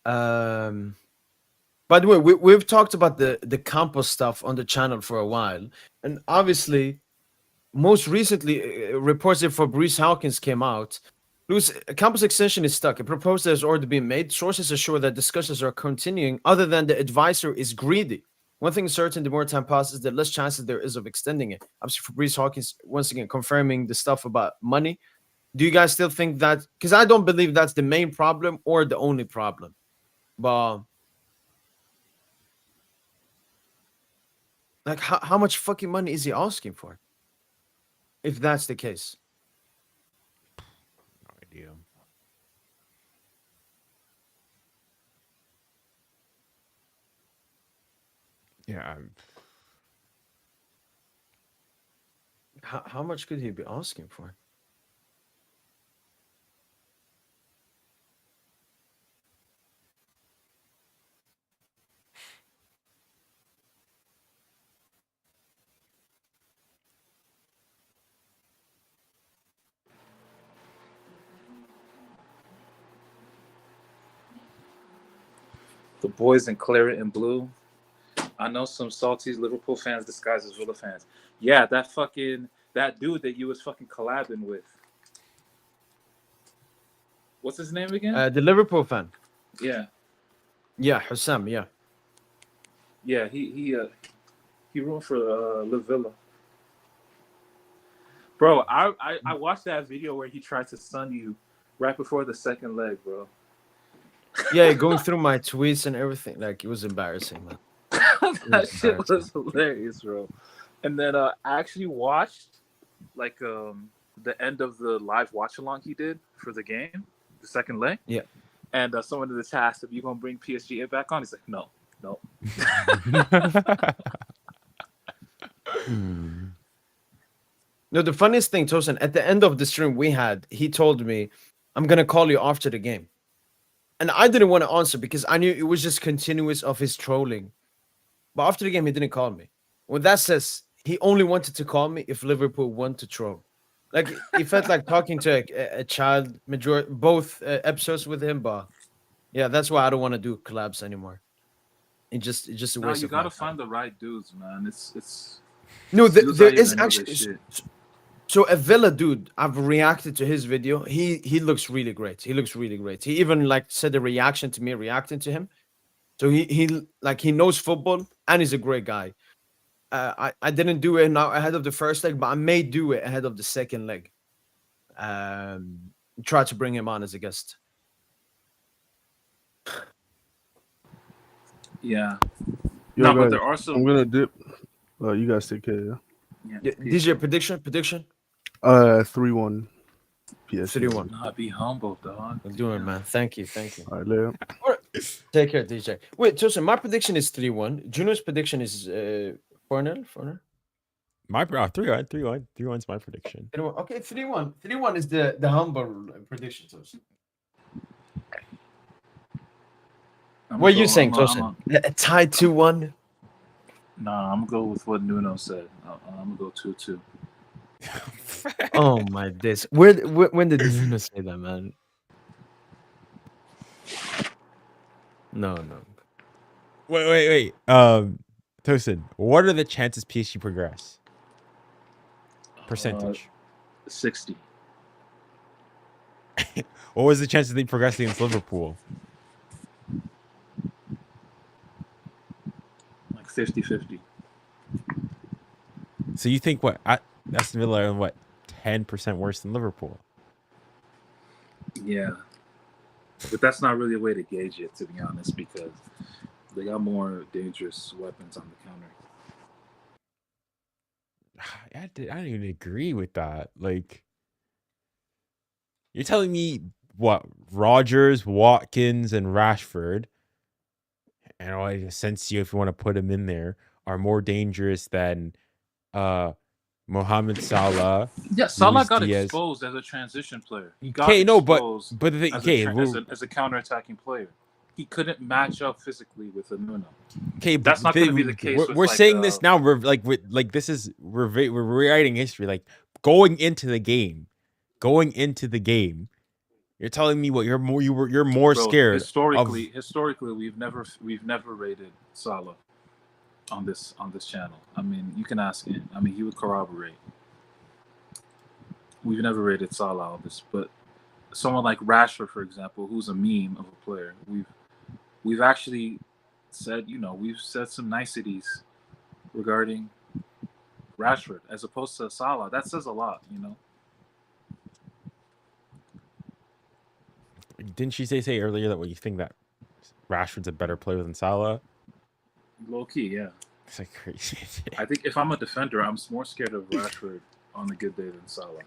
By the way, we've talked about the Campos stuff on the channel for a while, and obviously, most recently, reports that Fabrice Hawkins came out. Campos extension is stuck. A proposal has already been made. Sources assure that discussions are continuing. Other than the advisor is greedy. One thing is certain: the more time passes, the less chances there is of extending it. Obviously, Fabrice Hawkins once again confirming the stuff about money. Do you guys still think that? Because I don't believe that's the main problem or the only problem. But like, how much fucking money is he asking for? If that's the case. No idea. Yeah. How much could he be asking for? The boys in claret and blue. I know some salty Liverpool fans disguised as Villa fans. Yeah, that dude that you was fucking collabing with. What's his name again? The Liverpool fan. Yeah. Yeah, Hussam, yeah. Yeah, he roomed for La Villa. Bro, I watched that video where he tried to sun you right before the second leg, bro. Yeah, going through my tweets and everything, like, it was embarrassing, man. That shit was hilarious, bro. And then I actually watched like the end of the live watch along he did for the game, the second leg. Yeah. And someone in the chat asked if you gonna bring PSG back on. He's like, no. No, the funniest thing, Tosin, at the end of the stream he told me, I'm gonna call you after the game. And I didn't want to answer because I knew it was just continuous of his trolling. But after the game, he didn't call me. When that says he only wanted to call me if Liverpool won to troll. Like, it felt like talking to a child, both episodes with him. But yeah, that's why I don't want to do collabs anymore. It's just a waste of No, you gotta my time. find the right dudes, man. It's No, dudes there don't is even know actually. this shit. So a Villa dude, I've reacted to his video. He looks really great. He looks really great. He even like said a reaction to me reacting to him. So he knows football and he's a great guy. I didn't do it now ahead of the first leg, but I may do it ahead of the second leg. Try to bring him on as a guest. Yeah. Yo, No, but guys, there are some. I'm gonna dip. You guys take care. Yeah, DJ prediction. 3-1 PSG. 3-1. Nah, be humble, dog. I'm doing, man. Thank you. All right, later. Take care, DJ. Wait, Tosin, my prediction is 3-1. Juno's prediction is 4-0. 4-0. My 3-1. 3-1's my prediction. 3-1. Okay, 3-1. 3-1 is the humble prediction, Tosin. What are you saying, Tosin? A tie 2-1? Nah, I'm gonna go with what Nuno said. I'm gonna go 2-2. Oh my days! When did Nuno say that, man? No. Wait. Tosin, what are the chances PSG progress? Percentage. 60. What was the chances they progressed against Liverpool? Like 50-50. So you think Aston Villa are 10% worse than Liverpool? Yeah. But that's not really a way to gauge it, to be honest, because they got more dangerous weapons on the counter. I don't even agree with that. Like, you're telling me what Rodgers, Watkins, and Rashford, and Asensio, if you want to put him in there, are more dangerous than Mohamed Salah. Yeah, Salah Luis got Diaz. exposed as a transition player. He got Okay, no, but exposed the thing, as a counter-attacking player. He couldn't match up physically with a Nuno. okay, That's not going to be the case. We're saying this now. We're rewriting history. Like going into the game, You're telling me what you're more Bro, scared historically, we've never rated Salah on this channel. I mean, you can ask him. I mean, he would corroborate. We've never rated Salah on this, but someone like Rashford, for example, who's a meme of a player, we've actually said, we've said some niceties regarding Rashford as opposed to Salah. That says a lot, Didn't she say earlier that you think that Rashford's a better player than Salah? Low key, yeah. It's like crazy. I think if I'm a defender, I'm more scared of Rashford on a good day than Salah.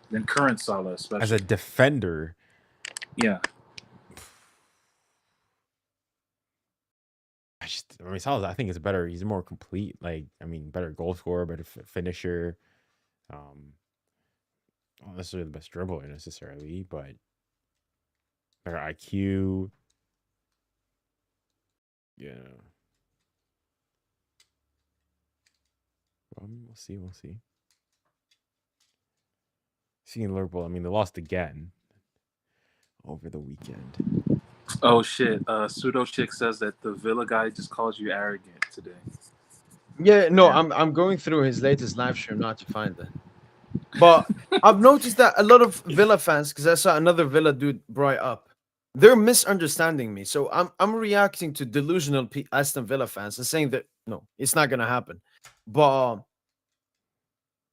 Than current Salah, especially. As a defender. Yeah. Salah, I think, is better. He's more complete. Better goal scorer, better finisher. Not necessarily the best dribbler necessarily, but better IQ. Yeah. We'll see. Seeing Liverpool, they lost again over the weekend. Oh shit! Pseudo Chick says that the Villa guy just called you arrogant today. Yeah, no, I'm going through his latest live stream now to find it. But I've noticed that a lot of Villa fans, because I saw another Villa dude brought it up, they're misunderstanding me. So I'm reacting to delusional Aston Villa fans and saying that no, it's not gonna happen. But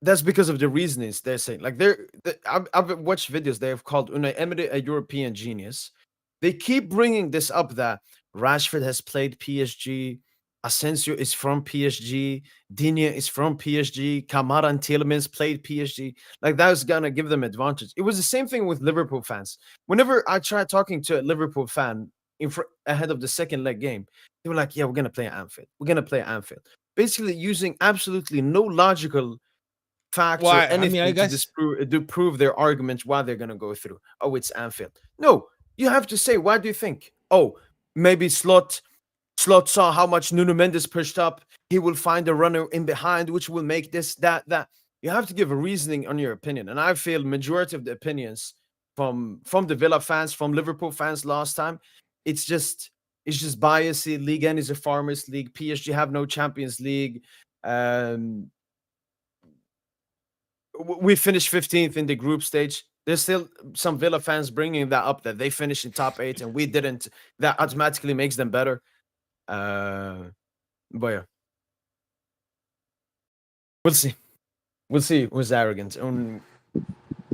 that's because of the reasonings they're saying. Like I've watched videos they have called Unai Emery a European genius. They keep bringing this up that Rashford has played PSG, Asensio is from PSG, Digne is from PSG, Kamara and Tielemans played PSG. Like that was gonna give them advantage. It was the same thing with Liverpool fans. Whenever I tried talking to a Liverpool fan ahead of the second leg game, they were like, "Yeah, we're gonna play at Anfield. We're gonna play at Anfield." Basically, using absolutely no logical facts or anything to prove their arguments why they're gonna go through. Oh, it's Anfield. No, you have to say, why do you think? Oh, maybe Slot saw how much Nuno Mendes pushed up. He will find a runner in behind, which will make this, that. You have to give a reasoning on your opinion. And I feel majority of the opinions from the Villa fans, from Liverpool fans last time, it's just bias. League N is a farmers league. PSG have no Champions League. We finished 15th in the group stage. There's still some Villa fans bringing that up, that they finished in top 8 and we didn't. That automatically makes them better. But yeah, we'll see. We'll see who's arrogant and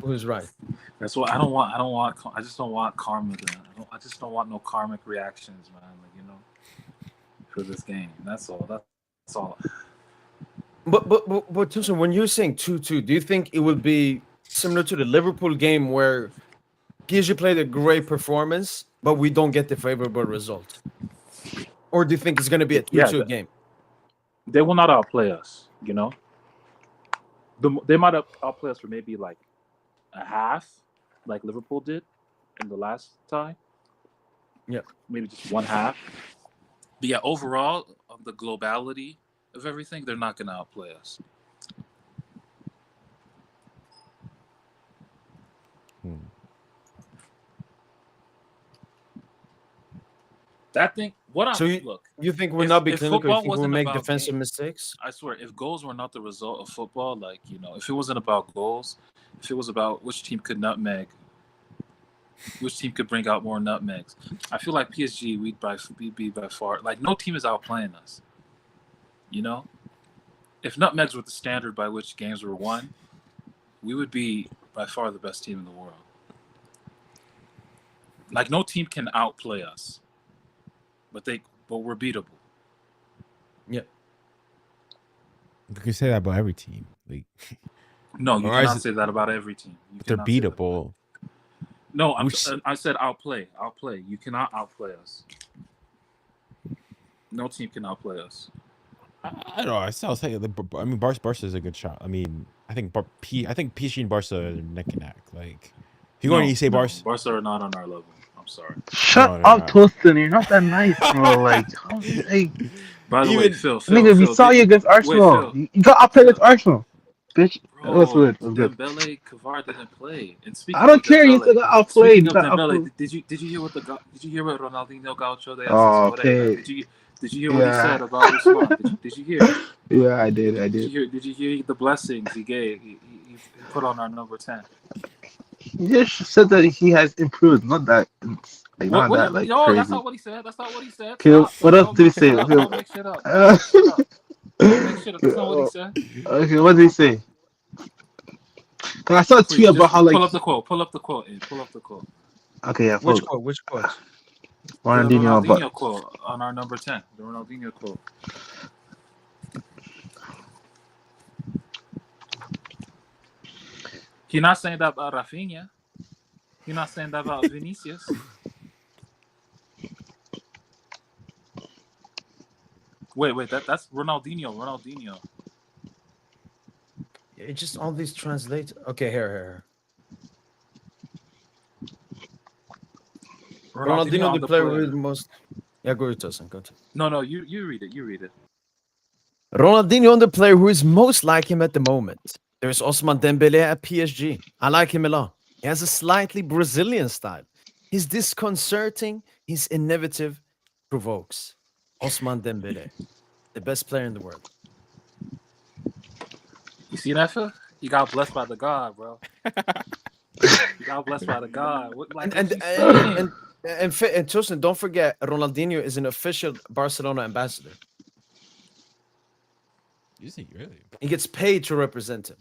who's right. That's what I don't want. I just don't want karma. I just don't want no karmic reactions, man. For this game. That's all. That's all. But Tucson, when you're saying 2-2, do you think it will be similar to the Liverpool game where PSG played a great performance, but we don't get the favorable result? Or do you think it's going to be a 2-2 game? They will not outplay us, They might outplay us for maybe like a half, like Liverpool did in the last tie. Yeah. Maybe just one half. But yeah, overall, of the globality of everything, they're not going to outplay us. That thing. You think we'll not be clinical? You think we'll make defensive mistakes? I swear, if goals were not the result of football, if it wasn't about goals, if it was about which team could nutmeg, which team could bring out more nutmegs, I feel like PSG we'd be by far no team is outplaying us. If nutmegs were the standard by which games were won, we would be by far the best team in the world. No team can outplay us. But we're beatable. Yeah. You can say that about every team. No, you cannot say that about every team. They're beatable. No, I said outplay. Outplay. You cannot outplay us. No team can outplay us. I don't know. I still say Barca is a good shot. I think PSG and Barca are neck and neck. If you go and you say Barca are not on our level. I'm sorry. Shut up, Tostin. You're not that nice, bro. By the way, Phil, nigga, we saw you against Arsenal. You got outplayed against Arsenal. Bitch, that was Bro, good. It was good. Dembele, Kvarat didn't play. And I speaking don't of care. You still Dembele, got outplayed. speaking You of got Dembele, outplayed. did you hear what Ronaldinho Gaucho de Oh, Asesore? okay. Did you hear what he Yeah. said about Usman? Did you hear? Yeah, I did. Did you hear the blessings he gave? He put on our number 10. He just said that he has improved. Not that, like, not that, like, No, that's crazy. not what he said. That's not what he said. Okay, Stop. what else Don't did he make say? shit up. Okay, Don't make shit up. Don't make shit up. Don't make shit up. That's not what he said. okay, what did he say? 'Cause I saw a tweet Please, about just how, like, pull up the quote. Pull up the quote. Pull up the quote. okay, yeah, Which fuck. quote? Which quote? The Ronaldinho, but Ronaldinho quote on our number 10. The Ronaldinho quote. He's not saying that about Rafinha. He's not saying that about Vinicius. Wait, that's Ronaldinho. It's just all these translate. Okay, here. Ronaldinho, on the player with the most. Yeah, go to us and go to. No, you read it. Ronaldinho, the player who is most like him at the moment. There's Ousmane Dembele at PSG. I like him a lot. He has a slightly Brazilian style. He's disconcerting. He's innovative. Provokes. Ousmane Dembele, the best player in the world. You see that, Phil? You got blessed by the God, bro. You got blessed by the God. And Tosin, don't forget, Ronaldinho is an official Barcelona ambassador. You think really? He gets paid to represent him.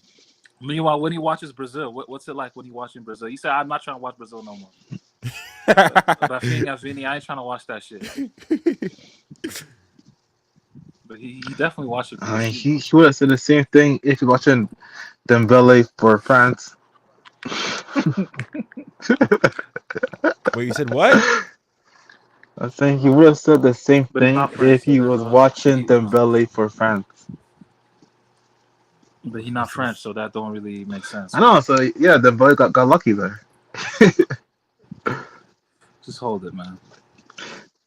Meanwhile, when he watches Brazil, what's it like when he watching Brazil? He said, "I'm not trying to watch Brazil no more." Rafinha, Vini, I ain't trying to watch that shit. But he definitely watched it. I mean, he would have said the same thing if he watching Dembele for France. Wait, you said what? I think he would have said the same But he's thing not French, if he so was there's watching Dembele for France. But he's not French, so that don't really make sense. I know, so yeah, Dembele got lucky there. Just hold it, man.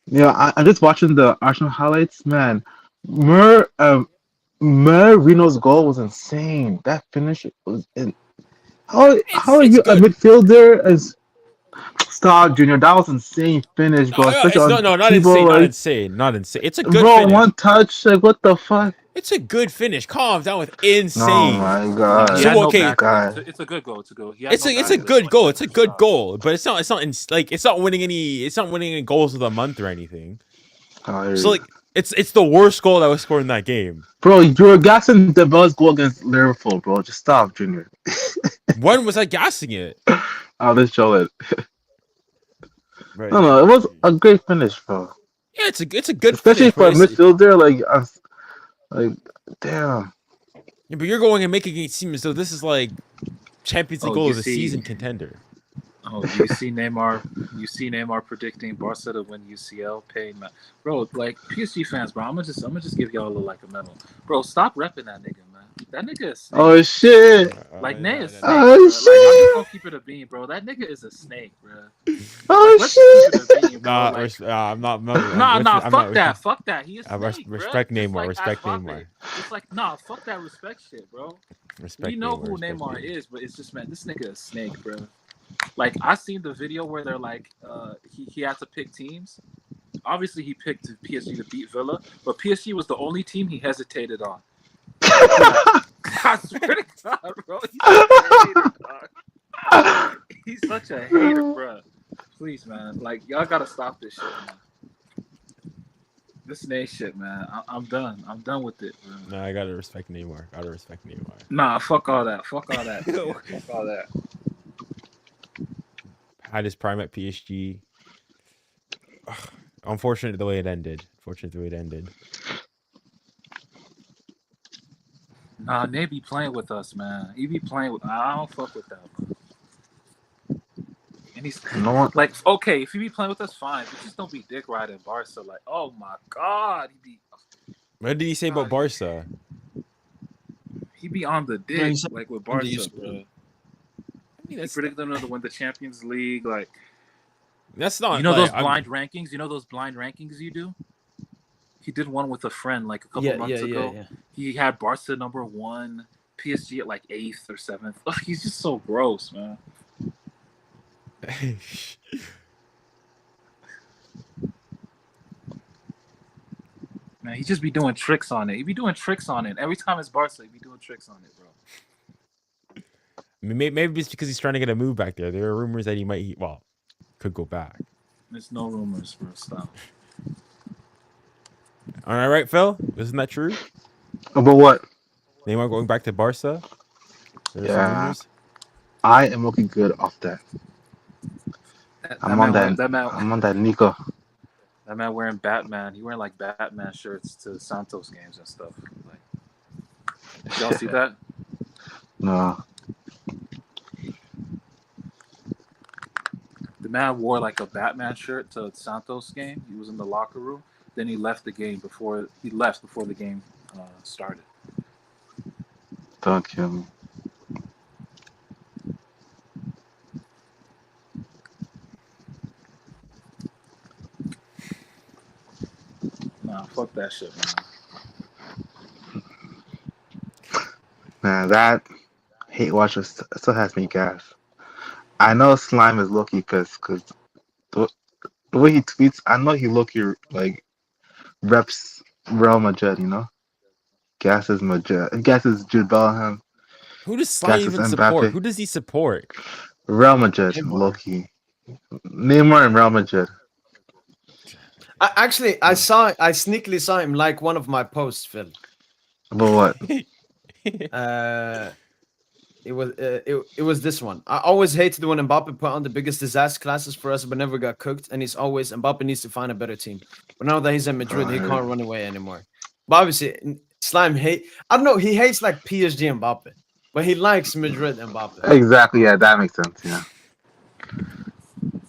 Yeah, I'm just watching the Arsenal highlights, man. Marino's goal was insane. That finish was in. How are it's you a good. midfielder as Stop, Junior? That was insane finish, bro. Especially on not Thibaut, insane, not insane. It's a good bro, finish. one touch, like what the fuck? It's a good finish. Calm down with Oh insane. my Nah, god. he So, had no okay. backlash. It's a good goal. It's a good. It's a good goal. It's a good goal, but it's not winning any goals of the month or anything. So like it's the worst goal that was scored in that game. Bro, you were gassing Dembele's goal against Liverpool, bro. Just stop, Junior. When was I gassing it? Let's show it. Right. No, it was a great finish, bro. Yeah, it's a good Especially finish, for a but midfielder, like damn. yeah, but you're going and making it seem as though this is like Champions League goal of the season contender. Oh, you see Neymar predicting Barca to win UCL, paying bro. Like PSG fans, bro. I'm gonna just give y'all a medal, bro. Stop repping that nigga, man. That nigga is snake. Oh shit! Like Ney is snake. Oh shit! Like, I'm just gonna keep it a bean, bro. That nigga is a snake, bro. Oh Let's shit! keep it a bean, bro. I'm not. Fuck that. He is snake, respect bro. Neymar. Respect Mbappe. Neymar. It's like, fuck that respect shit, bro. Respect. We know who Neymar is, but it's just, man, this nigga is snake, bro. Like, I seen the video where they're like, he had to pick teams. Obviously, he picked PSG to beat Villa, but PSG was the only team he hesitated on. I swear to God, bro. He's such a hater, bro. Please, man. Like, y'all gotta stop this shit, man. This Ney shit, man. I'm done. I'm done with it, bro. No, I gotta respect Neymar. Nah, fuck all that. Fuck all that. Fuck all that. Had his prime at PSG. Unfortunate the way it ended. Nah, they be playing with us, man. He be playing with. I don't fuck with that, bro. And he's like, okay, if he be playing with us, fine. But just don't be dick riding Barca. Like, oh my God, he be. What did he say about Barca? He be on the dick, like with Barca, bro. I mean, he predicted them to win the Champions League. Like, that's not. You know those blind rankings. You know those blind rankings you do. He did one with a friend like a couple months ago. Yeah. He had Barca number 1, PSG at like 8th or 7th. Ugh, he's just so gross, man. Man, he just be doing tricks on it. He be doing tricks on it. Every time it's Barca, he be doing tricks on it, bro. I mean, maybe it's because he's trying to get a move back there. There are rumors that he might, could go back. There's no rumors, bro. Stop. All right, Phil? Isn't that true? About what? Neymar going back to Barca? There's some Yeah, rumors. I am looking good off that. I'm on that Nico. That man wearing Batman. He wearing like Batman shirts to Santos games and stuff. Like, did y'all see that? No. The man wore like a Batman shirt to Santos game. He was in the locker room. Then he left the game before the game started. Don't kill me. Nah, fuck that shit, man. Man, that hate watcher still has me gassed. I know Slime is lucky because the way he tweets, I know he lucky like reps Real Madrid, you know? Gasses Madrid, gasses Jude Bellingham, Who does Slime gasses even support? Mbappe. Who does he support? Real Madrid, Neymar. lucky. Neymar and Real Madrid. I sneakily saw him like one of my posts, Phil. But what? It was this one. I always hated when Mbappe put on the biggest disaster classes for us, but never got cooked. And he's always Mbappe needs to find a better team. But now that he's in Madrid, he can't run away anymore. But obviously, Slime hate. I don't know. He hates like PSG Mbappe, but he likes Madrid Mbappe. Exactly. Yeah, that makes sense. Yeah.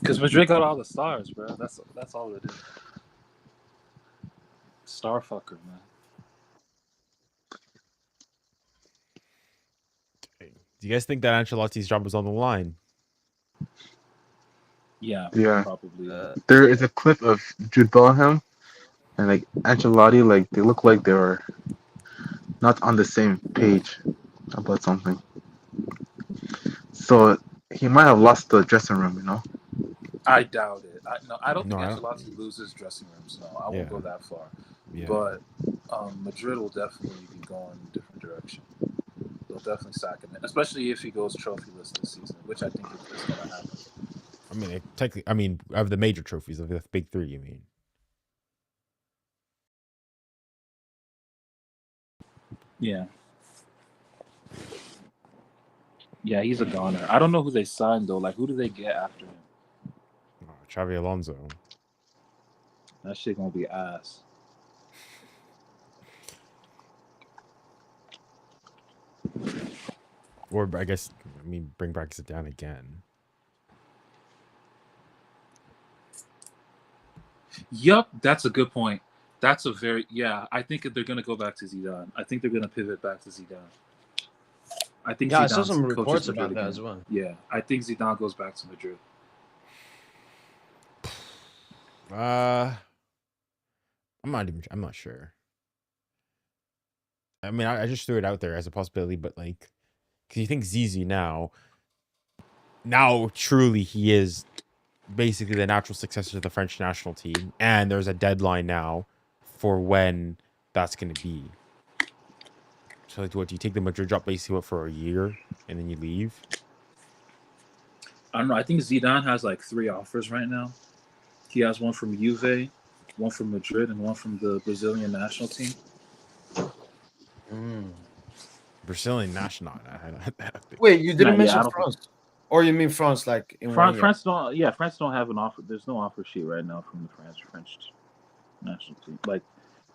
Because Madrid got all the stars, bro. That's all it is. Star fucker, man. Do you guys think that Ancelotti's job was on the line? Yeah. Yeah. Probably. There is a clip of Jude Bellingham and like Ancelotti. Like they look like they were not on the same page about something. So he might have lost the dressing room, you know. I doubt it. I don't think No, I don't. Ancelotti loses dressing rooms. No, I Yeah. won't go that far. Yeah. But Madrid will definitely be going a different direction. They'll definitely sack him, especially if he goes trophyless this season, which I think is going to happen. I mean, of the major trophies, of the big three, you mean? Yeah. Yeah, he's a goner. I don't know who they signed though. Like, who do they get after him? Xavi Alonso. That shit gonna be ass. Or I guess, bring back Zidane again. Yup, that's a good point. That's a very I think they're gonna go back to Zidane. I think they're gonna pivot back to Zidane. I think Yeah, I saw Zidane some coaches reports Madrid about that again. as well. Yeah, I think Zidane goes back to Madrid. I'm not sure. I mean, I just threw it out there as a possibility, but like, because you think Zizi now truly he is basically the natural successor to the French national team, and there's a deadline now for when that's going to be. So, like, what do you take the Madrid job basically for a year and then you leave? I don't know. I think Zidane has like 3 offers right now. He has one from Juve, one from Madrid, and one from the Brazilian national team. Brazilian national. Wait, you didn't mention I don't France, or you mean France like in France, 1 year? France don't have an offer. There's no offer sheet right now from the French national team. Like,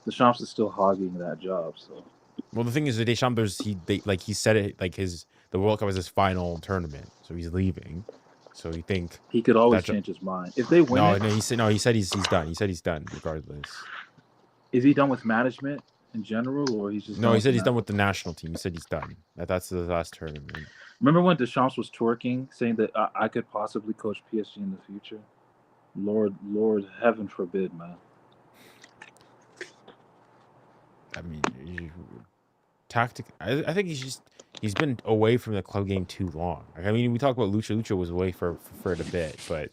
Deschamps is still hogging that job. So, well, the thing is, Deschamps, he said it like the World Cup was his final tournament, so he's leaving. So you think he could always change his mind if they win. He said he's done. He said he's done regardless. Is he done with management in general, or he's just? No, he said he's done with the national team. He said he's done. That's the last tournament. Remember when Deschamps was twerking, saying that I could possibly coach PSG in the future? Lord, heaven forbid, man. I mean, tactic. I think he's been away from the club game too long. Like, I mean, we talk about Lucha. Lucha was away for a bit, but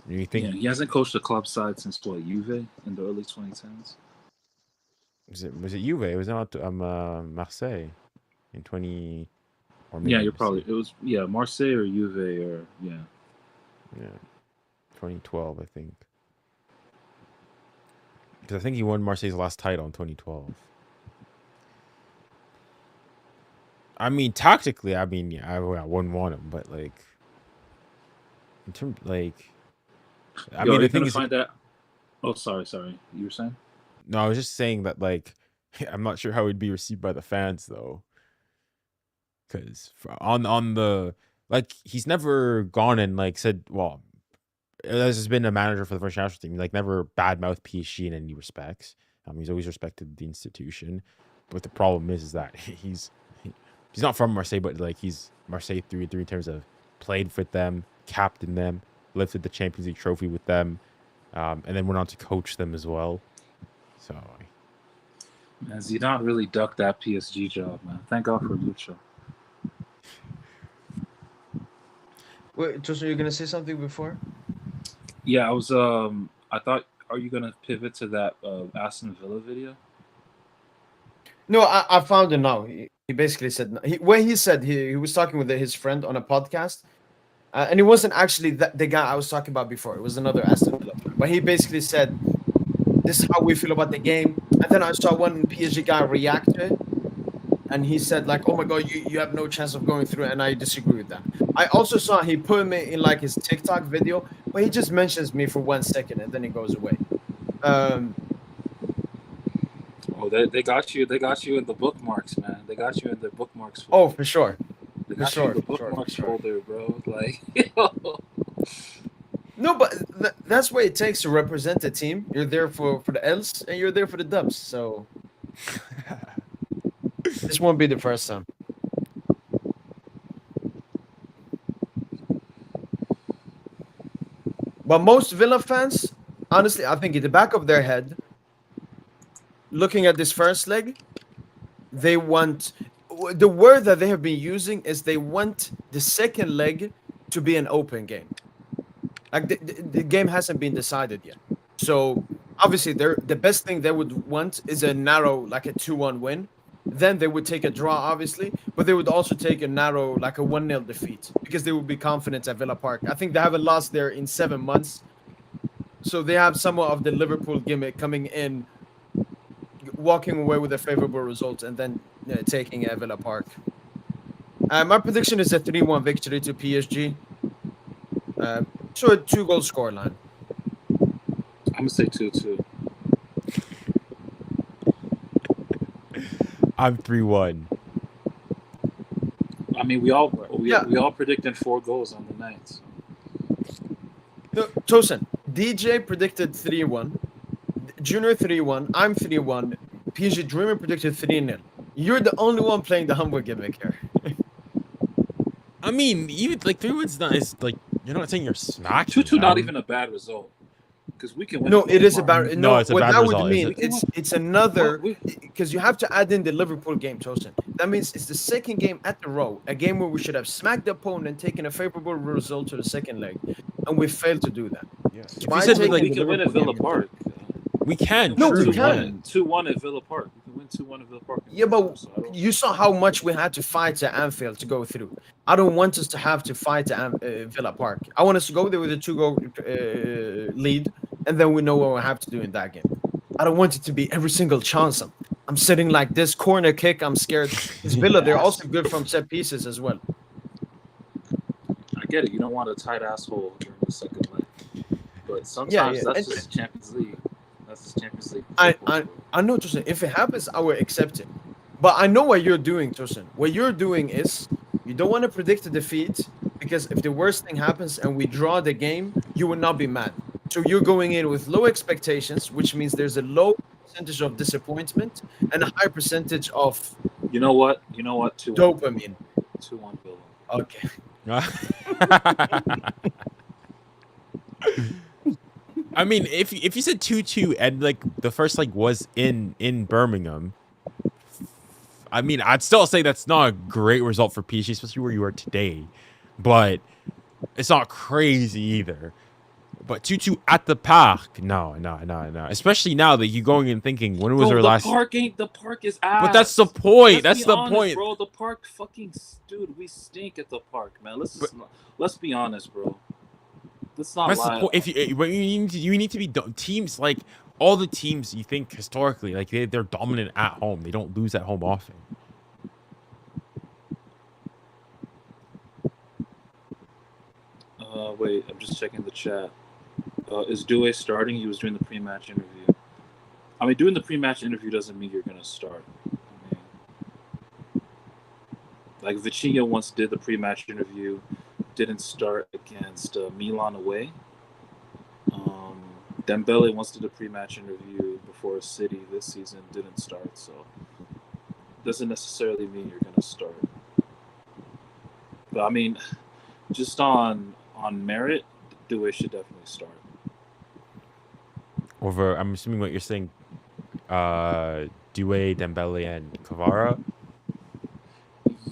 you think Yeah, he hasn't coached the club side since what, Juve in the early 2010s. was it Juve? It was not Marseille in 20. Or maybe Yeah, you're probably it was Marseille or Juve or yeah. 2012, I think. Because I think he won Marseille's last title in 2012. I mean, tactically, I mean, yeah, I wouldn't want him, but like, in terms, like, I mean, the thing is, find that. Oh, sorry, you were saying? No, I was just saying that, like, I'm not sure how it'd be received by the fans though, because on the like, he's never gone and like said, well, has been a manager for the French national team, like never badmouthed PSG in any respects. He's always respected the institution, but the problem is that he's not from Marseille, but like he's Marseille through and through in terms of played with them, captained them, lifted the Champions League trophy with them, and then went on to coach them as well. So, man, Zidane really ducked that PSG job, man. Thank God for Lucha. Wait, Joseph, you're gonna say something before? Yeah, I thought, are you gonna pivot to that Aston Villa video? No, I found it now. He basically said he said he was talking with his friend on a podcast, and it wasn't actually the guy I was talking about before. It was another Aston Villa player. But he basically said, "This is how we feel about the game." And then I saw one PSG guy react to it, and he said like, "Oh my God, you have no chance of going through," and I disagree with that. I also saw he put me in like his TikTok video, but he just mentions me for 1 second and then he goes away. Oh, they got you. They got you in the bookmarks, man. They got you in the bookmarks. Oh, for sure. They got you in the bookmarks folder, bro. Like, No, but that's what it takes to represent the team. You're there for the L's and you're there for the dubs. So this won't be the first time. But most Villa fans, honestly, I think in the back of their head, looking at this first leg, they want the word that they have been using is they want the second leg to be an open game. Like the game hasn't been decided yet. So obviously the best thing they would want is a narrow, like a 2-1 win. Then they would take a draw, obviously, but they would also take a narrow, like a 1-0 defeat because they would be confident at Villa Park. I think they haven't lost there in 7 months. So they have somewhat of the Liverpool gimmick coming in, walking away with a favorable result, and then taking a Villa Park. My prediction is a 3-1 victory to PSG. So a 2-goal scoreline. I'm gonna say 2-2. I'm 3-1. I mean, we all predicted 4 goals on the night. So. No, Tosin, DJ predicted 3-1. Junior 3-1. I'm 3-1. PSG Dreamer predicted 3-0. You're the only one playing the humble gimmick here. I mean, even like 3-1's not is like you're not saying you're smacked. 2-2 not even a bad result. Because we can win. No, it is a bad. No, it's a what bad that result, would mean it's another, What? because you have to add in the Liverpool game, Tosin. That means it's the second game at the row, a game where we should have smacked the opponent, taken a favorable result to the second leg, and we failed to do that. Yeah. So If I you said take like we can win at Villa Liverpool game. Park. we can. No, we true, can. 2-1 at Villa Park. We can win 2-1 at Villa Park. Yeah, but you saw how much we had to fight at Anfield to go through. I don't want us to have to fight at Villa Park. I want us to go there with a 2-goal lead, and then we know what we have to do in that game. I don't want it to be every single chance. I'm sitting like this corner kick. I'm scared. It's Villa. They're also good from set pieces as well. I get it. You don't want a tight asshole during the second leg. But sometimes that's just Champions League. That's just Champions League. I know, Tosin. If it happens, I will accept it. But I know what you're doing, Tosin. What you're doing is you don't want to predict a defeat because if the worst thing happens and we draw the game, you will not be mad. So you're going in with low expectations, which means there's a low percentage of disappointment and a high percentage of You know what? 2-1. dopamine. 2-1 Villa. Okay. I mean, if you said 2-2 and like the first leg was in Birmingham, I mean, I'd still say that's not a great result for PSG, especially where you are today. But it's not crazy either. But 2-2 at the park, no. Especially now that you're going and thinking, when was Bro, our the last? park is ass. But that's the point. Let's That's be the honest, point, bro. The park fucking dude, we stink at the park, man. Let's be honest, bro. Let's not That's lie. the point. If you need to be teams like all the teams you think historically like they're dominant at home. They don't lose at home often. Wait, I'm just checking the chat. Is Due starting? He was doing the pre-match interview. I mean, doing the pre-match interview doesn't mean you're gonna start. I mean, like Vitinha once did the pre-match interview, didn't start against Milan away. Dembele once did a pre-match interview before City this season, didn't start. So doesn't necessarily mean you're gonna start. But I mean, just on merit, Due should definitely start. Over, I'm assuming what you're saying, Due, Dembele, and Kvara.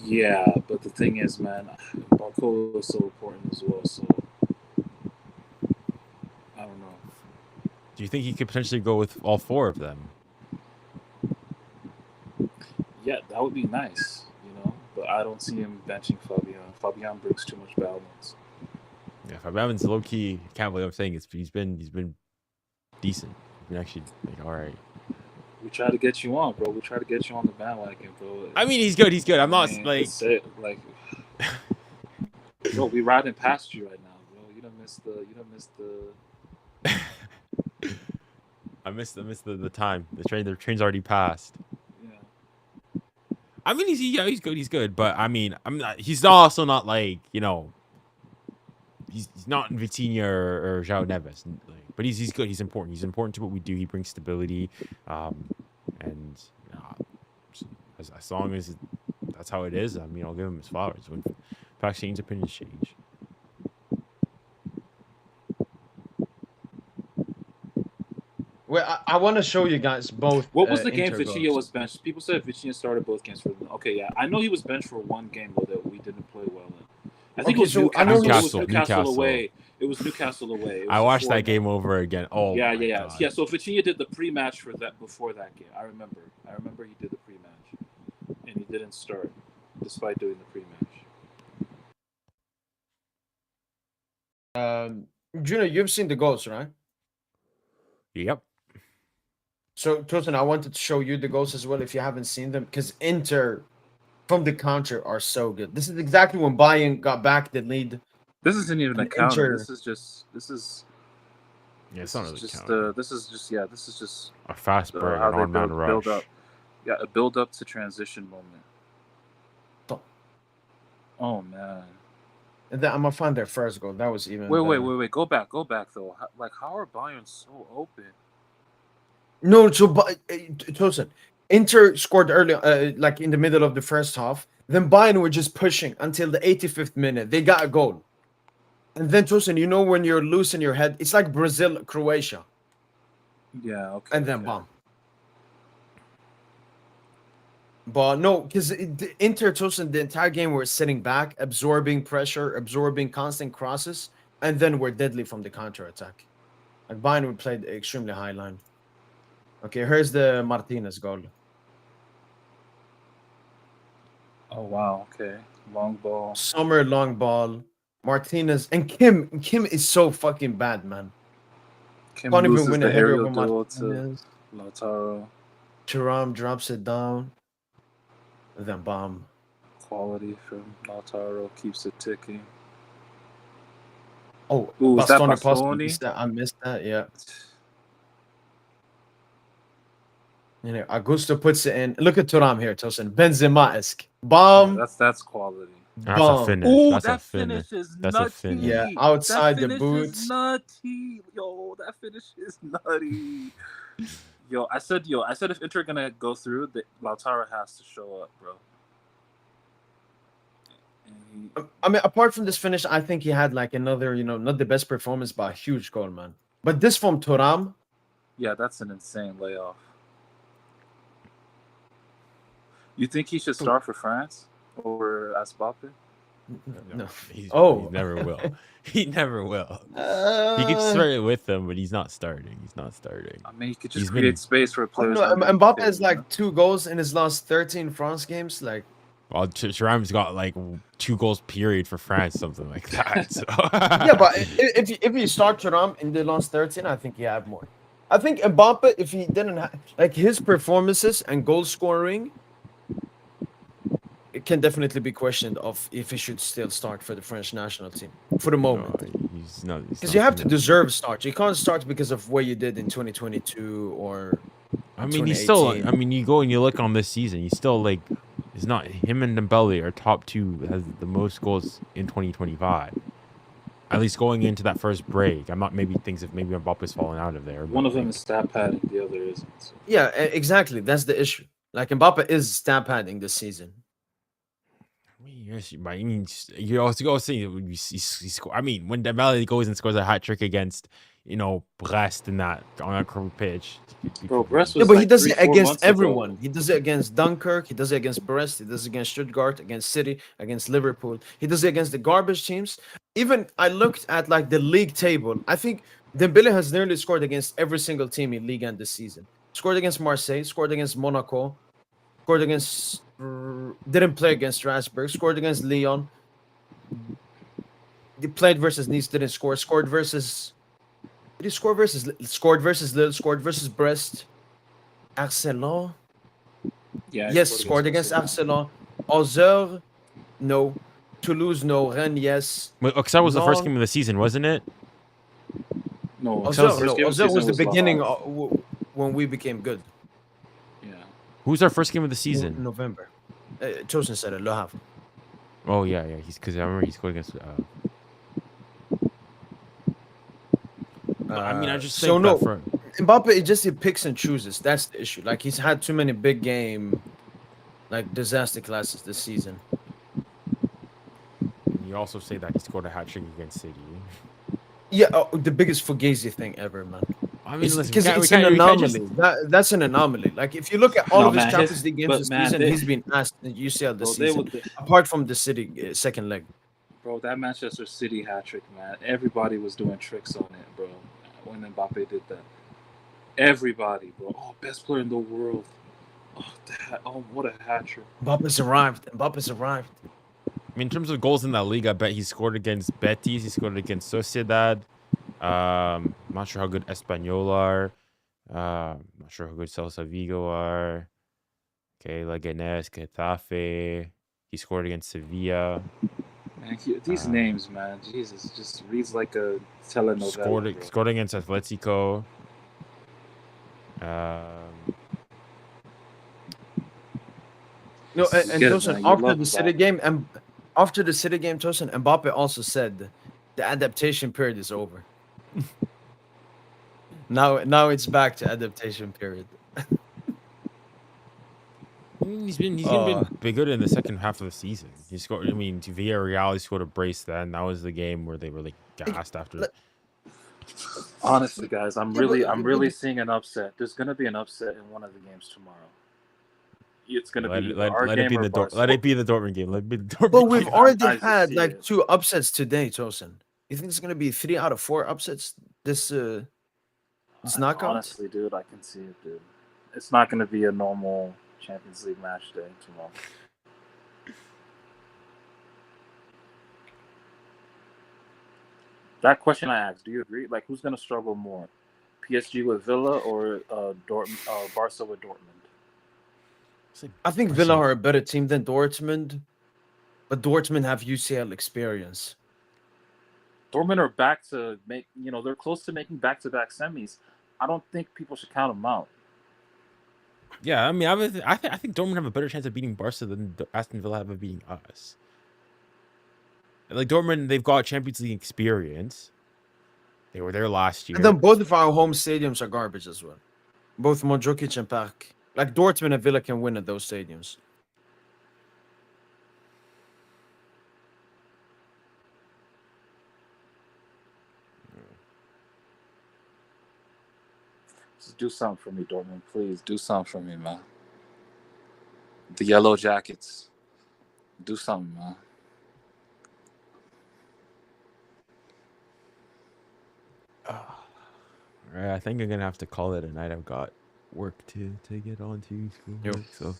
Yeah, but the thing is, man, Barcola is so important as well. So I don't know. Do you think he could potentially go with all four of them? Yeah, that would be nice, But I don't see him benching Fabian. Fabian brings too much balance. Yeah, Fabian's low key. Can't believe I'm saying it. He's been decent. He's been actually all right. We try to get you on, bro. We try to get you on the bandwagon, bro. I mean, he's good. He's good. I'm not like. Bro, we riding past you right now, bro. You don't miss the. I missed the time. The train's already passed. Yeah. I mean, he's good. He's good. But I mean, he's also not like He's not Vitinha or João Neves, but he's good. He's important. He's important to what we do. He brings stability, and as long as that's how it is, I mean, I'll give him his flowers. When facts change, opinions change. Wait, I want to show you guys both. What was the game Inter Vitinha goals. was benched? People said Vitinha started both games for them. Okay, yeah, I know he was benched for one game though that we didn't play well in. I think Okay, it was so Newcastle away. It was Newcastle away. It was I watched that before game over again. Oh, yeah. God. Yeah, so Vitinha did the pre-match for that before that game. I remember he did the pre-match, and he didn't start despite doing the pre-match. Juno, you've seen the goals, right? Yep. So, Tosin, I wanted to show you the goals as well if you haven't seen them, because Inter, from the counter, are so good. This is exactly when Bayern got back the lead. This isn't even a And counter. Inter- This is. Yeah, it's not really just counter. this is just A fast break, how an they on-man rush. build up. Yeah, a build up to transition moment. Oh man. And then I'm gonna find their first goal. That was even. Wait. Go back though. How are Bayern so open? No, so Tosin, Inter scored early, like in the middle of the first half. Then Bayern were just pushing until the 85th minute. They got a goal. And then, Tosin, when you're loose in your head, it's like Brazil, Croatia. Yeah, okay. And then bomb. But no, because Inter, Tosin, the entire game were sitting back, absorbing pressure, absorbing constant crosses, and then were deadly from the counter attack. Like Bayern would play extremely high line. Okay, here's the Martinez goal. Oh wow, okay. Long ball. Sommer long ball. Martinez and Kim. Kim is so fucking bad, man. Kim Can't even loses win the a header aerial over duel to Martinez. Lautaro. Thuram drops it down. Then bomb. Quality from Lautaro keeps it ticking. Oh, Ooh, is that Bastoni Bastoni? I missed that. Yeah. Augusto puts it in. Look at Thuram here, Tosin. Benzema-esque. Bomb. Yeah, that's quality. That's bomb. a finish. Ooh, That's that a finish. is That's a nutty. finish. Yeah, outside the that finish boots. is nutty. Yo, that finish is nutty. Yo, I said if Inter are gonna go through, Lautaro has to show up, bro. I mean, apart from this finish, I think he had like another, not the best performance, but a huge goal, man. But this from Thuram. Yeah, that's an insane layoff. You think he should start for France over Mbappe? No. He Oh. never will. He never will. He could Uh, start it with them, but he's not starting. He's not starting. I mean, he could He's just been- create space for players. no, underneath Mbappe him, has you know? like 2 goals in his last 13 France games. Like, Well, Thuram's got like 2 goals period for France, something like that. So. yeah, but if you start Thuram in the last 13, I think you have more. I think Mbappe, if he didn't have like his performances and goal scoring, it can definitely be questioned of if he should still start for the French national team for the moment. He's not. Because you have to deserve start. You can't start because of what you did in 2022 or. I mean, he's still. 2018. I mean, you go and you look on this season. He's still like. It's not him and Dembele are top 2 has the most goals in 2025. At least going into that first break. I'm not maybe thinks if maybe Mbappe's fallen out of there. One of them like, is stat padding, the other isn't. So. Yeah, exactly. That's the issue. Like Mbappe is stat padding this season. I mean, yes, I mean, you also go see he score. I mean, when Dembele goes and scores a hat trick against Brest in that on that curved pitch. Bro, Brest Yeah, was but he like does it 3-4 against months ago. everyone. He does it against Dunkirk. He does it against Brest. He does it against Stuttgart, against City, against Liverpool. He does it against the garbage teams. Even I looked at like the league table. I think Dembele has nearly scored against every single team in Ligue 1 this season. Scored against Marseille. Scored against Monaco. Scored against. Didn't play against Strasbourg. Scored against Lyon. He played versus Nice. Didn't score. Scored versus. Did he score versus? Scored versus Lille. Scored versus Brest. Arsenal. Yeah, Yes, scored against Arsenal. Auxerre, no. Toulouse, no. Rennes, yes. Because that was the first Lyon- game of the season, wasn't it? No, Auxerre, first no. game of Auxerre was season the La beginning Havre. when we became good. Yeah. Who's our first game of the season? November. Chosen said it. Le Havre. Oh yeah. He's because I remember he scored against. I mean, I just think So no, that for Mbappe, it just he picks and chooses. That's the issue. Like he's had too many big game, like disaster classes this season. you also say that he scored a hat trick against City. Yeah, the biggest Fugazi thing ever, man. I mean, listen, Because we it's can't- an we can't anomaly. just- That's an anomaly. Like if you look at all No, of his man, Champions his- League games but, this man, season, they- he's been asked in UCL this Bro, season. Apart from the City second leg. Bro, that Manchester City hat trick, man. Everybody was doing tricks on it, bro. When Mbappe did that, everybody, bro. Oh, best player in the world. Oh, what a hat trick. Mbappe's arrived. Mbappe's arrived. I mean, in terms of goals in that league, I bet he scored against Betis. He scored against Sociedad. I'm not sure how good Espanyol are. Not sure how good Celta Vigo are. Okay, Leganés, Getafe. He scored against Sevilla. Man, these names, man, Jesus, just reads like a telenovela. bro. Scored against Atletico. No, and Get it, Tosin, man. You after love the City Mbappe. game, and after the City game, Tosin, Mbappe also said the adaptation period is over. now it's back to adaptation period. I mean, he's been good in the second half of the season. He scored. I mean, to Villarreal, he scored a brace. Then that was the game where they were like gassed after. Honestly, guys, I'm really seeing an upset. There's gonna be an upset in one of the games tomorrow. It's gonna be either our Let game it be or the Barca. Let it be the Dortmund game. Let it be the Dortmund But game. we've I already just had see like it. 2 upsets today, Tosin. You think it's gonna be 3 out of 4 upsets this knockout? Honestly, dude, I can see it, dude. It's not gonna be a normal Champions League match day tomorrow. That question I asked, do you agree? Like, who's gonna struggle more, PSG with Villa or Barca with Dortmund? I think Villa are a better team than Dortmund, but Dortmund have UCL experience. Dortmund are back to they're close to making back-to-back semis. I don't think people should count them out. Yeah, I mean, I think Dortmund have a better chance of beating Barca than Aston Villa have of beating us. Like Dortmund, they've got Champions League experience. They were there last year. And then both of our home stadiums are garbage as well. Both Mondjokic and Park. Like Dortmund and Villa can win at those stadiums. Just do something for me, Dortmund. Please do something for me, man. The Yellow Jackets. Do something, man. All right, I think I'm gonna have to call it a night. I've got work to get on to school Yep. work, so call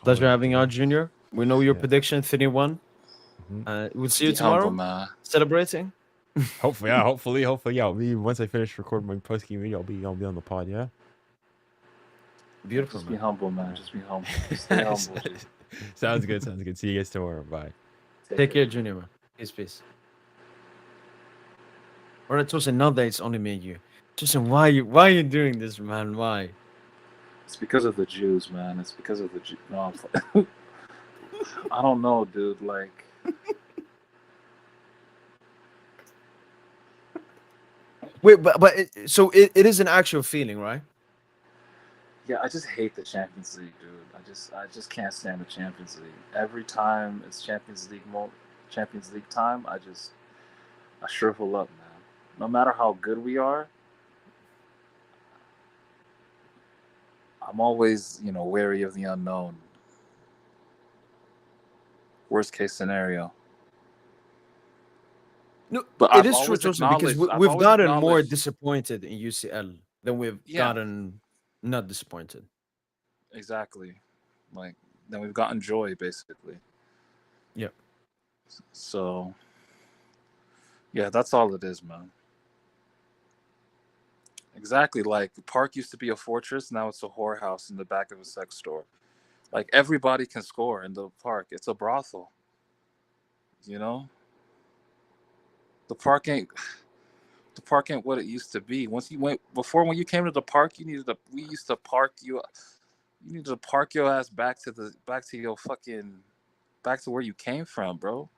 Pleasure it a having you day. out, Junior. We know your Yeah. prediction 31. Mhm. We'll see you Be humble, tomorrow. man. Celebrating. Hopefully, yeah. Hopefully, yeah. Me once I finish recording my post game video, I'll be on the pod. Yeah. Beautiful, Just be man. humble, man. Just be humble. Stay humble, dude. Sounds good. Sounds good. See you guys tomorrow. Bye. Take care, Junior, man. Peace. Alright, Tosin, now that it's only me and you. Tosin, why are you doing this, man? Why? It's because of the Jews, man. It's because of the Jews. No, I'm I don't know, dude. Like, Wait, but it is an actual feeling, right? yeah, I just hate the Champions League, dude. I just can't stand the Champions League. Every time it's Champions League time, I shrivel up, man. No matter how good we are, I'm always, wary of the unknown. Worst case scenario. No, But it I've is true, always Tosin, because acknowledged. I've we've always gotten more acknowledged. disappointed in UCL than we've Yeah. gotten not disappointed. Exactly. Like, then we've gotten joy, basically. Yeah. So, yeah, that's all it is, man. Exactly. Like, the park used to be a fortress. Now it's a whorehouse in the back of a sex store. Like, everybody can score in the park. It's a brothel. The park ain't what it used to be. When you came to the park, we used to park you. You need to park your ass back to where you came from, bro.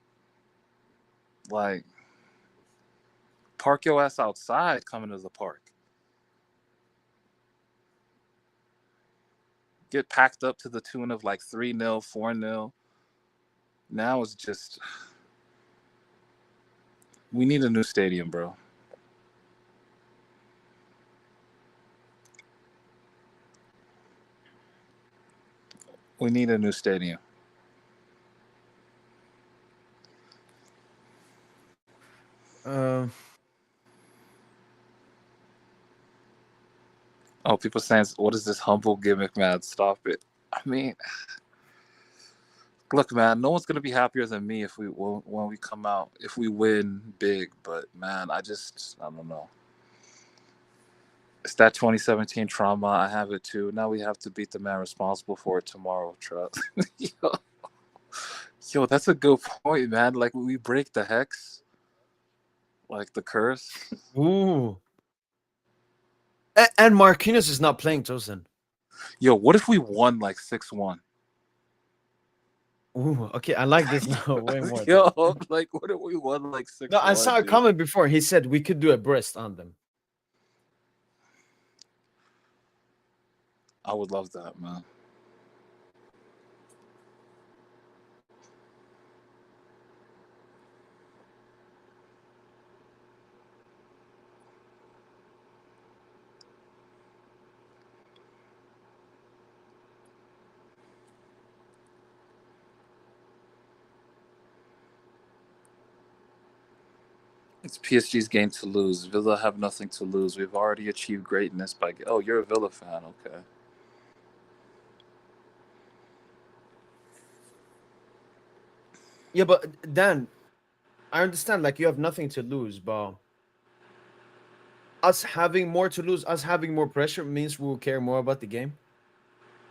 Like, park your ass outside coming to the park. Get packed up to the tune of like 3-0, 4-0. Now it's just, we need a new stadium, bro. We need a new stadium. Oh, people saying, what is this humble gimmick, man? Stop it. I mean, look, man, no one's going to be happier than me when we come out, if we win big. But, man, I don't know. It's that 2017 trauma. I have it, too. Now we have to beat the man responsible for it tomorrow, trust. Yo, that's a good point, man. Like, we break the hex, like the curse. Ooh. And Martinez is not playing, Tosin. Yo, what if we won like 6-1? Ooh, okay, I like this now way more. Yo, like, what if we won like 6-1? No, I saw a dude? comment before. He said we could do a breast on them. I would love that, man. It's PSG's game to lose. Villa have nothing to lose. We've already achieved greatness by... Oh, you're a Villa fan. Okay. Yeah, but Dan, I understand, like, you have nothing to lose, but us having more to lose, us having more pressure means we'll care more about the game.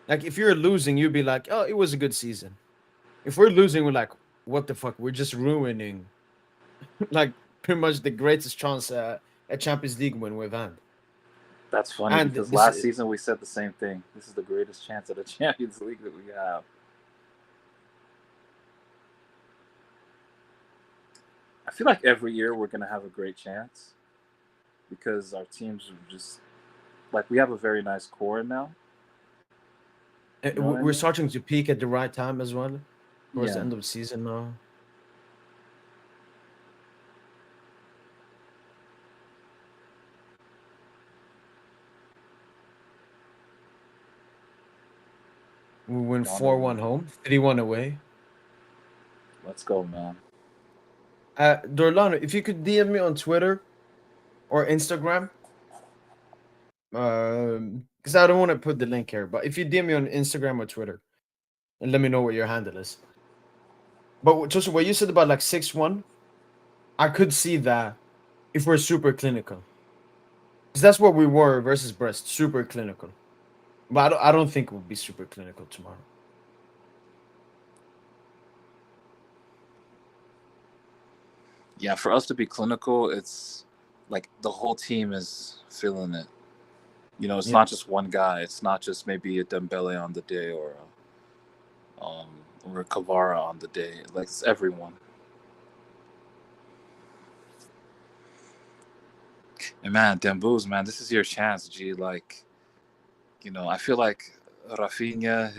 Like, if you're losing, you'd be like, oh, it was a good season. If we're losing, we're like, what the fuck? We're just ruining, like, pretty much the greatest chance at Champions League win we've had. That's funny, And because this last is- season we said the same thing. This is the greatest chance at a Champions League that we have. I feel like every year we're going to have a great chance because our teams are just... Like, we have a very nice core now. You know what I we're mean? starting to peak at the right time as well. Towards the Yeah. end of the season now. We win Ronald 4-1 Reagan. home, 3-1 away. Let's go, man. Dorlano, if you could DM me on Twitter or Instagram, because I don't want to put the link here, but if you DM me on Instagram or Twitter and let me know what your handle is. But just what you said about like 6-1, I could see that if we're super clinical. Because that's what we were versus Brest, super clinical. But I don't think we'll be super clinical tomorrow. Yeah, for us to be clinical, it's like the whole team is feeling it. You know, it's Yeah. not just one guy. It's not just maybe a Dembele on the day or a Kvara on the day. Like, it's everyone. And man, Dembouz, man, this is your chance, G. Like, you know, I feel like Rafinha,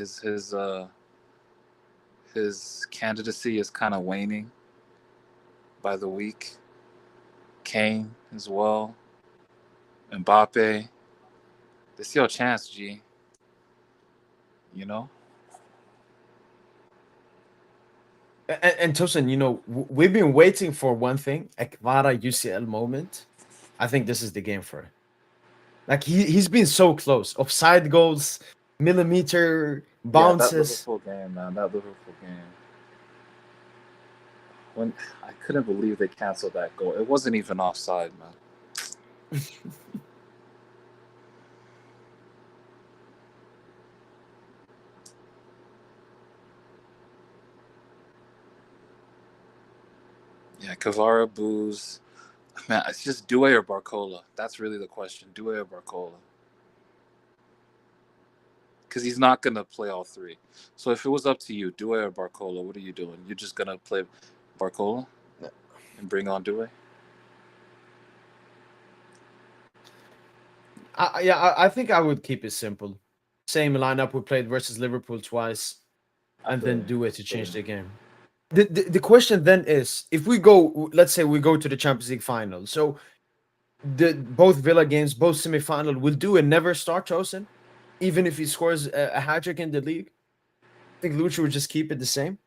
his candidacy is kind of waning by the week. Kane as well. Mbappe. This is your chance, G. You know? And Tosin, you know, we've been waiting for one thing, a Kvara UCL moment. I think this is the game for it. Like he's been so close. Offside goals, millimeter Yeah, that bounces. Liverpool game, man. That Liverpool game. When I couldn't believe they canceled that goal. It wasn't even offside, man. Yeah, Kvara, Booze. Man, it's just Due or Barcola. That's really the question. Due or Barcola. Because he's not going to play all three. So if it was up to you, Due or Barcola, what are you doing? You're just going to play Barcola and bring on Due? I think I would keep it simple. Same lineup we played versus Liverpool twice, and then do it to change the game. The question then is, if we go, let's say we go to the Champions League final, so both Villa games, both semi-final, will Due never start Tosin, even if he scores a hat-trick in the league? I think Lucha would just keep it the same.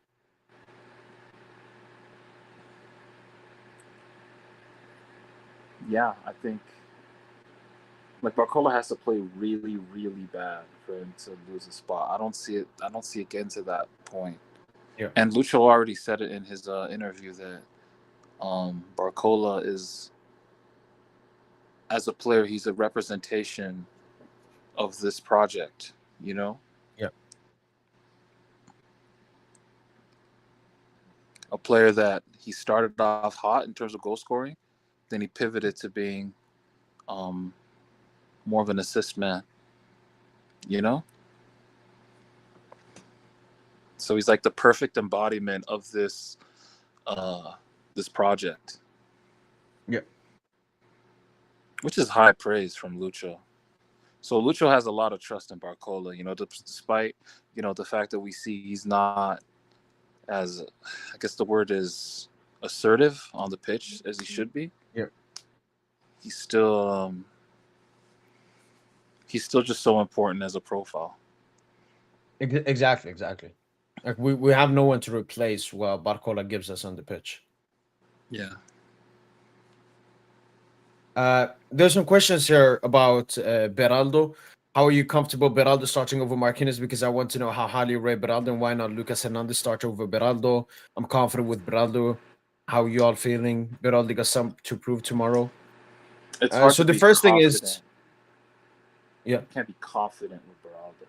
Yeah, I think like Barcola has to play really, really bad for him to lose a spot. I don't see it getting to that point. Yeah. And Lucho already said it in his interview that Barcola is, as a player, he's a representation of this project, you know? Yeah. A player that he started off hot in terms of goal scoring, then he pivoted to being more of an assist man, you know? So he's like the perfect embodiment of this this project. Yeah. Which is high praise from Lucho. So Lucho has a lot of trust in Barcola, you know, despite, you know, the fact that we see he's not as, I guess the word is, assertive on the pitch as he should be. Yeah. He's still just so important as a profile. Exactly. Like we have no one to replace what Barcola gives us on the pitch. Yeah. There's some questions here about Beraldo. How are you comfortable Beraldo starting over Martinez? Because I want to know how highly you rate Beraldo and why not Lucas Hernandez start over Beraldo. I'm confident with Beraldo. How you all feeling? Beraldo got some to prove tomorrow. It's hard So to the be first thing confident. is, yeah, You can't be confident with Beraldo.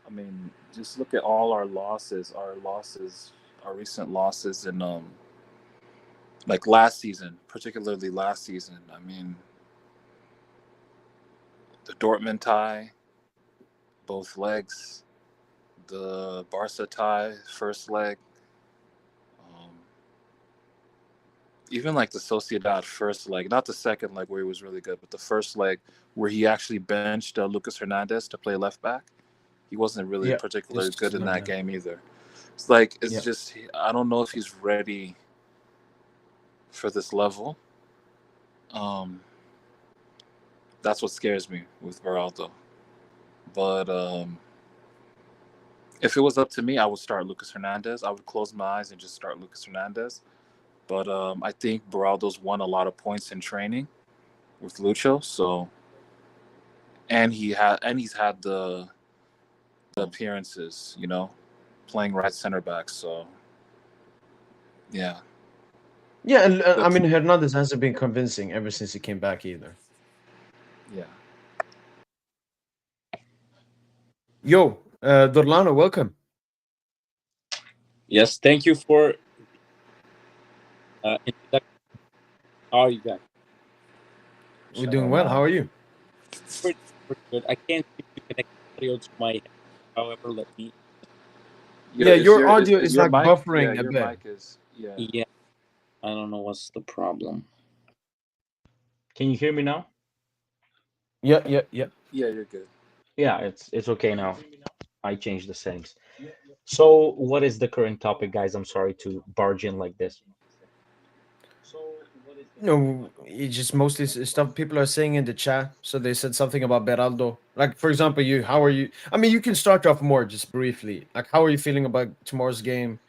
I mean, just look at all our losses, our recent losses in like last season, particularly last season. I mean, the Dortmund tie, both legs, the Barca tie, first leg, even like the Sociedad first leg, not the second leg where he was really good, but the first leg where he actually benched Lucas Hernandez to play left back. He wasn't really particularly good in that game either. It's like, it's just, I don't know if he's ready for this level. That's what scares me with Beraldo. But If it was up to me, I would start Lucas Hernandez. I would close my eyes and just start Lucas Hernandez. But I think Beraldo's won a lot of points in training with Lucho, so he's had the appearances, playing right center back. So yeah, Yeah, and I mean Hernandez hasn't been convincing ever since he came back either. yeah. Yo, Dorlano, welcome. Yes, thank you for introduction. How are you guys? We're doing well. How are you? Pretty good. I can't seem to connect audio to my head. However, let me. Yeah, your audio is like mic? buffering Yeah, a your bit. mic is Yeah, I don't know what's the problem. Can you hear me now? Yeah. Yeah, you're good. Yeah, it's okay now. I changed the settings. So, what is the current topic, guys? I'm sorry to barge in like this. No, it's just mostly stuff people are saying in the chat. So they said something about Beraldo. Like, for example, you, how are you? I mean, you can start off more just briefly. Like, how are you feeling about tomorrow's game?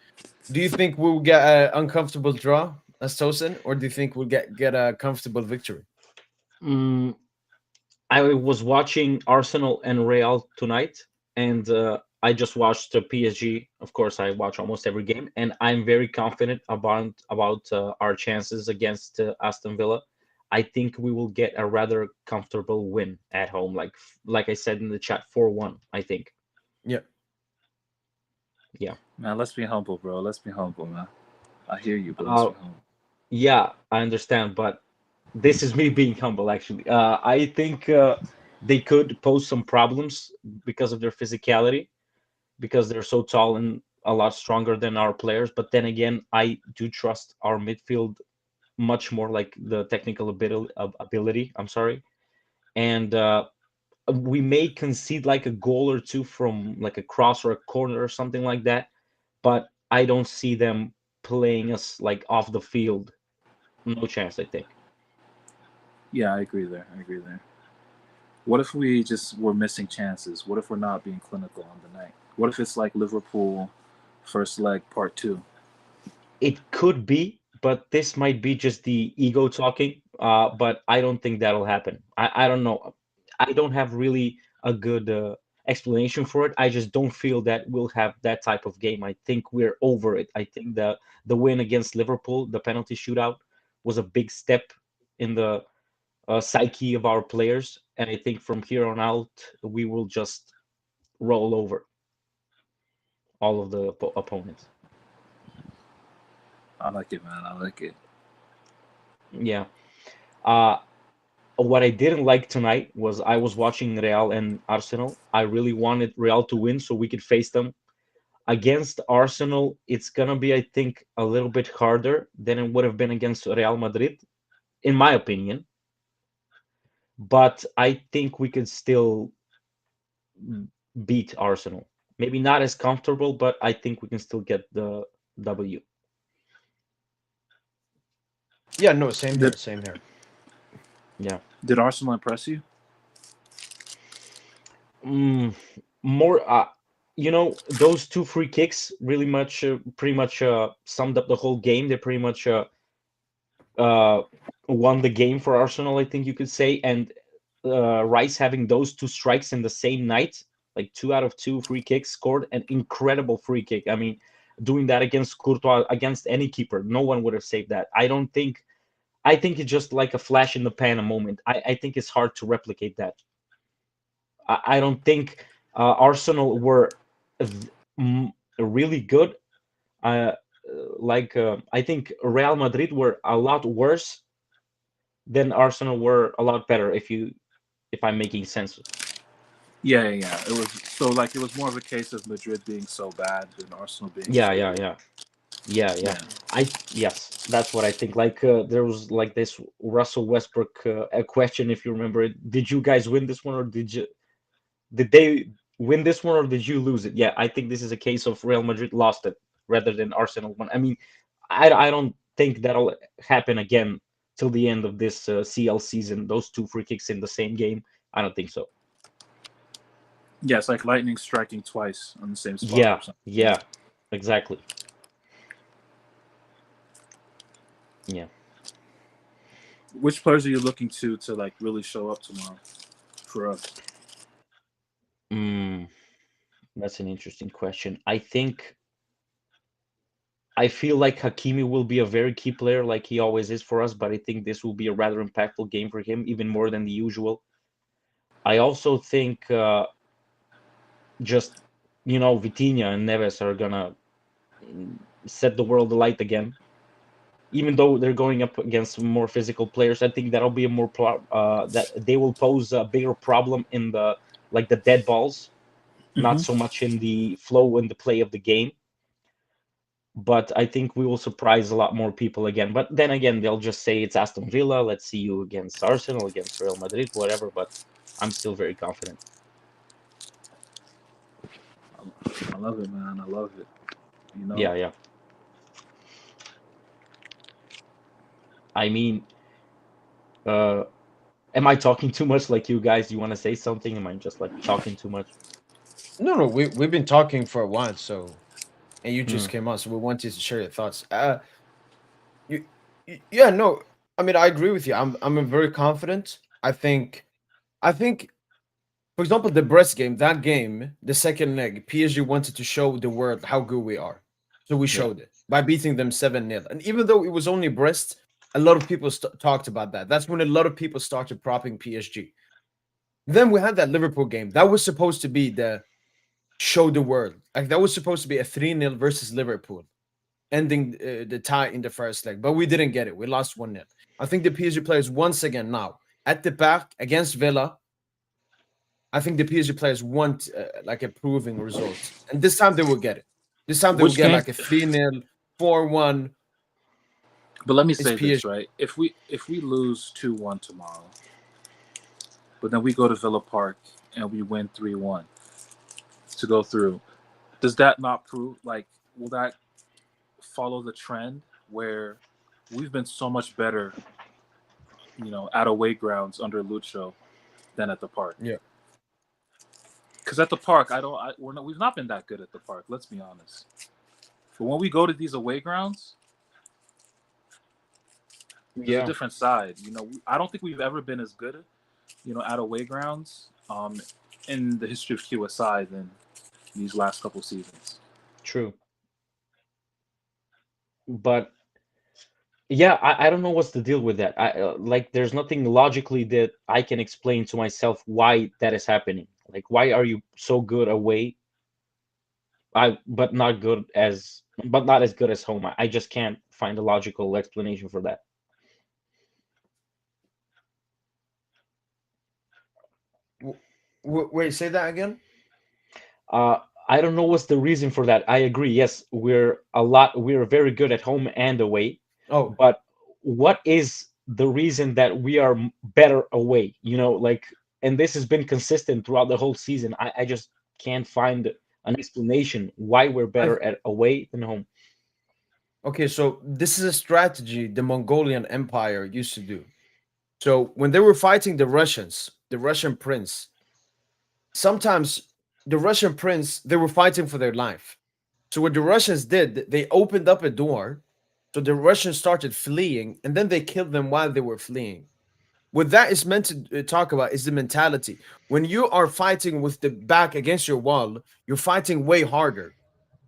Do you think we'll get an uncomfortable draw as Tosin, or do you think we'll get a comfortable victory? Mm, I was watching Arsenal and Real tonight, and I just watched PSG. Of course, I watch almost every game, and I'm very confident about our chances against Aston Villa. I think we will get a rather comfortable win at home, like I said in the chat, 4-1. I think. Yeah. Yeah. Man, let's be humble, bro. Let's be humble, man. I hear you, but let's be humble. Yeah, I understand, but this is me being humble. Actually, I think they could pose some problems because of their physicality, because they're so tall and a lot stronger than our players. But then again, I do trust our midfield much more, like the technical ability. I'm sorry, and we may concede like a goal or two from like a cross or a corner or something like that. But I don't see them playing us like off the field. No chance, I think. Yeah, I agree there. What if we just were missing chances? What if we're not being clinical on the night? What if it's like Liverpool first leg part 2? It could be, but this might be just the ego talking. But I don't think that'll happen. I don't know. I don't have really a good explanation for it. I just don't feel that we'll have that type of game. I think we're over it. I think the win against Liverpool, the penalty shootout, was a big step in the psyche of our players, and I think from here on out we will just roll over all of the opponents. I like it, man. I like it. Yeah. What I didn't like tonight was I was watching Real and Arsenal. I really wanted Real to win so we could face them. Against Arsenal, it's gonna be, I think, a little bit harder than it would have been against Real Madrid, in my opinion. But I think we could still beat Arsenal. Maybe not as comfortable, but I think we can still get the W. Yeah, no, same here. Yeah. Did Arsenal impress you? More, those two free kicks really much, pretty much summed up the whole game. They pretty much won the game for Arsenal, I think you could say. And Rice having those two strikes in the same night, like 2 out of 2 free kicks, scored an incredible free kick. I mean, doing that against Courtois, against any keeper, no one would have saved that. I think it's just like a flash in the pan, a moment. I think it's hard to replicate that. I don't think Arsenal were really good. I think Real Madrid were a lot worse than Arsenal were a lot better. If I'm making sense. Yeah. It was so like it was more of a case of Madrid being so bad than Arsenal being. Yeah. Yes, that's what I think. Like there was like this Russell Westbrook a question, if you remember it. Did you guys win this one, or did they win this one, or did you lose it? Yeah, I think this is a case of Real Madrid lost it rather than Arsenal won. I mean, I don't think that'll happen again till the end of this CL season. Those two free kicks in the same game, I don't think so. Yeah, it's like lightning striking twice on the same spot. Yeah, Or something. yeah, exactly. Yeah. Which players are you looking to like really show up tomorrow for us? That's an interesting question. I feel like Hakimi will be a very key player, like he always is for us, but I think this will be a rather impactful game for him, even more than the usual. I also think just Vitinha and Neves are gonna set the world alight again. Even though they're going up against more physical players, I think that'll be a more that they will pose a bigger problem in the dead balls, not so much in the flow and the play of the game. But I think we will surprise a lot more people again. But then again, they'll just say it's Aston Villa. Let's see you against Arsenal, against Real Madrid, whatever. But I'm still very confident. I love it, man. I love it. Yeah. I mean, am I talking too much? Like you guys, you want to say something? Am I just like talking too much? No, we've been talking for a while, so and you just came on, so we wanted to share your thoughts. Yeah, no, I mean I agree with you. I'm very confident. I think, for example, the Brest game, that game, the second leg, PSG wanted to show the world how good we are, so we showed it by beating them 7-0. And even though it was only Brest, a lot of people talked about that. That's when a lot of people started propping PSG. Then we had that Liverpool game. That was supposed to be the show the world. Like that was supposed to be a 3-0 versus Liverpool, ending the tie in the first leg. But we didn't get it. We lost 1-0. I think the PSG players once again now at the back against Villa. I think the PSG players want like a proving result. And this time they will get it. This time they will Which get game? like a 3-0, 4-1. But let me It's say this, PSG. right? If we lose 2-1 tomorrow, but then we go to Villa Park and we win 3-1 to go through, does that not prove, like, will that follow the trend where we've been so much better, at away grounds under Lucho than at the park? Yeah. Because at the park, we've not been that good at the park. Let's be honest. But when we go to these away grounds, there's a different side. I don't think we've ever been as good, at away grounds, in the history of QSI than these last couple seasons. True. But yeah, I don't know what's the deal with that. There's nothing logically that I can explain to myself why that is happening. Like, why are you so good away, but not as good as home? I just can't find a logical explanation for that. Wait, say that again? I don't know what's the reason for that. I agree. Yes, we're very good at home and away. Oh, But what is the reason that we are better away? And this has been consistent throughout the whole season. I just can't find an explanation why we're better at away than home. okay, so this is a strategy the Mongolian Empire used to do. So when they were fighting the Russians, the Russian prince, sometimes the Russian prince, they were fighting for their life. So what the Russians did, they opened up a door. So the Russians started fleeing, and then they killed them while they were fleeing. What that is meant to talk about is the mentality. When you are fighting with the back against your wall, you're fighting way harder.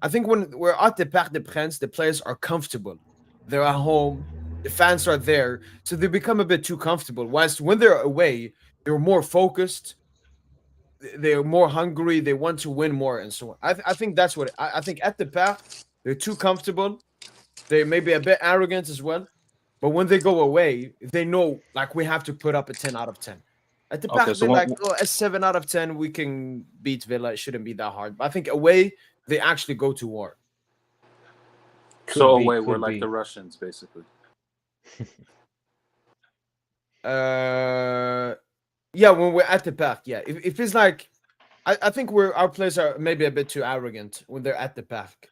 I think when we're at the Parc des Princes, the players are comfortable. They're at home. The fans are there. So they become a bit too comfortable. Whilst when they're away, they're more focused. They're more hungry. They want to win more and so on. I think that's what I think at the Parc, they're too comfortable. They may be a bit arrogant as well. But when they go away, they know like we have to put up a 10 out of 10. At the Parc, Okay, so they're like, oh, a 7 out of 10, we can beat Villa. It shouldn't be that hard. But I think away, they actually go to war. So away, we're like the Russians, basically. Yeah, when we're at the Parc, yeah. If it's like, I think our players are maybe a bit too arrogant when they're at the Parc.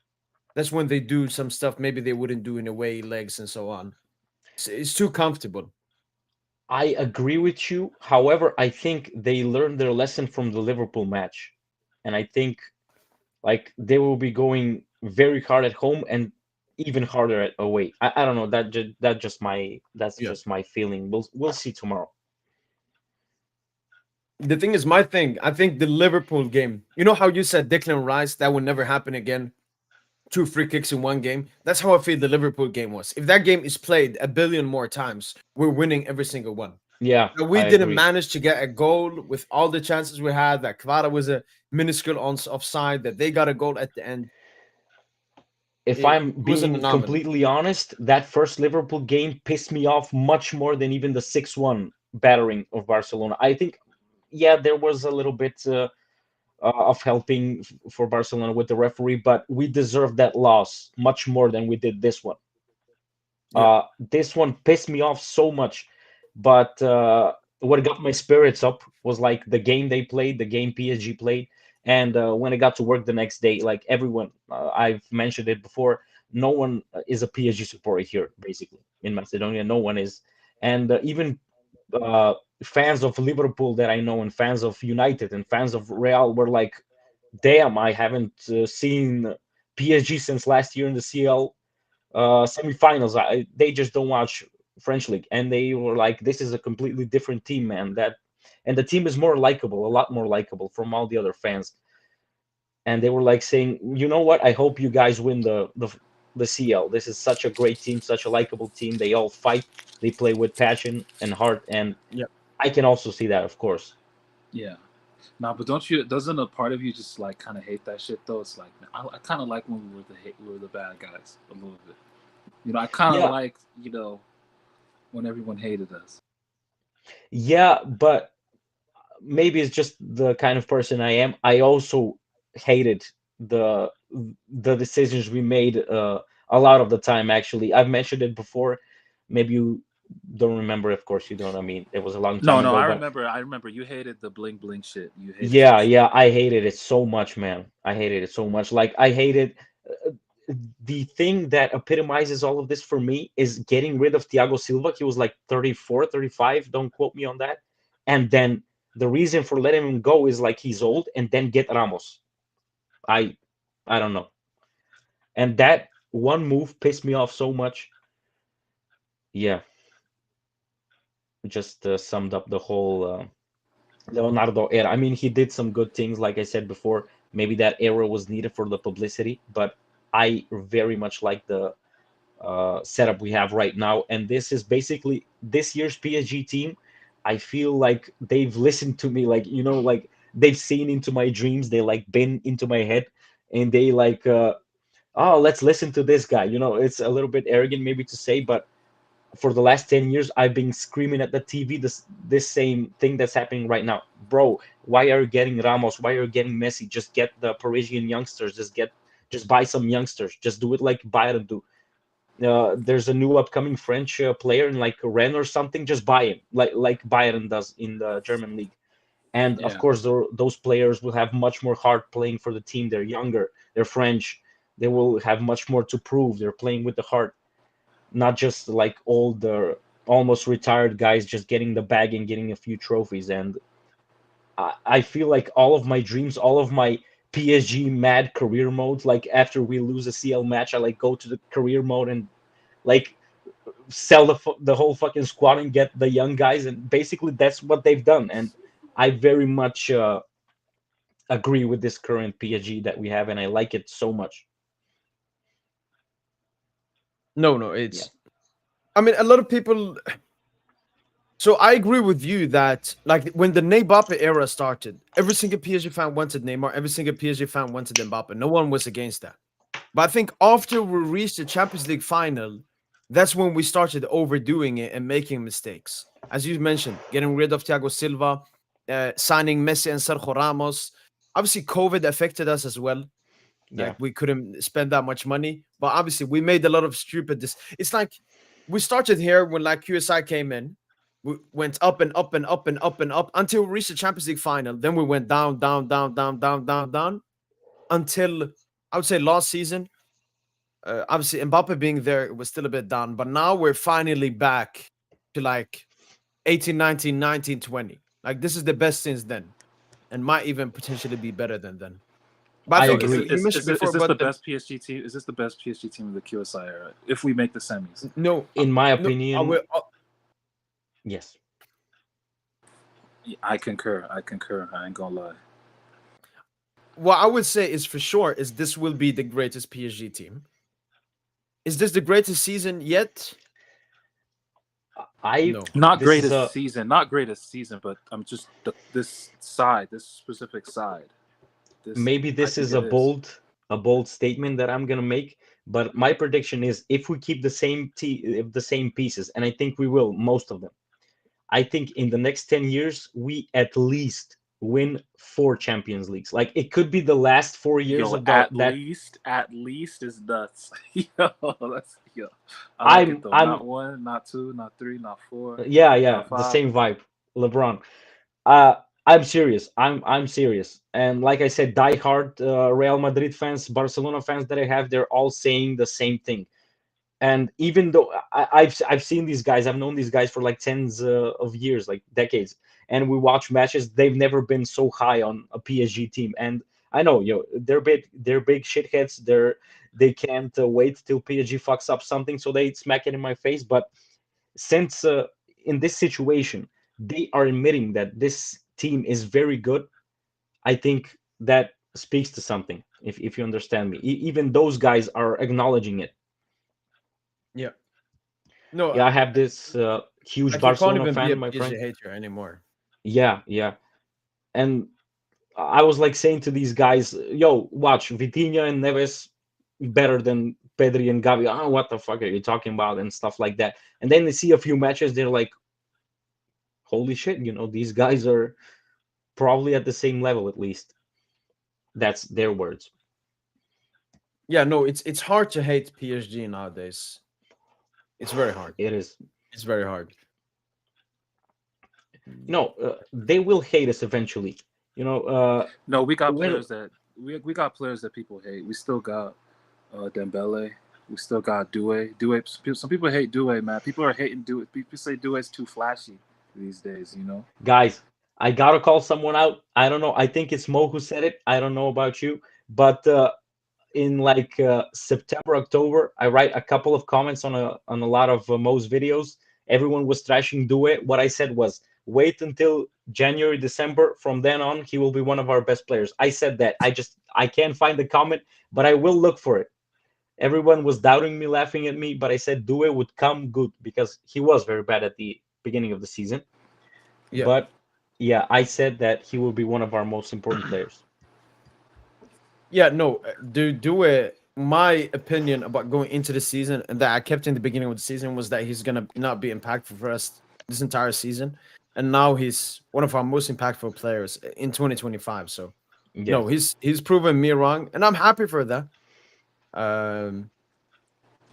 That's when they do some stuff maybe they wouldn't do in away legs and so on. It's too comfortable. I agree with you. However, I think they learned their lesson from the Liverpool match. and I think like they will be going very hard at home and even harder at away. I don't know. That's Yeah. just my feeling. We'll see tomorrow. The thing is, my thing, I think the Liverpool game, you know how you said Declan Rice, that would never happen again? 2 free kicks in one game. That's how I feel the Liverpool game was. If that game is played a billion more times, we're winning every single one. Yeah, But we I didn't agree. manage to get a goal with all the chances we had. That Kvara was a minuscule offside, that they got a goal at the end. If It I'm was an being anomaly. completely honest, that first Liverpool game pissed me off much more than even the 6-1 battering of Barcelona. I think, yeah, there was a little bit of helping for Barcelona with the referee, but we deserved that loss much more than we did this one. Yeah. This one pissed me off so much, but what got my spirits up was like the game they played, the game PSG played, and when I got to work the next day, like everyone, I've mentioned it before, no one is a PSG supporter here, basically in Macedonia. No one is, and even uh, fans of Liverpool that I know and fans of United and fans of Real were like, "Damn, I haven't seen PSG since last year in the CL semifinals. They just don't watch French league, and they were like, "This is a completely different team, man." And the team is more likable, a lot more likable from all the other fans. And they were like saying, "You know what? I hope you guys win the CL. This is such a great team, such a likable team. They all fight, they play with passion and heart, and Yeah. I can also see that, of course." Yeah. Nah, but doesn't a part of you just like kind of hate that shit though? It's like I kind of like when we were the bad guys a little bit. You know, I kind of Yeah, like when everyone hated us. yeah, but maybe it's just the kind of person I am. I also hated the the decisions we made a lot of the time. Actually, I've mentioned it before. Maybe you don't remember. Of course, you don't. I mean, it was a long time No, ago. I But remember. I remember you hated the bling bling shit. You hated that yeah, shit. yeah, I hated it so much, man. I hated it so much. Like I hated uh, the thing that epitomizes all of this for me is getting rid of Thiago Silva. He was like 34, 35. Don't quote me on that. And then the reason for letting him go is like he's old, and then get Ramos. I I don't know. And that one move pissed me off so much. Yeah, just summed up the whole Leonardo era. I mean, he did some good things, like I said before. Maybe that era was needed for the publicity, but I very much like the setup we have right now. And this is basically this year's PSG team. I feel like they've listened to me, like like they've seen into my dreams. They like been into my head, and they like, oh, let's listen to this guy. It's a little bit arrogant maybe to say, but for the last 10 years I've been screaming at the TV this same thing that's happening right now. Bro, why are you getting Ramos? Why are you getting Messi? Just get the Parisian youngsters. Just buy some youngsters. Just do it like Bayern do. There's a new upcoming French player in like Rennes or something. Just buy him, like Bayern does in the German league. And of Yeah. course, those players will have much more heart playing for the team. They're younger. They're French. They will have much more to prove. They're playing with the heart, not just like older, almost retired guys just getting the bag and getting a few trophies. And I feel like all of my dreams, all of my PSG mad career modes, like after we lose a CL match, I like go to the career mode and like sell the whole fucking squad and get the young guys. And basically that's what they've done. And I very much agree with this current PSG that we have, and I like it so much. No, Yeah. I mean, a lot of people. So I agree with you that like when the Mbappe era started, every single PSG fan wanted Neymar, every single PSG fan wanted Mbappe. No one was against that. But I think after we reached the Champions League final, that's when we started overdoing it and making mistakes. As you mentioned, getting rid of Thiago Silva, signing Messi and Sergio Ramos. Obviously, COVID affected us as well. Yeah. Like we couldn't spend that much money, but obviously we made a lot of stupid. It's like we started here when like QSI came in. We went up and up and up and up and up until we reached the Champions League final. Then we went down, down, down, down, down, down, down until I would say last season. Obviously, Mbappe being there, it was still a bit down, but now we're finally back to like 18, 19, 19, 20. Like this is the best since then. and might even potentially be better than them. But I I think agree. you mentioned before, Is this but the best PSG team? Is this the best PSG team of the QSI era? If we make the semis, no, In my no, opinion, yes. I concur. I ain't gonna lie. what I would say is for sure is this will be the greatest PSG team. Is this the greatest season yet? I No. Not This is greatest a season, but I'm just this specific side. maybe I this think is it is. a bold statement that I'm gonna make, but my prediction is if we keep the same pieces, and I think we will, most of them. I think in the next 10 years we at least win 4 Champions Leagues. Like it could be the last 4 years Yo, of at that. least is nuts. Yo, yo. I like it though. I'm Not 1, not 2, not 3, not 4, yeah, not the 5. same vibe. LeBron. Uh, I'm serious. I'm serious. And like I said, diehard Real Madrid fans, Barcelona fans that I have, they're all saying the same thing. And even though I've seen these guys, I've known these guys for like tens of years, like decades, and we watch matches. They've never been so high on a PSG team. And I know, they're big shitheads. They can't wait till PSG fucks up something, so they smack it in my face. But since in this situation they are admitting that this team is very good, I think that speaks to something. If you understand me, even those guys are acknowledging it. Yeah. No, Yeah, I have this huge like you can't Barcelona even be a fan, my PSG friend. hater anymore. Yeah. And I was like saying to these guys, yo, watch Vitinha and Neves better than Pedri and Gavi. Oh, what the fuck are you talking about? And stuff like that. And then they see a few matches, they're like, holy shit, these guys are probably at the same level at least. That's their words. Yeah, no, it's hard to hate PSG nowadays. It's very hard. It is. It's very hard. They will hate us eventually. No, we got when players that we got players that people hate. We still got Dembele. We still got Doué. Some people hate Doué, man. People are hating Doué. People say Doué's too flashy these days. guys, I gotta call someone out. I don't know. I think it's Mo who said it. I don't know about you, but in like September, October, I write a couple of comments on a lot of Mo's videos. Everyone was trashing Doué. What I said was, wait until January, December. From then on, he will be one of our best players. I said that. I can't find the comment, but I will look for it. Everyone was doubting me, laughing at me, but I said Doué would come good because he was very bad at the beginning of the season. Yeah. But yeah, I said that he will be one of our most important players. Yeah, no, do it. My opinion about going into the season and that I kept in the beginning of the season was that he's gonna not be impactful for us this entire season, and now he's one of our most impactful players in 2025. So no, he's proven me wrong, and I'm happy for that.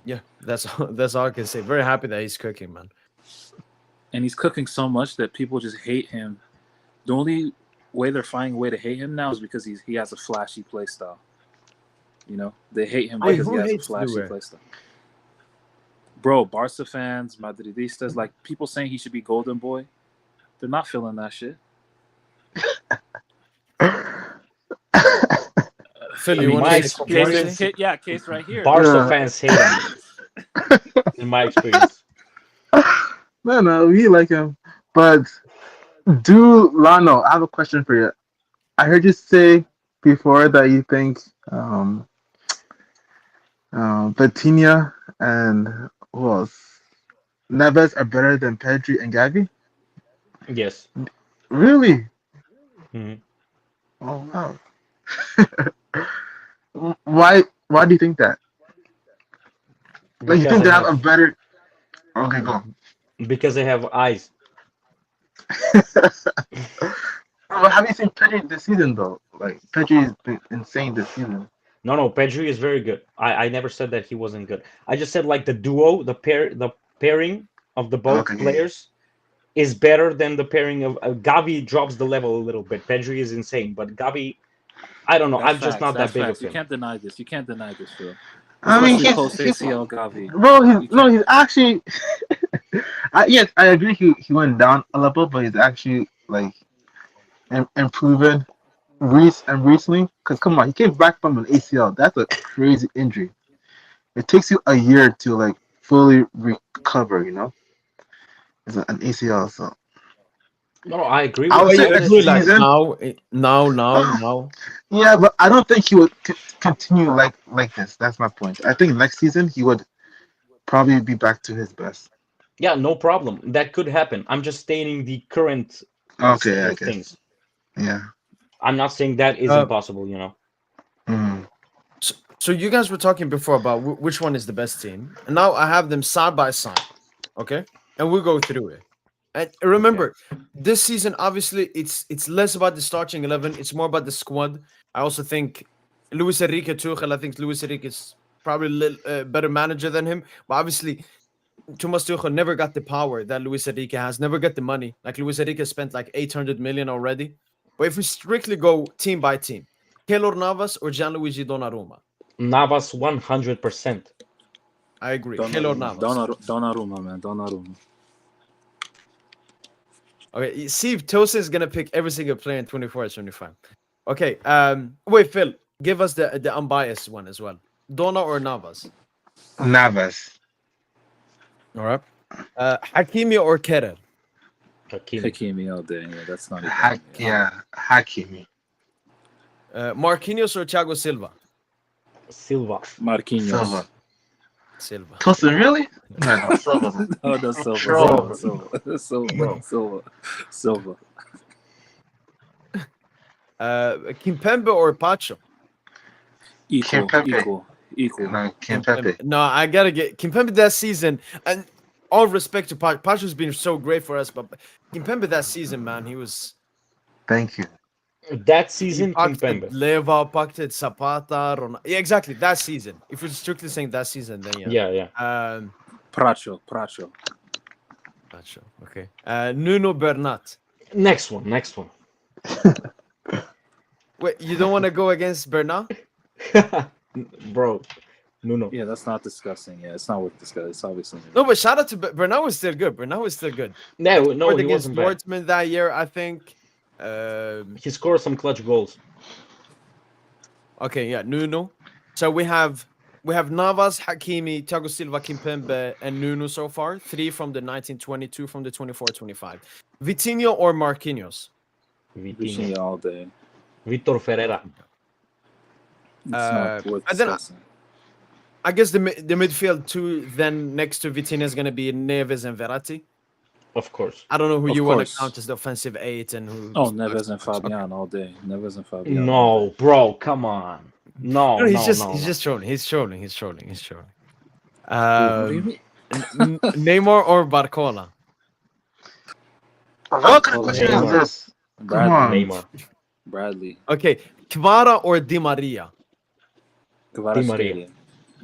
Yeah, that's all I can say. Very happy that he's cooking, man. And he's cooking so much that people just hate him. The only way they're finding a way to hate him now is because he has a flashy play style. They hate him because he has a flashy play style. Bro, Barca fans, Madridistas, like people saying he should be Golden Boy, they're not feeling that shit. Phil, you want to case right here. Barca fans hate him, in my experience. No, we like him. But Lano, I have a question for you. I heard you say before that you think Vitinha and who else? Neves are better than Pedri and Gavi? Yes. Really? Mm-hmm. Oh wow. Why do you think that? Like you think they have a better? Okay, go. Because they have eyes. Well, have you seen Pedri this season though? Like Pedri has been insane this season. No, Pedri is very good. I never said that he wasn't good. I just said like the duo, the pairing of the both players is better than the pairing of Gavi. Drops the level a little bit. Pedri is insane, but Gavi, I don't know. That's I'm just not that big of You him. can't deny this. Phil. I mean, Especially post ACL Gavi. Bro, he's actually. Yes, I agree. He went down a level, but he's actually like and improving recently. Because come on, he came back from an ACL. That's a crazy injury. It takes you a year to like fully recover. It's an ACL. So No, I agree I with would But you. say you next agree, like season. now. Yeah, but I don't think he would continue like this. That's my point. I think next season he would probably be back to his best. Yeah, no problem. That could happen. I'm just stating the current Okay, state I of guess. things. Yeah. I'm not saying that is Uh, impossible, you know. Mm. so you guys were talking before about which one is the best team, and now I have them side by side. Okay, and we'll go through it. And remember, this season obviously it's less about the starting 11. It's more about the squad. I also think Luis Enrique Tuchel. I think Luis Enrique is probably a little better manager than him. But obviously, Thomas Tuchel never got the power that Luis Enrique has. Never got the money. Like Luis Enrique spent like 800 million already. But if we strictly go team by team, Keylor Navas or Gianluigi Donnarumma, Navas 100%. I agree. Keylor Navas. Donnarumma, man. Donnarumma. Okay, see if Tosa is gonna pick every single player in 24 or 25. Okay, wait, Phil, give us the unbiased one as well. Donna or Navas? Navas. All right. Hakimi or Kerr? Hakimi. Hakimi all day. Yeah, that's not even. Hakimi. Marquinhos or Thiago Silva? Silva. Marquinhos. Silva. Tosin, really? No, Silva. Oh, that's Silva. Sure. Silva. Kimpembe or Pacho? Equal. No, Kimpembe. No, I gotta get Kimpembe that season. And all respect to Pacho. Pacho's been so great for us, but Kimpembe that season, man, he was. Thank you. That He season, packed Kimpembe. Leva, packed Zapata, Yeah, exactly that season. If we're strictly saying that season, then yeah. Yeah. Pracho. Pacho. Okay. Nuno Bernat. Next one. Wait, you don't want to go against Bernat? Bro, no. Yeah, that's not discussing. Yeah, it's not worth discussing. It's obviously. No, but shout out to Bernat was still good. No, Scored he against wasn't bad. Dortmund that year, I think. He scored some clutch goals. Okay, yeah, Nuno. So we have Navas, Hakimi, Thiago Silva, Kimpembe, and Nuno so far. 3 from the 1922 from the 24-25. Vitinho or Marquinhos? Vitinho all day. Vitor Ferreira. It's not worth and then discussing. I guess the midfield too. Then next to Vitinho is gonna be Neves and Verratti. Of course. I don't know who Of you want to course. count as the offensive 8 and who. Oh, Neves and Fabian all day. Neves and Fabian. No, bro, come on. No, No, he's no. just trolling. He's trolling. What do you mean? Neymar or Barcola? What kind of question is this? Come on. Neymar. Bradley. Okay, Kvara or Di Maria? Kvaratskhelia.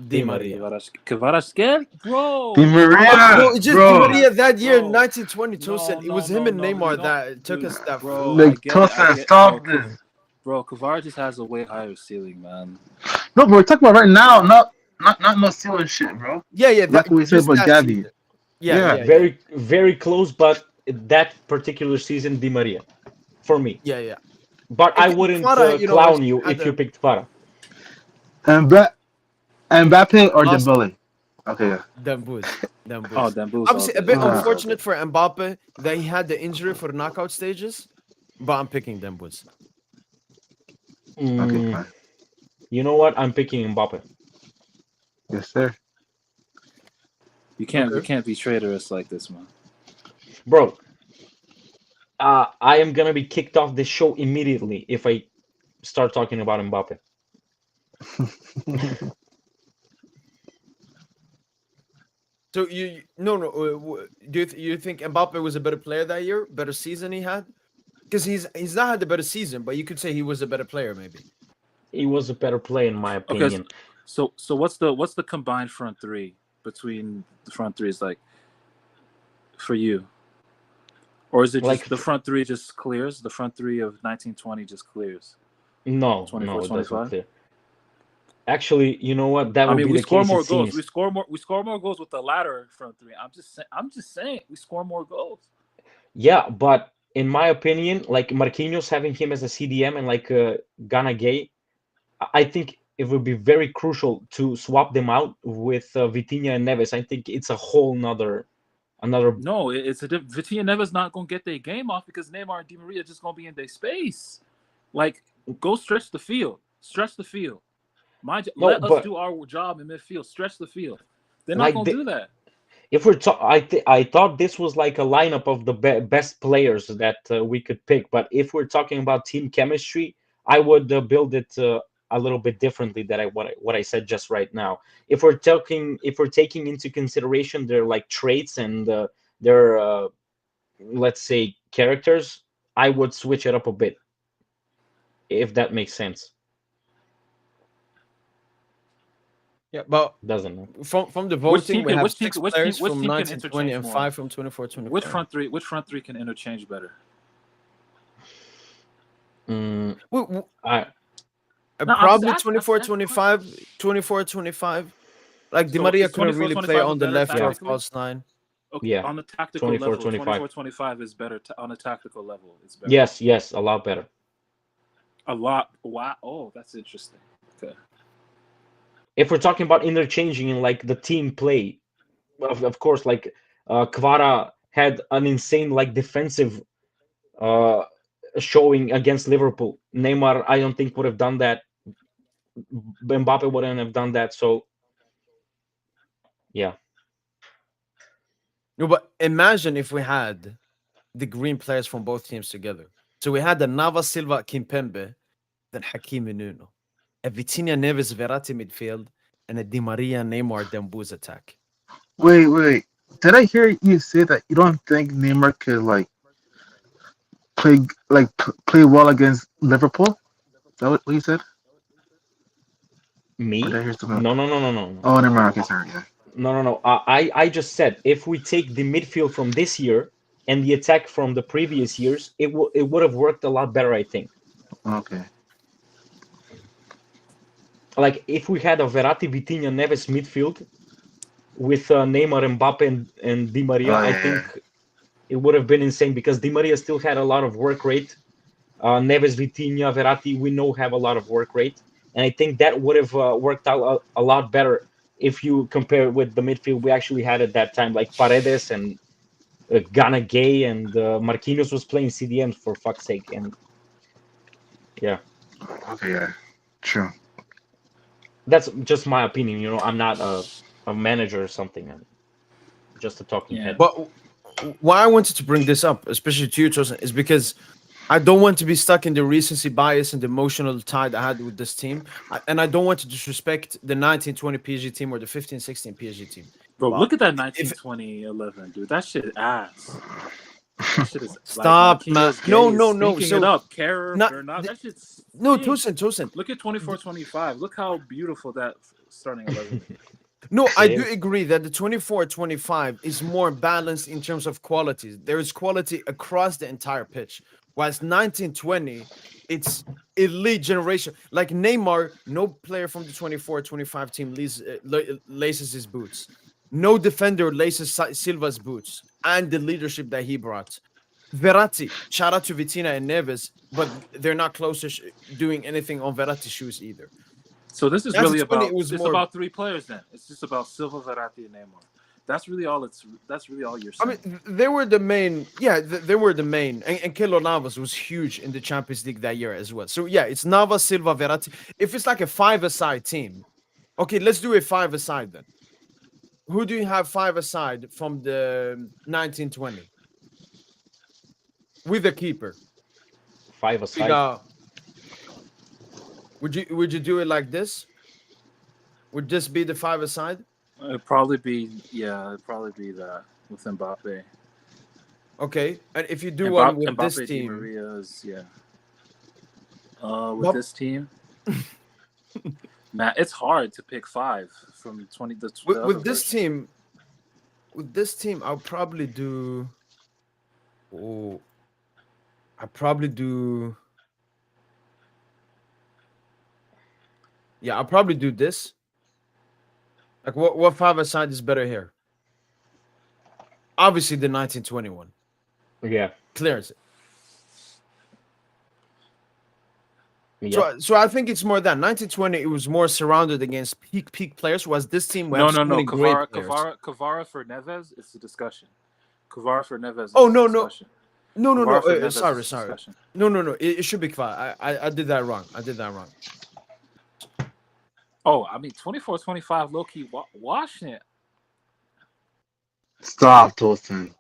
Di Maria. Kvaratskhelia? Bro. Di Maria, No, it's just bro. Di Maria that year, Bro. 1920. No, Tosin. It no, was him no, and no, Neymar no. that took us Dude, that. bro. Like, I get Tosin, it. stop Bro, this. Bro, Kvara just has a way higher ceiling, man. No, but we're talking about right now, not no ceiling shit, bro. Yeah. Like what we said just about that Gavi. season. Yeah. Very, very close, but that particular season, Di Maria. For me. Yeah. But I And wouldn't Kvara, clown you had if you picked Kvara. And Mbappe or Last- Dembele? Okay, yeah. Dembuz. Oh, Demboo's Obviously, a bit Ah. unfortunate for Mbappe that he had the injury for the knockout stages, but I'm picking Dembuz. Okay, fine. You know what? I'm picking Mbappe. Yes, sir. You can't be traitorous like this, man. Bro, I am gonna be kicked off this show immediately if I start talking about Mbappe. So do you think Mbappe was a better player that year? Better season he had? Because he's not had the better season, but you could say he was a better player maybe. He was a better player in my opinion. So what's the combined front three between the front threes like for you? Or is it just Like- the front three just clears? The front three of 1920 just clears. No, 24, it doesn't 25? clear. Actually, you know what? That would be we the score case. more it goals. seems. We score more goals with the latter front three. I'm just saying we score more goals. Yeah, but in my opinion, like Marquinhos having him as a CDM and like Gana Gay, I think it would be very crucial to swap them out with Vitinha and Neves. I think it's a whole another. No, it's a Vitinha Neves not gonna get their game off because Neymar and Di Maria just gonna be in their space. Like, go stretch the field. Stretch the field. Let us do our job in midfield. Stretch the field. They're not gonna do that. If we're I thought this was like a lineup of the best players that we could pick, but if we're talking about team chemistry, I would build it a little bit differently than what I said just right now. If we're taking into consideration their like traits and their let's say characters, I would switch it up a bit, if that makes sense. Yeah, but doesn't from the voting, we have 6 players from 1920 and 5 from 24-25. Which front three can interchange better? Probably 24-25. Like Di Maria couldn't really play on the left or false 9. Okay, yeah, on the tactical 24, level, 25 is better. On a tactical level, it's better. Yes, a lot better. A lot. Wow. Oh, that's interesting. Okay. If we're talking about interchanging in like the team play, of course, like Kvara had an insane like defensive showing against Liverpool. Neymar, I don't think would have done that. Mbappe wouldn't have done that. So, yeah. No, but imagine if we had the green players from both teams together. So we had the Navas, Silva, Kimpembe, then Hakimi, Nuno, a Vitinha, Neves, Verratti midfield, and a Di Maria, Neymar, Dembouz attack. Wait. Did I hear you say that you don't think Neymar could like play well against Liverpool? Is that what you said? Me? Or did I hear something? No. Oh, Neymar. Okay, sorry. Yeah. No. I just said if we take the midfield from this year and the attack from the previous years, it would have worked a lot better, I think. Okay. Like if we had a Verratti, Vitinha, Neves midfield with Neymar, Mbappe, and Di Maria, I think it would have been insane because Di Maria still had a lot of work rate. Neves, Vitinha, Verratti, we know have a lot of work rate, and I think that would have worked out a lot better if you compare with the midfield we actually had at that time, like Paredes and Gana Gay and Marquinhos was playing CDMs for fuck's sake, and yeah. Okay, yeah, true. That's just my opinion. I'm not a manager or something. I'm just a talking head. But why I wanted to bring this up, especially to you, Tosin, is because I don't want to be stuck in the recency bias and the emotional tie I had with this team. And I don't want to disrespect the 1920 PSG team or the 15-16 PSG team. Bro, look at that 1920-11, dude. That shit is ass. That shit is stop, man. No. So it up. That shit's no, Tosin. Look at 24-25. Look how beautiful that starting 11 is. No, I do agree that the 24-25 is more balanced in terms of qualities. There is quality across the entire pitch. Whilst 1920, it's elite generation. Like Neymar, no player from the 24-25 team laces his boots. No defender laces Silva's boots and the leadership that he brought. Verratti, shout out to Vitinha and Neves, but they're not close to doing anything on Verratti's shoes either. So this is really about about 3 players then. It's just about Silva, Verratti, and Neymar. That's really all you're saying. I mean, they were the main. Yeah, they were the main. And Keylor Navas was huge in the Champions League that year as well. So yeah, it's Navas, Silva, Verratti. If it's like a 5-a-side team, okay, let's do a 5-a-side then. Who do you have 5-a-side from the 1920? With a keeper. 5-a-side. Would you do it like this? Would this be the 5-a-side? It'd probably be that with Mbappe. Okay, and if you do one with Mbappe, this team, Maria's, this team, man, it's hard to pick 5 from 20. With this team, I'll probably do. Yeah, I'll probably do this. Like, what 5-a-side is better here? Obviously, the 1921. Yeah. Clears it. Yeah. So I think it's more than 1920. It was more surrounded against peak players. Whereas this team, we have so many great players. Kvara for Neves is a discussion. Kvara for Neves is Oh a no discussion. no Kvara for Neves sorry is a discussion. no. It should be Kvar. I did that wrong. Oh, I mean 24-25 low key washing it. Stop, Toastin.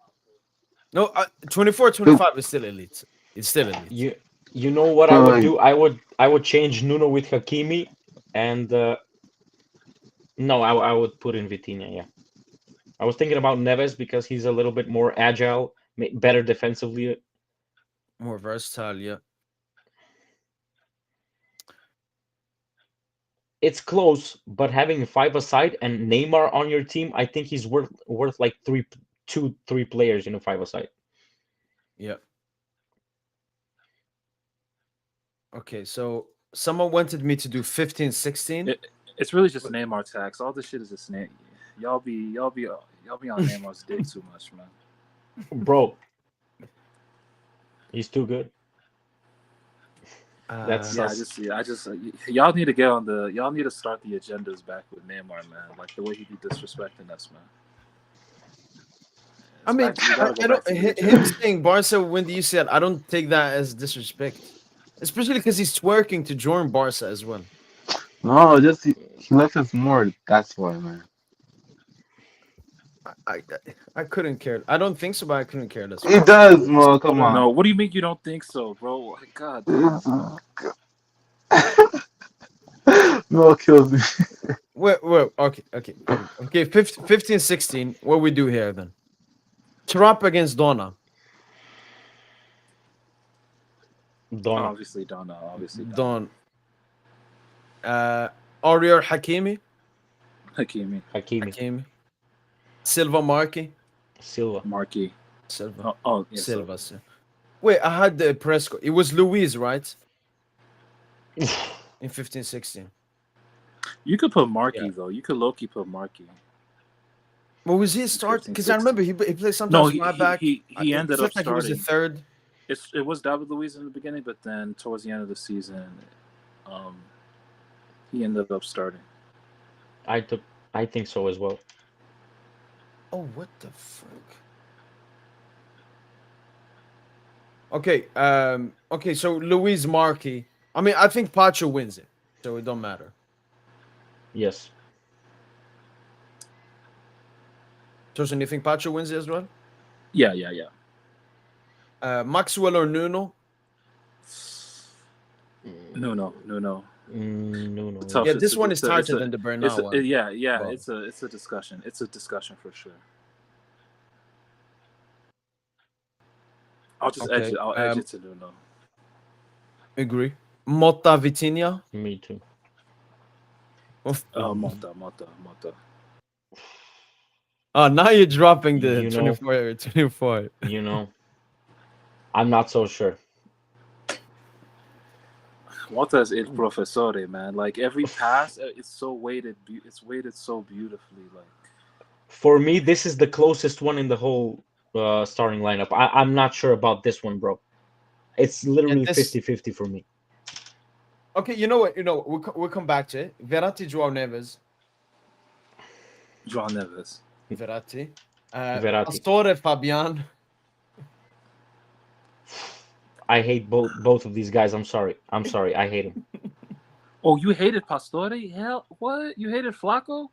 No, 24-25 is still elite. It's still elite. You know what I would do? I would change Nuno with Hakimi, and no, I would put in Vitinha. Yeah, I was thinking about Neves because he's a little bit more agile, better defensively. More versatile, yeah. It's close, but having 5 aside and Neymar on your team, I think he's worth like 3 players in a 5 aside. Yeah. Okay, so someone wanted me to do 15-16. It's really just Neymar tax. All this shit is just name. Y'all be on Neymar's dick too much, man. Bro, he's too good. That's y'all need to get on the y'all need to start the agendas back with Neymar, man. Like the way he be disrespecting us, man. I mean, I don't, him saying Barca will win the UCL, I don't take that as disrespect, especially because he's twerking to join Barca as well. No, just he likes us more. That's why, man. I couldn't care. I don't think so, but I couldn't care less. He does, Mo. Come on. No, what do you mean you don't think so, bro? God. Mo kills me. Wait. Okay. 15-16. What we do here then? Trap against Donna. Obviously Donna. Don. Aurier Hakimi. Hakimi. Silva Marquis. Marquis. Silva. Yeah, Silva. Wait, I had the Presco. It was Luis, right? In 15-16. You could put Marquis though. You could low-key put Marquis. What was he start? Because I remember he played sometimes right back. He ended up starting. He was the third. It was David Luiz in the beginning, but then towards the end of the season, he ended up starting. I think so as well. Oh, what the fuck? Okay, so Luis Marquis. I mean, I think Pacho wins it, so it don't matter. Yes. Tosin, you think Pacho wins it as well? Yeah. Maxwell or Nuno? Nuno. Yeah, this one is tighter than the Bernal one. Yeah. It's a discussion. It's a discussion for sure. I'll just edge it. I'll edge it to Nuno. Agree. Motta Vitinha. Me too. Motta. Oh, now you're dropping the 24. You know, I'm not so sure. Motta is il professore, man. Like every pass, it's so weighted. It's weighted so beautifully. Like for me, this is the closest one in the whole starting lineup. I'm not sure about this one, bro. It's literally 50-50 for me. Okay, you know what? We'll come back to it. Verratti, João Neves. Verratti. Pastore, Fabian. I hate both of these guys. I'm sorry. I hate him. Oh, you hated Pastore? Hell, what? You hated Flacco?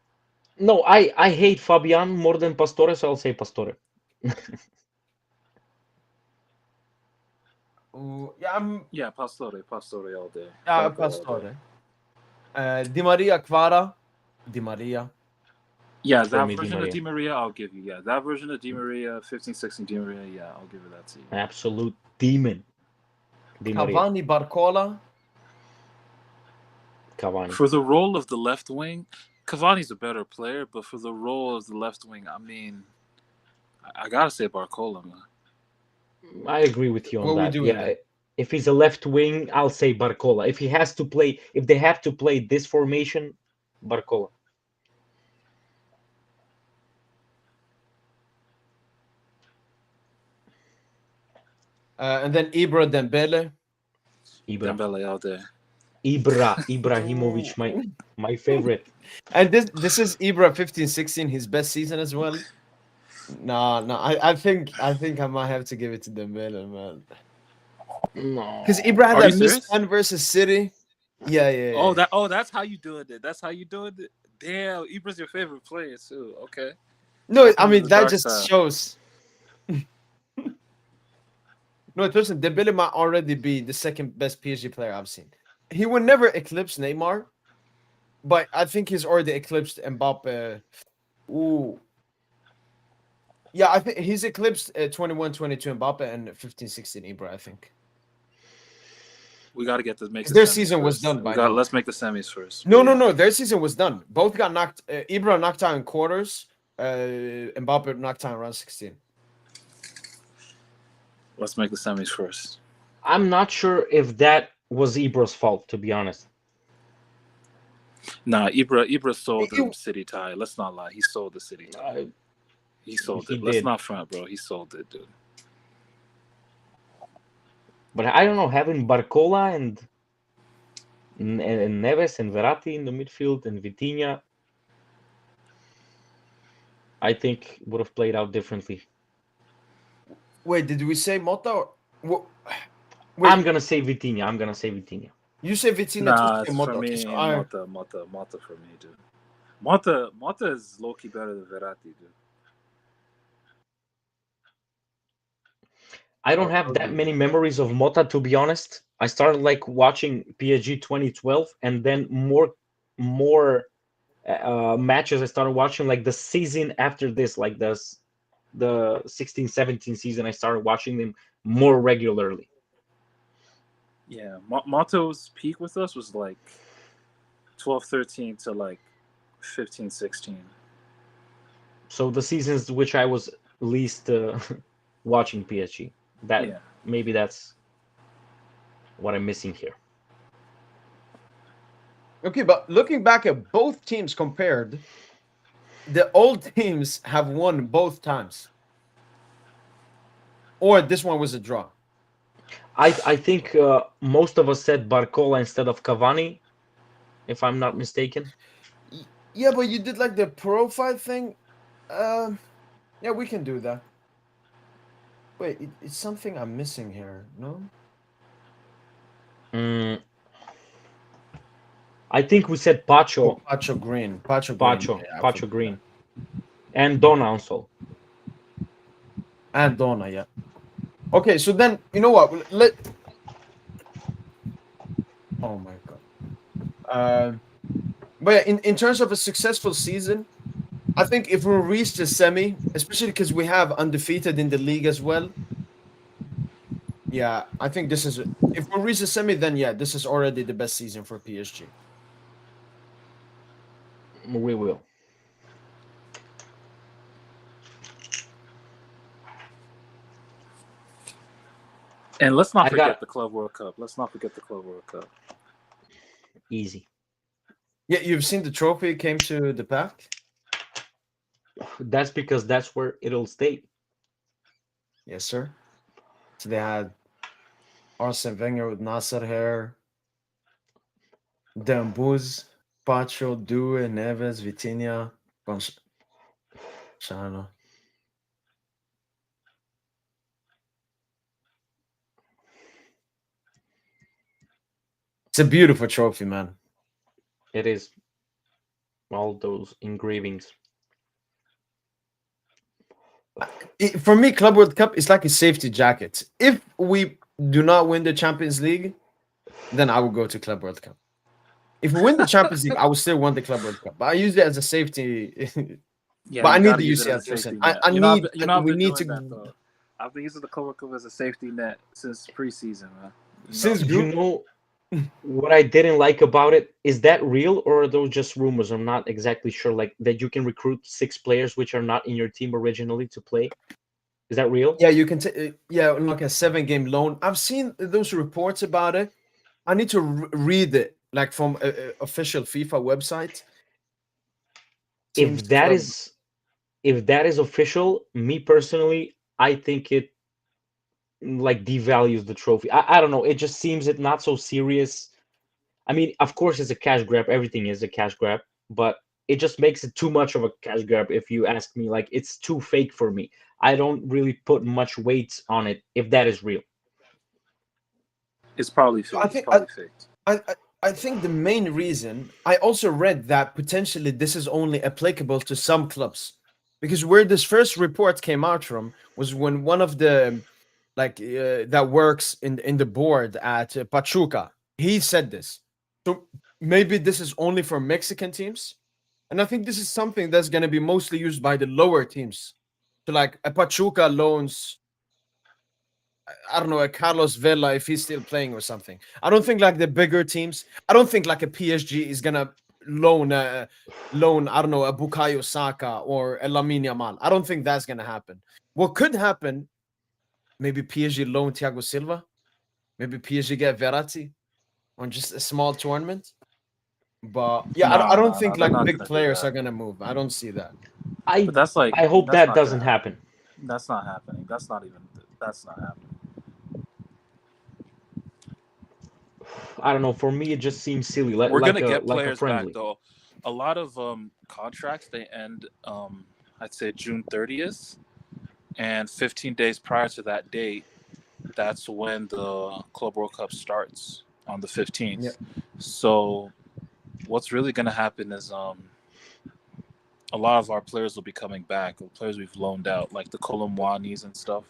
No, I hate Fabian more than Pastore, so I'll say Pastore. Yeah, Pastore all day. Yeah, Pastore. Di Maria, Kvara. Di Maria. Yeah, that version of Di Maria, I'll give you. Yeah, that version of Di Maria, 15-16 Di Maria, yeah, I'll give it that to you. Absolute demon. Cavani, Barcola. Cavani. For the role of the left wing, Cavani's a better player, but for the role of the left wing, I mean, I gotta say Barcola, man. I agree with you on that. Yeah, if he's a left wing, I'll say Barcola. If they have to play this formation, Barcola. And then Ibra, Dembele. Dembele all day. Ibrahimovic, my favorite. And this is Ibra 15-16, his best season as well. No, I think I might have to give it to Dembele, man. No, Because Ibra had Are that you missed serious? one versus City. Yeah. That's how you doing it. That's how you doing it. Damn, Ibra's your favorite player too. Okay. No, I Welcome to mean the that dark just side. shows. No, listen, Dembele might already be the second best PSG player I've seen. He would never eclipse Neymar, but I think he's already eclipsed Mbappe. Ooh. Yeah, I think he's eclipsed 21-22 Mbappe and 15-16 Ibra, I think. We got to get to make the Their semis season was first. done by now. Let's make the semis first. No. Their season was done. Both got knocked. Ibra knocked out in quarters. Mbappe knocked out in round 16. Let's make the semis first. I'm not sure if that was Ibra's fault, to be honest. Nah, Ibra sold the City tie. Let's not lie. He sold the City tie. He sold He it. Let's did. not front, bro. He sold it, dude. But I don't know, having Barcola and Neves and Verratti in the midfield and Vitinha, I think would have played out differently. Wait, did we say Mota? Or, wait, I'm gonna say Vitinha. you say Vitinha Nah, to it's Mota. for Okay, me. so Mota for me, dude. Mota is low key better than Verratti, dude. I don't have that many memories of Mota, to be honest. I started like watching PSG 2012, and then more matches I started watching like the season after this, like the 16-17 season. I started watching them more regularly. Yeah, Moto's peak with us was like 12-13 to like 15-16. So the seasons which I was least watching PSG. Maybe that's what I'm missing here. Okay, but looking back at both teams compared, the old teams have won both times. Or this one was a draw. I think most of us said Barcola instead of Cavani, if I'm not mistaken. Yeah, but you did like the profile thing. Yeah, we can do that. Wait, it's something I'm missing here, no? I think we said Pacho. Pacho Green. Pacho Yeah, Green. And Donna also. And Donna, yeah. Okay, so then, you know what? Oh my God. But yeah, in terms of a successful season, I think if we reach the semi, especially because we have undefeated in the league as well. Yeah, I think this is if we reach the semi, then yeah, this is already the best season for PSG. We will. And let's not forget the Club World Cup. Easy. Yeah, you've seen the trophy came to the pack? That's because that's where it'll stay. Yes, sir. So they had Arsene Wenger with Nasser hair, Dembuz, Pacho, Due, Neves, Vitinha, Chano. It's a beautiful trophy, man. It is. All those engravings. For me, Club World Cup is like a safety jacket. If we do not win the Champions League, then I will go to Club World Cup. If we win the Champions League, I will still want the Club World Cup. But I use it as a safety. Yeah, but I need the use it UCL as a safety person. net. We need to. That, I've been using the Club World Cup as a safety net since preseason, man. Since you know what I didn't like about it is that real or are those just rumors? I'm not exactly sure. Like that you can recruit 6 players which are not in your team originally to play. Is that real? Yeah, you can. Yeah, like a 7-game loan. I've seen those reports about it. I need to read it, like from a official FIFA website. If that is official, me personally, I think it like devalues the trophy. I don't know. It just seems it not so serious. I mean, of course, it's a cash grab. Everything is a cash grab, but it just makes it too much of a cash grab. If you ask me, like, it's too fake for me. I don't really put much weight on it if that is real. It's probably fake. I think It's probably fake. I think the main reason, I also read that potentially this is only applicable to some clubs, because where this first report came out from was when one of the that works in the board at Pachuca, he said this. So maybe this is only for Mexican teams, and I think this is something that's going to be mostly used by the lower teams. So like a Pachuca loans, I don't know, a Carlos Vela if he's still playing or something. I don't think like the bigger teams. I don't think like a PSG is gonna loan I don't know, a Bukayo Saka or a Lamine Yamal. I don't think that's gonna happen. What could happen? Maybe PSG loan Thiago Silva. Maybe PSG get Verratti on just a small tournament. But yeah, I don't think they're like not big gonna do players that. are gonna move. I don't see that. But that's like I hope that's that not doesn't gonna happen. That's not happening. That's not happening. I don't know. For me, it just seems silly. We're Like gonna a get like a players friendly. back though. A lot of contracts they end I'd say June 30th, and 15 days prior to that date, that's when the Club World Cup starts on the 15th. Yeah. So what's really gonna happen is a lot of our players will be coming back. The players we've loaned out, like the Colomwanis and stuff,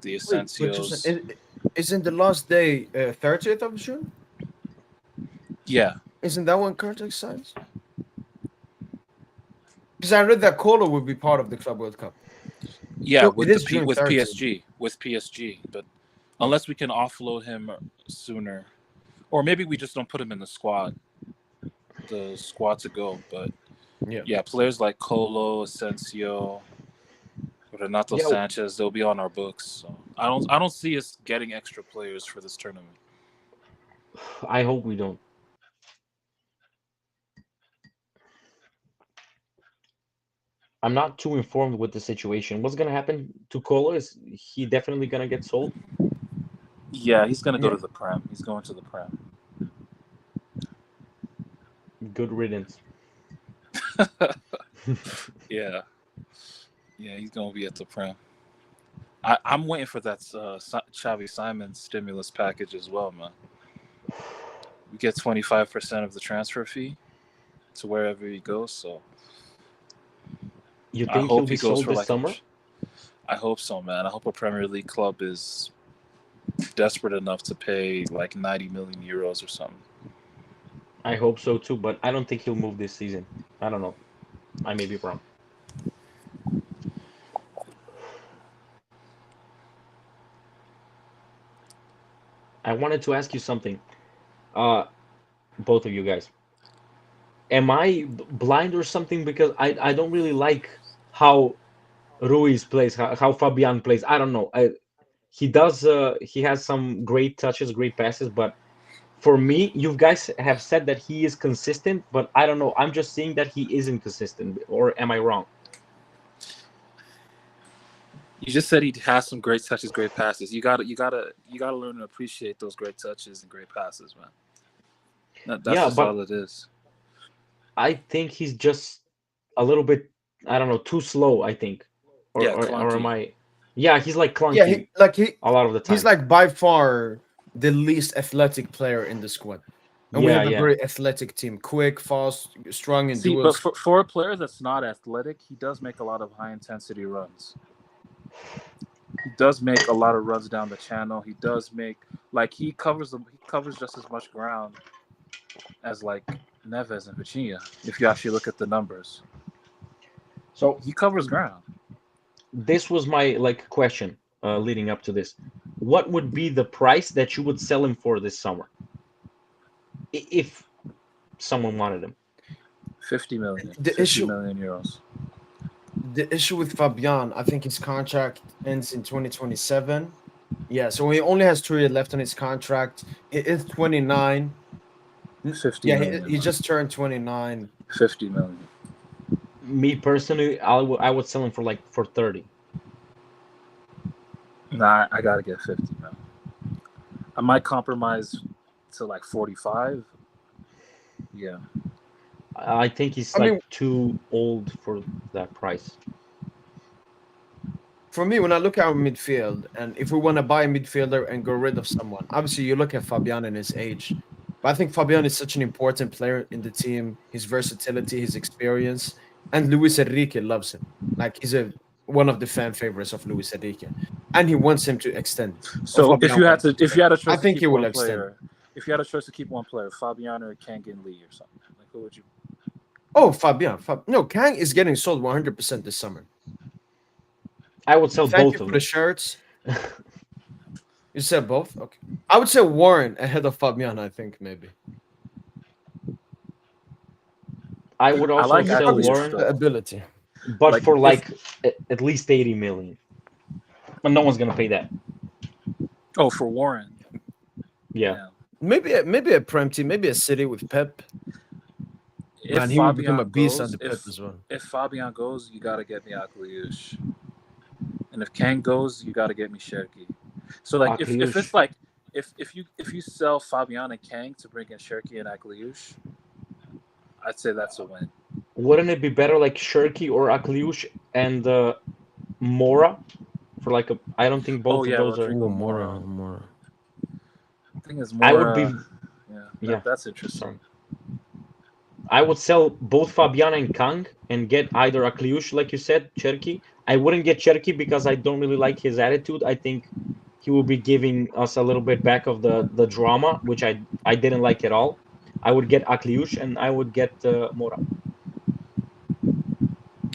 the Asensios. Isn't the last day 30th of June? Yeah, Isn't that when contract signs? Because I read that Colo would be part of the Club World Cup. yeah, So with it is June with 30th. PSG, but unless we can offload him sooner, or maybe we just don't put him in the squad to go. But yeah, players like Colo, Asensio, Renato Yeah. Sanchez, they'll be on our books. So I don't see us getting extra players for this tournament. I hope we don't. I'm not too informed with the situation. What's gonna happen to Cola? Is he definitely gonna get sold? Yeah, he's gonna go to the Prem. He's going to the Prem. Good riddance. Yeah, he's gonna be at the Prem. I'm waiting for that Xavi Simons stimulus package as well, man. We get 25% of the transfer fee to wherever he goes. So You I think he'll hope be he goes sold for this like summer? I hope so, man. I hope a Premier League club is desperate enough to pay like 90 million euros or something. I hope so too, but I don't think he'll move this season. I don't know. I may be wrong. I wanted to ask you something, both of you guys. Am I blind or something? Because I don't really like how Ruiz plays, how Fabian plays. I don't know. He does. He has some great touches, great passes, but for me, you guys have said that he is consistent, but I don't know. I'm just seeing that he isn't consistent, or am I wrong? You just said he has some great touches, great passes. You gotta learn to appreciate those great touches and great passes, man. That's Yeah, just but all it is. I think he's just a little bit, I don't know, too slow, I think. Or Yeah, or am clunky. I? Yeah, he's like clunky Yeah, a lot of the time. he's like by far the least athletic player in the squad. And we Yeah, have a yeah. very athletic team. Quick, fast, strong in See, duels. but for a player that's not athletic, he does make a lot of high intensity runs. He does make a lot of runs down the channel. He does make he covers just as much ground as like Neves and Vitinha, if you actually look at the numbers. So He covers ground. this was my question leading up to this. What would be the price that you would sell him for this summer, if someone wanted him? 50 million. The 50 issue- million euros. The issue with Fabian, I think his contract ends in 2027. Yeah, so he only has 2 years left on his contract. It is 29. 50 Yeah, million. he just turned 29. 50 million. Me personally, I would sell him for 30. Nah, I gotta get 50, man. I might compromise to like 45. Yeah. I think he's I like mean- too old for that price. For me, when I look at our midfield, and if we want to buy a midfielder and go rid of someone, obviously you look at Fabian and his age. But I think Fabian is such an important player in the team. His versatility, his experience, and Luis Enrique loves him. Like he's one of the fan favorites of Luis Enrique, and he wants him to extend. So Fabian if you had wants to, if you had a choice, I to think keep he will one extend. player, if you had a choice to keep one player, Fabian or Kangin Lee or something, like who would you? Oh, Fabian. No, Kang is getting sold 100% this summer. I would sell Thank both you for of the them. shirts. You said both? Okay. I would say Warren ahead of Fabian, I think, maybe. I would also like sell Akliush, Warren, though. The ability. but Like, for if- like at least 80 million. But no one's gonna pay that. Oh, for Warren. Yeah. Maybe a Prem team, maybe a City with Pep. If Man, he would become a Fabian beast goes, under Pep as well. if Fabian goes, you gotta get me Akliush. And if Kang goes, you gotta get me Cherki. So like if Akliush. it's like if you sell Fabian and Kang to bring in Cherki and Akliush, I'd say that's a win. Wouldn't it be better like Shirky or Akliush and Mora for like a? I don't think both of those Rodrigo are. Mora. I think it's I more. would be. Yeah, Yeah. that's interesting. Sorry. I would sell both Fabian and Kang and get either Akliush, like you said, Cherky. I wouldn't get Cherky because I don't really like his attitude. I think he will be giving us a little bit back of the drama, which I didn't like at all. I would get Akliush and I would get Mora.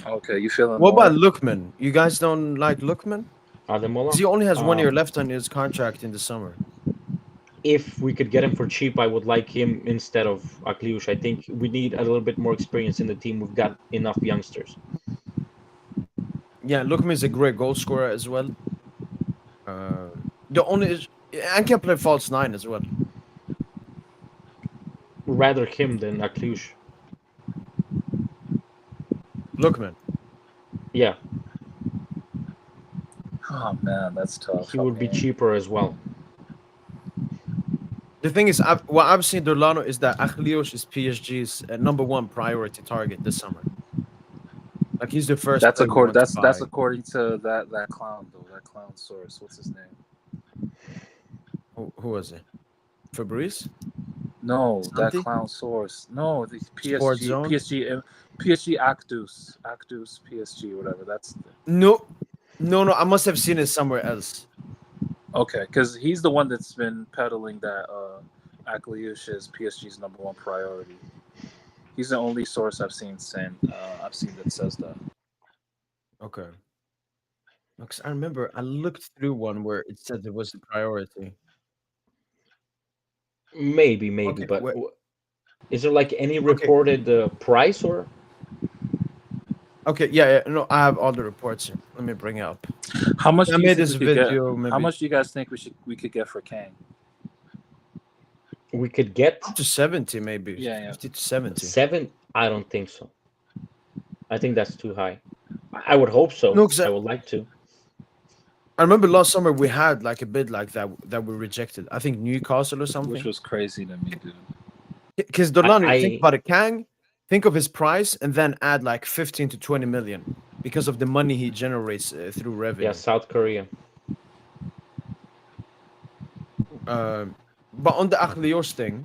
Okay, you feeling? What more? about Lookman? You guys don't like Lookman? Ademola. 'Cause he only has 1 year Um, left on his contract in the summer. If we could get him for cheap, I would like him instead of Akliush. I think we need a little bit more experience in the team. We've got enough youngsters. Yeah, Lookman is a great goal scorer as well. The only is and can play false nine as well. Rather him than Akliush. Lookman. Yeah, Oh man, that's tough. he would be Okay. cheaper as well. The thing is, what I've seen Dorlano is that Akliush is PSG's #1 priority target this summer. Like he's the first. That's player we according. want to That's buy. according to that clown though. That clown source. What's his name? Who was it? Fabrice? No, that Santi? clown source. No, the Sport PSG. Zone? PSG Actus PSG, whatever. That's No. I must have seen it somewhere else. okay. Because he's the one that's been peddling that Akliush is PSG's #1 priority. He's the only source I've seen that says that. Okay. Because I remember I looked through one where it said it was the priority. Maybe, Okay, but wait. is there like any reported price or? Okay, yeah, no, I have all the reports here. Let me bring it up. How much? I do you made think this we could get? video. Maybe How much do you guys think we could get for Kang? We could get up to 70, maybe. Yeah. 50 to 70. 7. I don't think so. I think that's too high. I would hope so. No, 'cause I would like to. I remember last summer we had like a bid like that we rejected. I think Newcastle or something. Which was crazy to me, dude. Because Dorlano, I- think about it, Kang, think of his price and then add like 15 to 20 million because of the money he generates through revenue. Yeah, South Korea. But on the Akliush thing,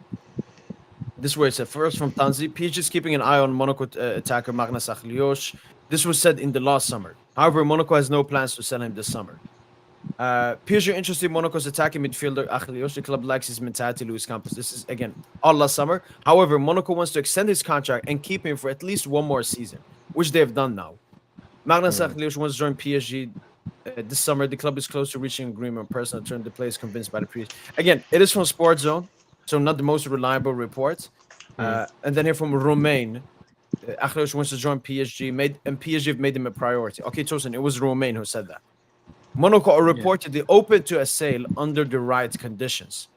this is where it said first from Tanzi, PSG is keeping an eye on Monaco attacker Magnus Akliush. This was said in the last summer. However, Monaco has no plans to sell him this summer. PSG are interested in Monaco's attacking midfielder Akliush. The club likes his mentality, Luis Campos. This is, again, all last summer. However, Monaco wants to extend his contract and keep him for at least one more season, which they have done now. Magnus Akliush wants to join PSG this summer. The club is close to reaching agreement on personal terms. The player is convinced by the PSG. Again, it is from Sports Zone, so not the most reliable report. And then here from Romain, Akliush wants to join PSG, and PSG have made him a priority. Okay, Tosin, it was Romain who said that. Monaco are reportedly open to a sale under the right conditions.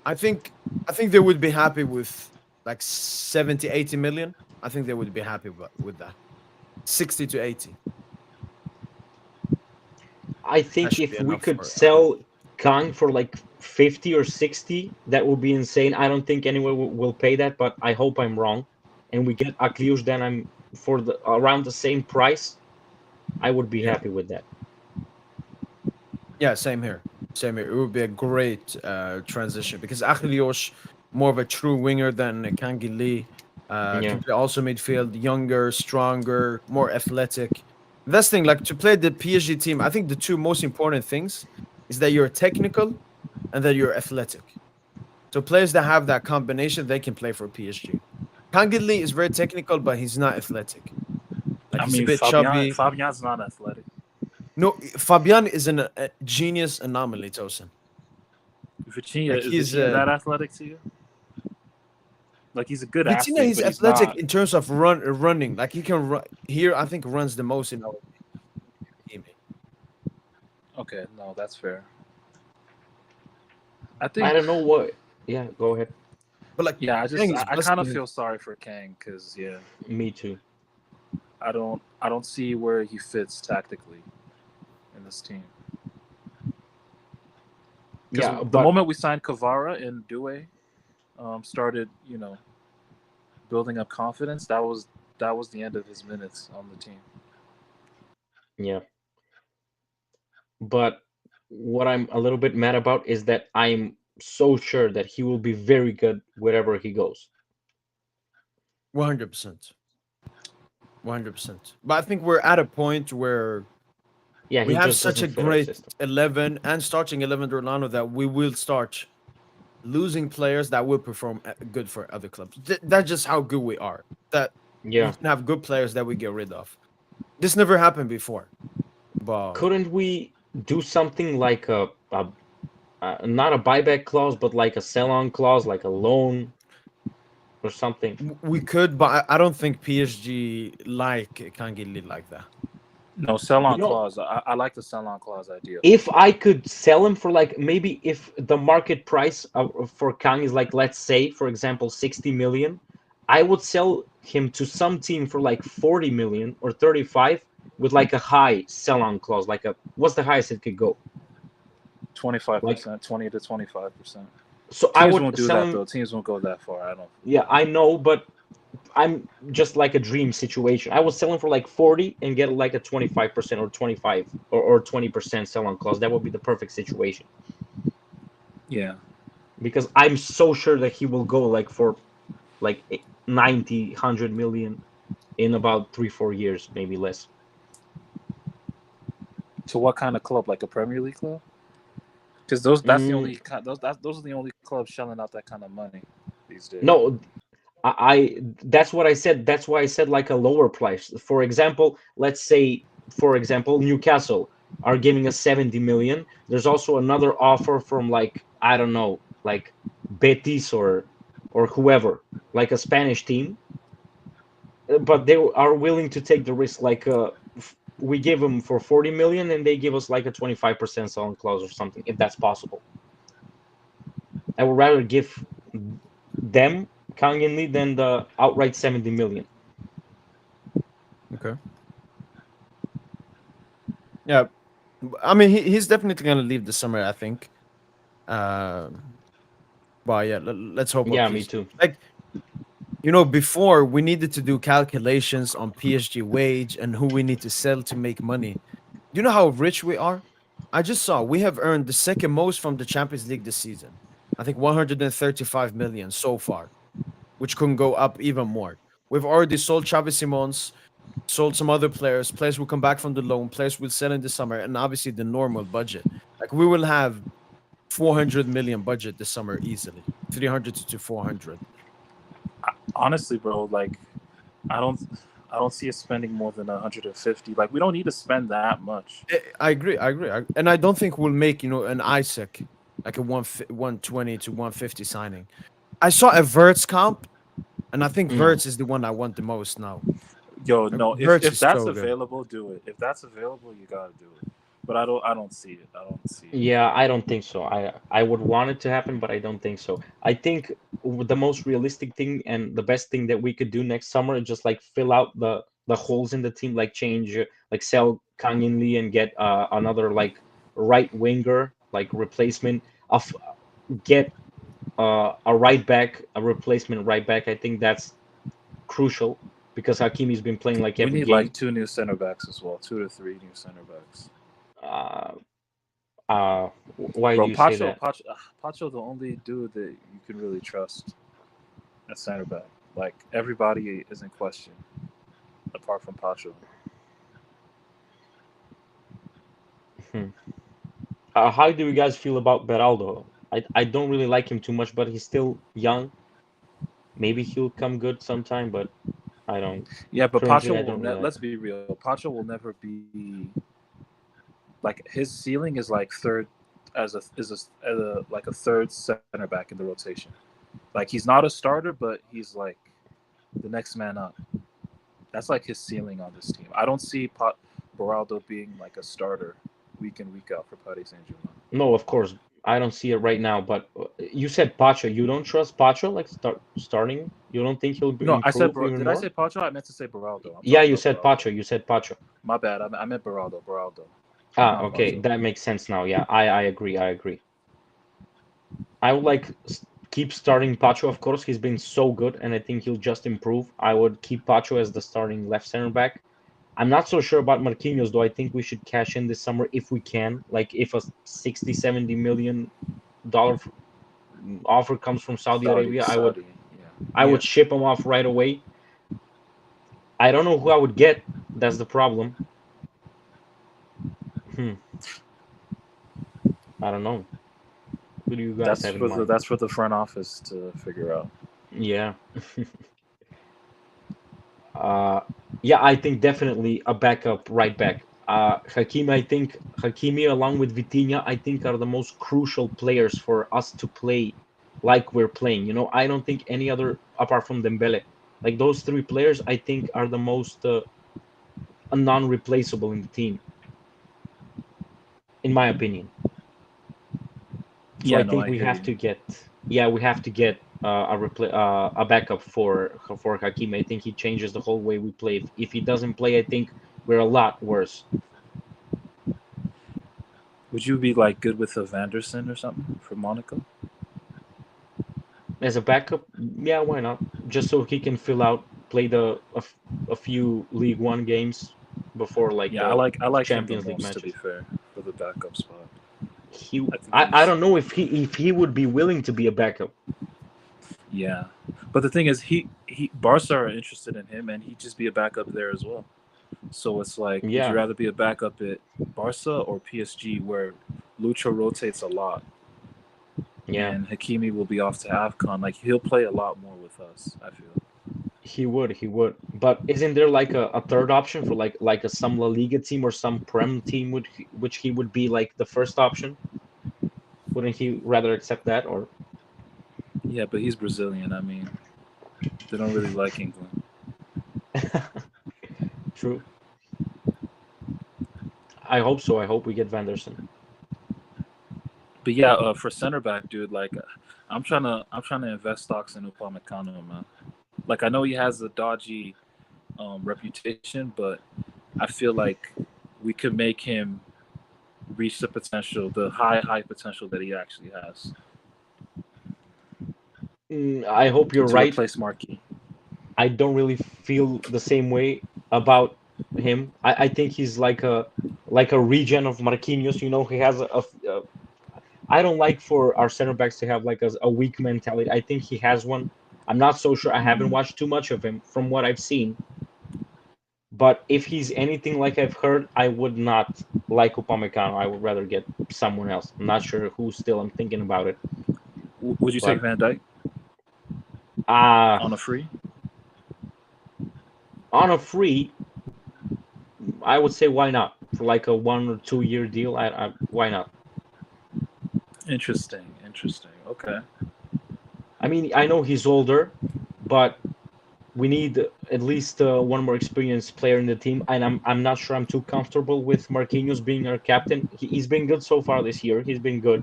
I think they would be happy with like 70, 80 million. I think they would be happy with that. 60 to 80. I think should if be we enough could for- sell Kang for like 50 or 60, that would be insane. I don't think anyone will pay that, but I hope I'm wrong. And we get Akliush, then I'm for the around the same price. I would be happy with that. Yeah, same here. Same here. It would be a great transition because Achiliosh, more of a true winger than Kangi Lee. Yeah. Can play also midfield, younger, stronger, more athletic. That's thing, like to play the PSG team, I think the two most important things is that you're technical and that you're athletic. So players that have that combination, they can play for PSG. Kangi Lee is very technical, but he's not athletic. Like I he's a mean, bit chubby. Fabian's not athletic. No, Fabian is a genius anomaly, Tosin. Vitinha, Like is he's Vitinha that athletic to you? Like he's a good Vitinha, athlete, he's but he's athletic not. in terms of running. Like he can run here. I think runs the most in our team. Okay, no, that's fair. I I think, don't know what. Yeah, go ahead. But like, yeah, Kang is I kind of busting. feel sorry for Kang because yeah, Me too. I don't see where he fits tactically in this team. Yeah, The but moment we signed Kvara and Due, started building up confidence. That was the end of his minutes on the team. yeah. But what I'm a little bit mad about is that I'm so sure that he will be very good wherever he goes. 100%. 100%. But I think we're at a point where Yeah, we he have just such a doesn't fit our great system. 11 and starting 11 Orlando that we will start losing players that will perform good for other clubs. That's just how good we are. That Yeah. we can have good players that we get rid of. This never happened before. But Couldn't we do something like not a buyback clause, but like a sell-on clause, like a loan or something? we could, but I don't think PSG can get lit like that. No, sell-on You know, clause. I like the sell-on clause idea. if I could sell him for like maybe if the market price for Kang is like, let's say, for example, 60 million, I would sell him to some team for like 40 million or 35 with like a high sell-on clause. Like what's the highest it could go? 25%, 20 to 25%. So I Teams would won't do sell that him. though. Teams won't go that far. I don't. Yeah, I know, but I'm just like a dream situation. I would sell him for like 40 and get like a 25% or 25 or 20% sell-on clause. That would be the perfect situation. Yeah. Because I'm so sure that he will go like for like 90, 100 million in about 3-4 years, maybe less. To what kind of club? Like a Premier League club? Because that's the only those are the only clubs shelling out that kind of money these days. No, I that's what I said. That's why I said like a lower price. For example, let's say, for example, Newcastle are giving us 70 million. There's also another offer from like, I don't know, like Betis or whoever, like a Spanish team, but they are willing to take the risk. Like we give them for 40 million and they give us like a 25% selling clause or something, if that's possible. I would rather give them Kang In Lee than the outright 70 million. Okay. Yeah. I mean, he's definitely going to leave this summer, I think. But yeah, let's hope. Yeah, me too. Like, before we needed to do calculations on PSG wage and who we need to sell to make money. Do you know how rich we are? I just saw we have earned the second most from the Champions League this season. I think 135 million so far, which can go up even more. We've already sold Xavi Simons, sold some other players. Players will come back from the loan. Players will sell in the summer, and obviously the normal budget. Like we will have 400 million budget this summer easily, 300 to 400. Honestly, bro, like I don't see us spending more than 150. Like we don't need to spend that much. I agree. And I don't think we'll make an Isaac like a 120 to 150 signing. I saw a Verts comp, and I think Verts is the one I want the most now. Yo, no, Verts if is that's so good. available, do it. If that's available, you gotta do it. But I don't see it. Yeah, I don't think so. I would want it to happen, but I don't think so. I think the most realistic thing and the best thing that we could do next summer is just like fill out the holes in the team, like change, like sell Kang In Lee and get another like right winger, like replacement of get a right back, a replacement right back. I think that's crucial because Hakimi's been playing like We every need game. like 2 new center backs as well, 2 to 3 new center backs. Why Bro, do you say that? Pacho, the only dude that you can really trust at center back. Like everybody is in question, apart from Pacho. How do you guys feel about Beraldo? I don't really like him too much, but he's still young. Maybe he'll come good sometime, but I don't. Yeah, but Currently, Pacho I will. don't really like Let's him. be real. Pacho will never be like his ceiling is like third as a like a third center back in the rotation. Like he's not a starter, but he's like the next man up. That's like his ceiling on this team. I don't see Beraldo being like a starter week in week out for Paris Saint-Germain. No, of course, I don't see it right now. But you said Pacho. You don't trust Pacho like starting? You don't think he'll No, I said. improve even Did I more? say Pacho? I meant to say Beraldo. I'm Yeah, talking you about said Beraldo. Pacho. You said Pacho. My bad. I meant Beraldo. Not Okay, Pacho. that makes sense now. Yeah, I agree. I agree. I would like keep starting Pacho. Of course, he's been so good, and I think he'll just improve. I would keep Pacho as the starting left center back. I'm not so sure about Marquinhos, though. I think we should cash in this summer if we can. Like if a 60, 70 million dollar offer comes from Saudi Arabia, Saudi. I would ship him off right away. I don't know who I would get. That's the problem. I don't know. Who do you guys have in mind? That's for the front office to figure out. Yeah. Yeah, I think definitely a backup right back. Hakimi along with Vitinha, I think are the most crucial players for us to play like we're playing. I don't think any other apart from Dembele, like those three players, I think are the most non-replaceable in the team, in my opinion. So Yeah, I no, think I hear you. we have to get a backup for Hakimi. I think he changes the whole way we play. If he doesn't play, I think we're a lot worse. Would you be like good with a Vanderson or something for Monaco? As a backup, yeah, why not? Just so he can fill out, play a few League One games before like Yeah, the I like him the Champions League most, to be matches. fair, for the backup spot. I think I don't know if he would be willing to be a backup. Yeah, but the thing is, he Barca are interested in him, and he'd just be a backup there as well. So it's like, would Yeah. you rather be a backup at Barca or PSG, where Lucho rotates a lot? Yeah, And Hakimi will be off to AFCON. Like he'll play a lot more with us, I feel. he would. But isn't there like a third option for like some La Liga team or some Prem team which he would be like the first option? Wouldn't he rather accept that or? Yeah, but he's Brazilian. I mean, they don't really like England. True. I hope so. I hope we get Vanderson. But yeah, for center back, dude, like I'm trying to invest stocks in Upamecano, man. Like I know he has a dodgy reputation, but I feel like we could make him reach the potential, the high potential that he actually has. I hope you're To right. replace Marquis. I don't really feel the same way about him. I think he's like a regen of Marquinhos. He has I don't like for our center backs to have like a weak mentality. I think he has one. I'm not so sure. I haven't watched too much of him from what I've seen. But if he's anything like I've heard, I would not like Upamecano. I would rather get someone else. I'm not sure who still. I'm thinking about it. Would you take Van Dijk on a free? On a free, I would say why not? For like a 1 or 2 year deal, why not? Interesting. Okay. I mean, I know he's older, but we need at least one more experienced player in the team, and I'm not sure I'm too comfortable with Marquinhos being our captain. He's been good so far this year. He's been good.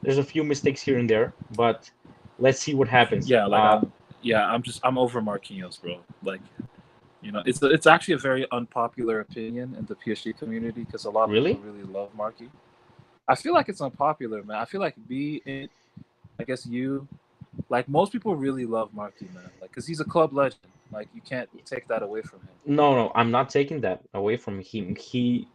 There's a few mistakes here and there, but let's see what happens. Yeah, like I'm over Marquinhos, bro. Like, it's actually a very unpopular opinion in the PSG community because a lot of people really love Marquis. I feel like it's unpopular, man. I feel like I guess you, like most people really love Marky, man. Like, cause he's a club legend. Like, you can't take that away from him. No, I'm not taking that away from him. He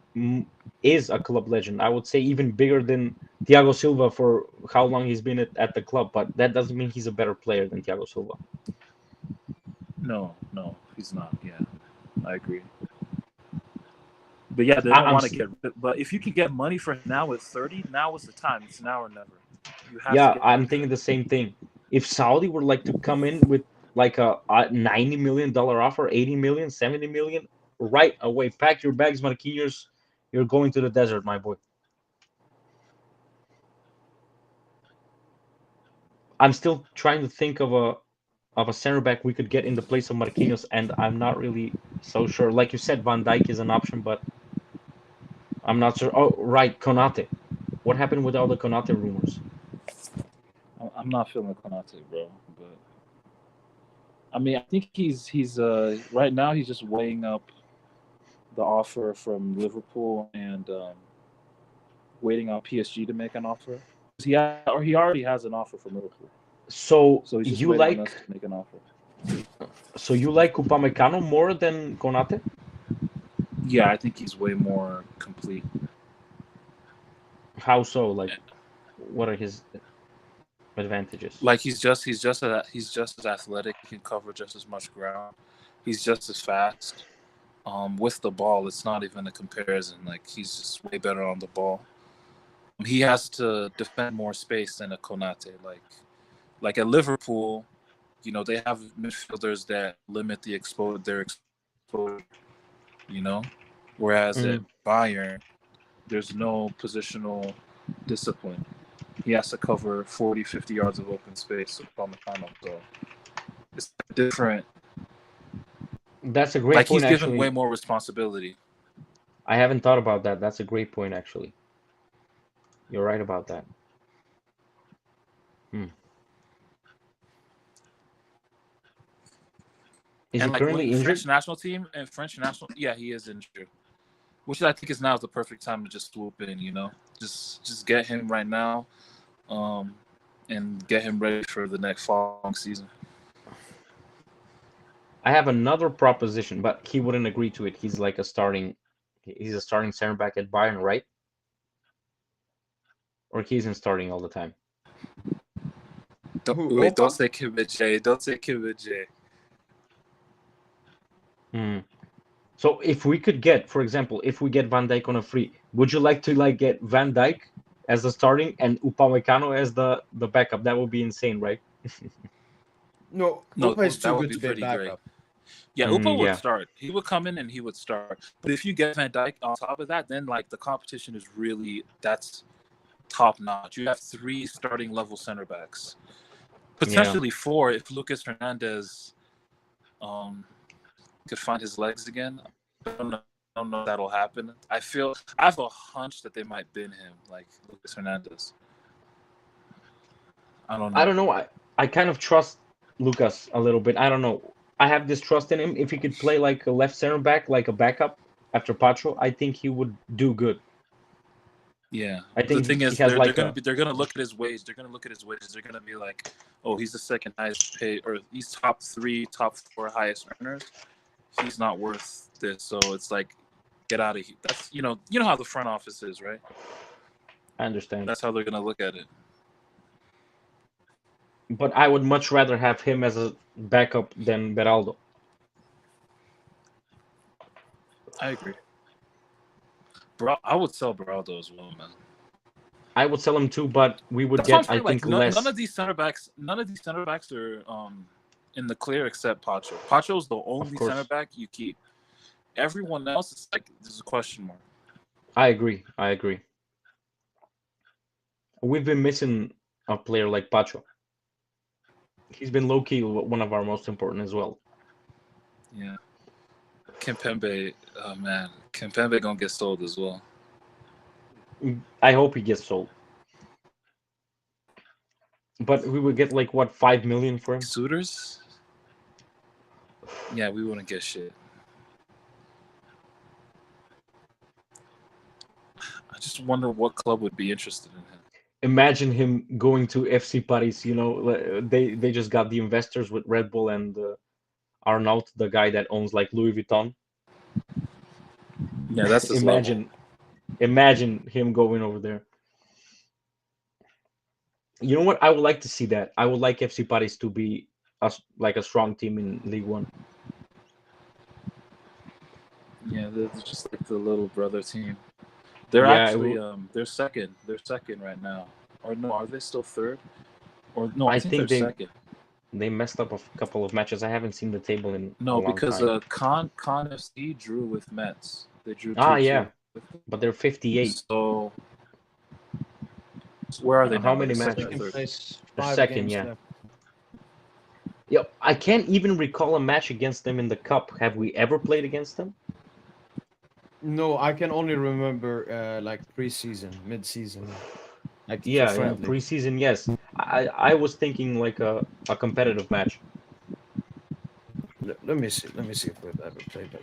is a club legend. I would say even bigger than Thiago Silva for how long he's been at the club. But that doesn't mean he's a better player than Thiago Silva. No, he's not. Yeah, I agree. But yeah, they I- don't I'm want s- to get rid. But if you can get money for him now at 30, now is the time. It's now or never. You have to Yeah, get I'm money for thinking him. the same thing. If Saudi were like to come in with like a $90 million offer, 80 million, 70 million, right away, pack your bags, Marquinhos. You're going to the desert, my boy. I'm still trying to think of a center back we could get in the place of Marquinhos, and I'm not really so sure. Like you said, Van Dijk is an option, but I'm not sure. Oh, right, Konate. What happened with all the Konate rumors? I'm not feeling Konate, bro. But I mean, I think he's right now he's just weighing up the offer from Liverpool and waiting on PSG to make an offer. He already has an offer from Liverpool, So so he's just you waiting on us like to make an offer. Upamecano more than Konate? Yeah, I think he's way more complete. How so? Like, what are his advantages? Like he's just as athletic. He can cover just as much ground. He's just as fast. With the ball, it's not even a comparison. Like he's just way better on the ball. He has to defend more space than a Konate. Like at Liverpool, you know, they have midfielders that limit their exposure. You know, whereas at Bayern, there's no positional discipline. He has to cover 40, 50 yards of open space with Upamecano. So it's different. That's a great Like point, he's given actually. way more responsibility. I haven't thought about that. That's a great point, actually. You're right about that. Is And he like currently when injured? yeah, he is injured. Which I think is now the perfect time to just swoop in, you know, just get him right now, and get him ready for the next following season. I have another proposition, but he wouldn't agree to it. He's a starting center back at Bayern, right? Or he isn't starting all the time. Don't say Kim J. Don't say Kim J. So if we could get, for example, if we get Van Dijk on a free, would you like to get Van Dijk as the starting and Upamecano as the backup? That would be insane, right? No, No, Upa is that too would good be to be a pretty great. backup. Yeah, Upa would Yeah. start. He would come in and he would start. But if you get Van Dijk on top of that, then like the competition is really that's top notch. You have 3 starting level center backs, potentially 4 if Lucas Hernandez could find his legs again. I don't know if that'll happen. I have a hunch that they might bin him, like Lucas Hernandez. I don't know. I don't know. I kind of trust Lucas a little bit. I don't know. I have this trust in him. If he could play like a left center back, like a backup after Pacho, I think he would do good. Yeah, I think the thing he is, has they're gonna look at his wage. They're gonna be like, oh, he's the second highest paid, or he's top 3, top 4 highest earners. He's not worth this. So it's like, get out of here. That's you know how the front office is, right? I understand. That's how they're gonna look at it. But I would much rather have him as a backup than Beraldo. I agree. Bro, I would sell Beraldo as well, man. I would sell him too, but we would That's what I'm get, I saying. Like, think, less. none of these center backs are in the clear except Pacho. Pacho's the only course. center back you keep. Everyone else is like there's a question mark. I agree. We've been missing a player like Pacho. He's been low-key one of our most important as well. Yeah. Kimpembe, oh man, Kimpembe gonna get sold as well. I hope he gets sold. But we would get like what, 5 million for him? Suitors? Yeah, we wouldn't get shit. just wonder what club would be interested in him. Imagine him going to FC Paris. You know, they just got the investors with Red Bull and Arnault, the guy that owns like Louis Vuitton. Yeah, that's his level. Imagine him going over there. You know what? I would like to see that. I would like FC Paris to be like a strong team in League One. Yeah, they're just like the little brother team. They're Yeah, actually they're second. They're second right now. Or no, are they still third? Or no, I think they're second. They messed up a couple of matches. I haven't seen the table in a No, long because time. Con FC drew with Metz. They drew 2-2. Yeah, but they're 58. So where are they How now? many Second matches? or third? They're second, yeah. Yep, I can't even recall a match against them in the cup. Have we ever played against them? No, I can only remember like preseason, mid-season. Like Yeah, friendly. preseason, yes. I was thinking like a competitive match. Let me see. Let me see if we've ever played them.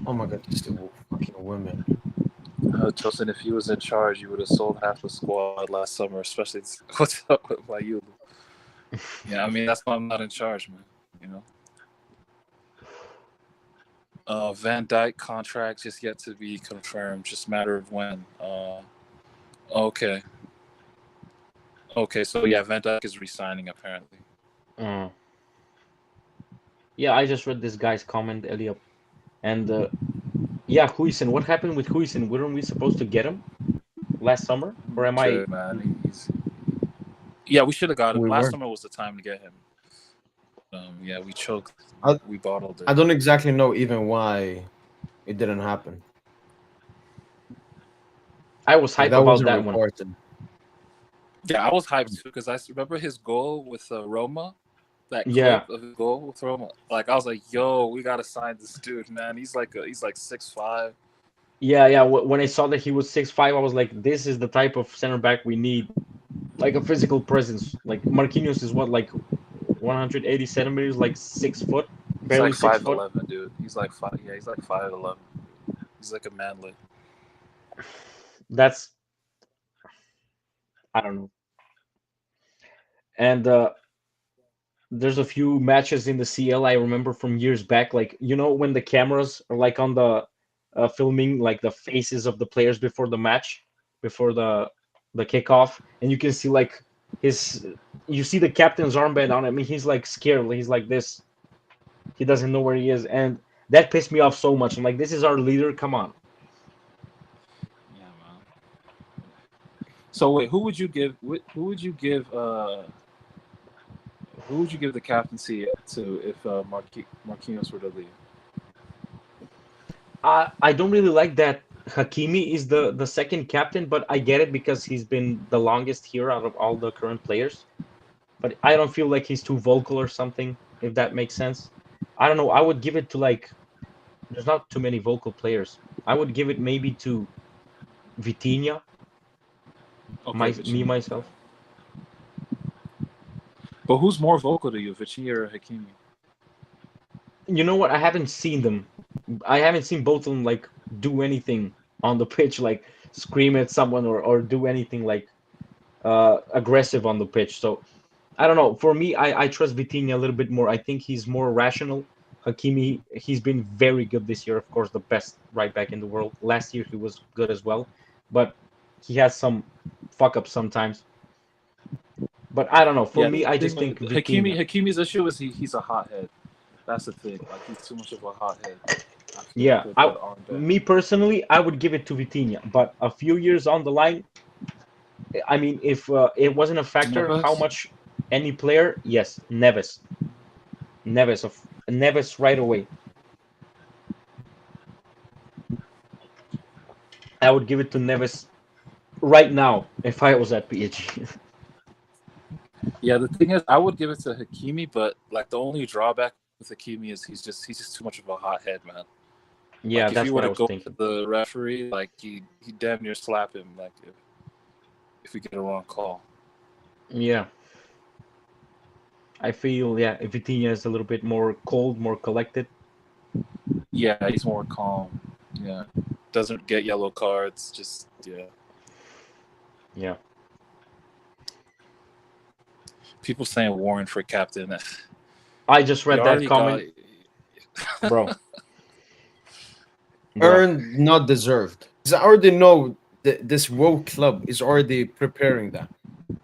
Oh my God, these two fucking women. Tosin, if you was in charge, you would have sold half the squad last summer, especially what's up with Mayulu. Yeah, I mean, that's why I'm not in charge, man. You know? Van Dijk contract just yet to be confirmed, just matter of when. Okay, so yeah, Van Dijk is resigning apparently. Yeah, I just read this guy's comment, Elliot. And yeah, Huijsen. What happened with Huijsen? Weren't we supposed to get him last summer? Or am I? Man, yeah, we should have got him. Last summer was the time to get him. Yeah, we choked. We bottled it. I don't exactly know even why it didn't happen. I was hyped about that reported. one. Yeah, I was hyped too because I remember his goal with Roma. That clip of his goal with Roma. Like I was like, "Yo, we gotta sign this dude, man. He's like 6'5". Yeah. When I saw that he was 6'5", I was like, "This is the type of center back we need, like a physical presence." Like Marquinhos is what, like 180 centimeters, like 6 foot, barely he's like 6 foot. 5'11", dude. He's like 5. Yeah, he's like 5'11". He's like a manlet. That's, I don't know. And there's a few matches in the CL I remember from years back, like when the cameras are like on the filming like the faces of the players before the match, before the kickoff, and you can see like you see the captain's armband on him. I mean, he's like scared. He's like this. He doesn't know where he is, and that pissed me off so much. I'm like, this is our leader. Come on. Yeah, man. So wait, who would you give the captaincy to if Marquinhos were to leave? I don't really like that Hakimi is the second captain, but I get it because he's been the longest here out of all the current players. But I don't feel like he's too vocal or something, if that makes sense. I don't know. I would give it to there's not too many vocal players. I would give it maybe to Vitinha. Okay, myself. But who's more vocal to you, Vitinha or Hakimi? You know what? I haven't seen them. I haven't seen both of them like do anything on the pitch, like scream at someone or do anything like aggressive on the pitch. So I don't know. For me, I trust Vitinha a little bit more. I think he's more rational. Hakimi, he's been very good this year. Of course, the best right back in the world. Last year he was good as well, but he has some fuck ups sometimes. But I don't know. For me, I just think Hakimi's issue is he's a hothead. That's the thing. Like he's too much of a hothead. Yeah, me personally, I would give it to Vitinha. But a few years on the line, I mean, if it wasn't a factor, how much any player? Yes, Neves right away. I would give it to Neves right now if I was at PSG. Yeah, the thing is, I would give it to Hakimi, but like the only drawback with Hakimi is he's just too much of a hothead, man. Yeah, Like if that's you were what I to was go thinking. to the referee, like he damn near slap him. Like if we get a wrong call. Yeah, I feel if Vitinha is a little bit more cold, more collected. Yeah, he's more calm. Yeah, doesn't get yellow cards. Just Yeah. people saying Warren for captain. I just He read that already comment, bro. Bro. Earned, not deserved. 'Cause I already know that this woke club is already preparing that.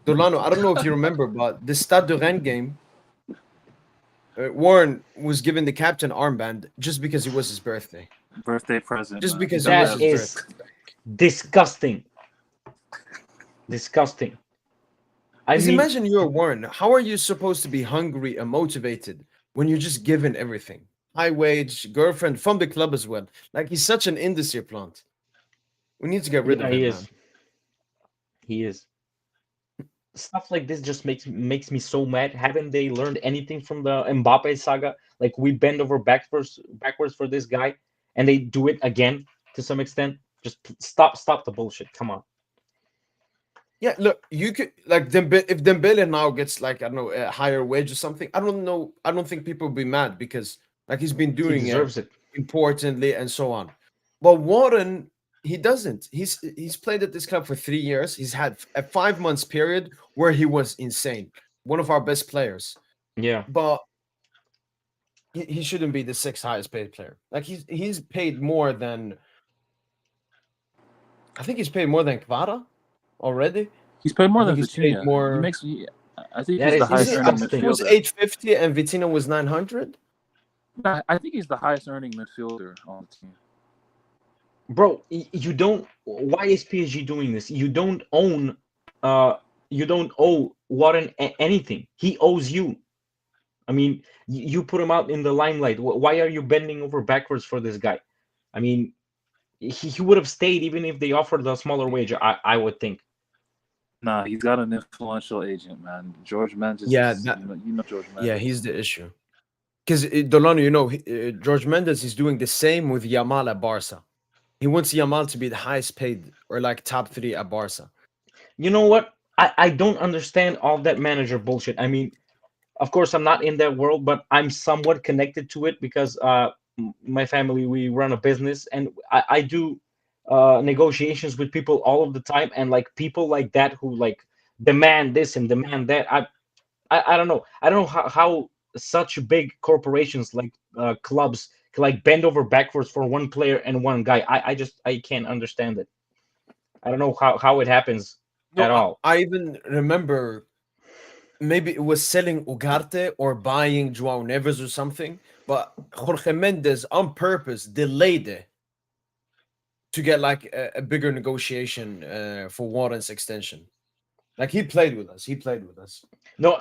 Dolano, I don't know if you remember, but the Stade de Rennes game, Warren was given the captain armband just because it was his birthday. Birthday present. Just man. because He it got was That his is birthday. disgusting. Disgusting. I Because mean, imagine you're Warren. How are you supposed to be hungry and motivated when you're just given everything? High wage, girlfriend from the club as well. Like he's such an industry plant. We need to get rid yeah, of he him, is. man. He is. Stuff like this just makes me so mad. Haven't they learned anything from the Mbappe saga? Like we bend over backwards for this guy, and they do it again to some extent. Just stop the bullshit. Come on. Yeah, look, you could like if Dembele now gets like I don't know a higher wage or something. I don't know. I don't think people will be mad because like he's been He doing it deserves it. importantly and so on. But Warren, he doesn't. He's played at this club for 3 years. He's had a 5 months period where he was insane. One of our best players. Yeah. But he shouldn't be the sixth highest paid player. Like he's paid more than I think he's paid more than Kvara already. He's paid more I than think he's paid Vitinha. more. He makes. I think That he's the is highest I earning think it disgusting. was midfielder. 850 and Vitina was 900. I think he's the highest earning midfielder on the team. Bro, you don't. Why is PSG doing this? You don't own. You don't owe Warren anything. He owes you. I mean, you put him out in the limelight. Why are you bending over backwards for this guy? I mean, he would have stayed even if they offered a smaller wage. I would think. Nah, he's got an influential agent, man. George Mendes. Yeah, is, that- you know George Mendes. Yeah, he's the issue. Because Dolano, George Mendes is doing the same with Yamal at Barca. He wants Yamal to be the highest paid or like top 3 at Barca. You know what? I don't understand all that manager bullshit. I mean, of course, I'm not in that world, but I'm somewhat connected to it because my family, we run a business and I do negotiations with people all of the time. And like people like that who like demand this and demand that. I don't know. I don't know how such big corporations like clubs can like bend over backwards for one player and one guy. I can't understand it. I don't know how it happens No, at all. I even remember maybe it was selling Ugarte or buying Joao Neves or something, but Jorge Mendes on purpose delayed it to get like a bigger negotiation for Warren's extension. Like he played with us. He played with us. No,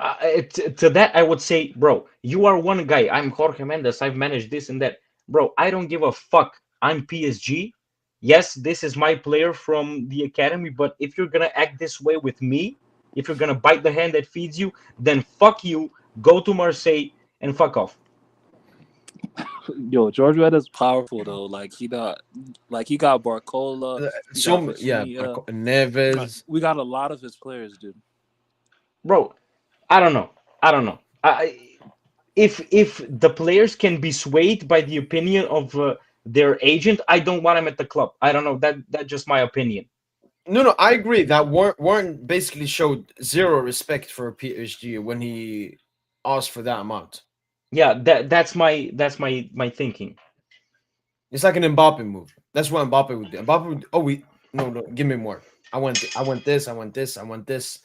to that I would say, bro, you are one guy. I'm Jorge Mendes. I've managed this and that, bro. I don't give a fuck. I'm PSG. Yes, this is my player from the academy, but if you're gonna act this way with me, if you're gonna bite the hand that feeds you, then fuck you. Go to Marseille and fuck off. Yo, George Mendes is powerful though. Like he got Barcola. He got Vitinha. Neves. We got a lot of his players, dude. Bro, I don't know. If the players can be swayed by the opinion of their agent, I don't want him at the club. I don't know. That's just my opinion. No, I agree that Warren basically showed zero respect for PSG when he asked for that amount. Yeah, that's my thinking. It's like an Mbappe move. That's what Mbappe would do. Mbappe would, no, give me more. I want this, I want this, I want this.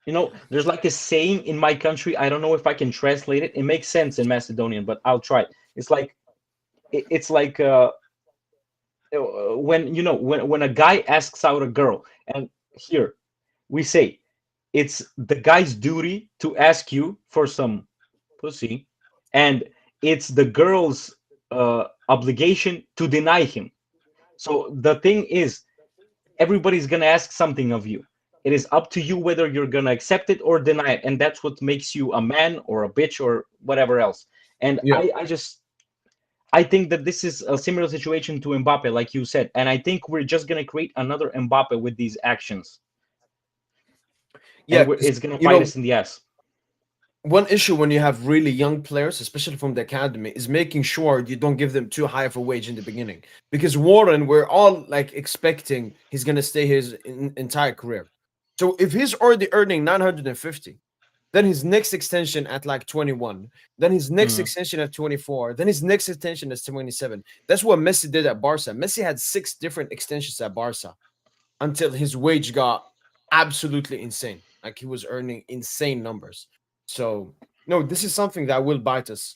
You know, there's like a saying in my country. I don't know if I can translate it. It makes sense in Macedonian, but I'll try. It's like when a guy asks out a girl, and here we say it's the guy's duty to ask you for some pussy, and it's the girl's obligation to deny him. So the thing is, everybody's gonna ask something of you. It is up to you whether you're gonna accept it or deny it, and that's what makes you a man or a bitch or whatever else. And Yeah. I think that this is a similar situation to Mbappe, like you said, and I think we're just gonna create another Mbappe with these actions, Yeah, and 'cause, it's gonna you bite know, us in the ass. one issue when you have really young players, especially from the academy, is making sure you don't give them too high of a wage in the beginning. Because Warren, we're all like expecting he's gonna stay his entire career. So if he's already earning 950, then his next extension at like 21, then his next Mhm. extension at 24, then his next extension at 27. That's what Messi did at Barca. Messi had 6 different extensions at Barca until his wage got absolutely insane. Like he was earning insane numbers. So no, this is something that will bite us.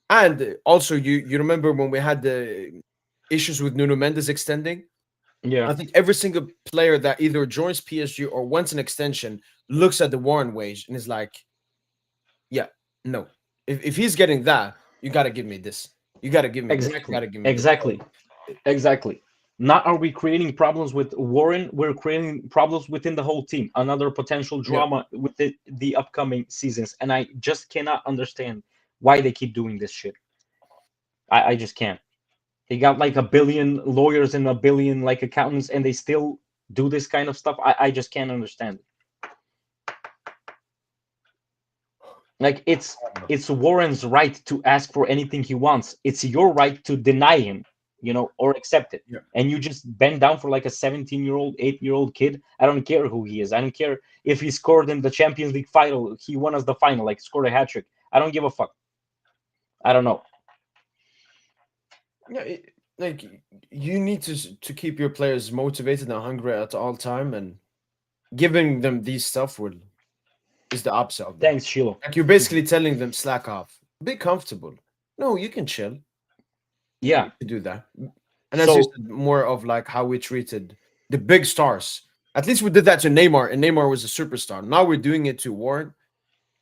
And also, you remember when we had the issues with Nuno Mendes extending? Yeah, I think every single player that either joins PSG or wants an extension looks at the Warren wage and is like, yeah, no. If he's getting that, you got to give me this. You got to give me this. You got exactly, to give me this. exactly, exactly. Not are we creating problems with Warren? We're creating problems within the whole team. Another potential Yeah. drama with the upcoming seasons, and I just cannot understand why they keep doing this shit. I just can't. They got like a billion lawyers and a billion like accountants, and they still do this kind of stuff. I just can't understand it. Like it's Warren's right to ask for anything he wants. It's your right to deny him, or accept it. Yeah. And you just bend down for like a 17-year-old, 8-year-old kid. I don't care who he is. I don't care if he scored in the Champions League final. He won us the final, like scored a hat trick. I don't give a fuck. I don't know. Yeah, like you need to keep your players motivated and hungry at all time, and giving them these stuff is the opposite of that. Thanks, Shiloh. Like you're basically telling them slack off, be comfortable. No, you can chill. Yeah. You can do that. And as you So said, more of like how we treated the big stars. At least we did that to Neymar, and Neymar was a superstar. Now we're doing it to Warren,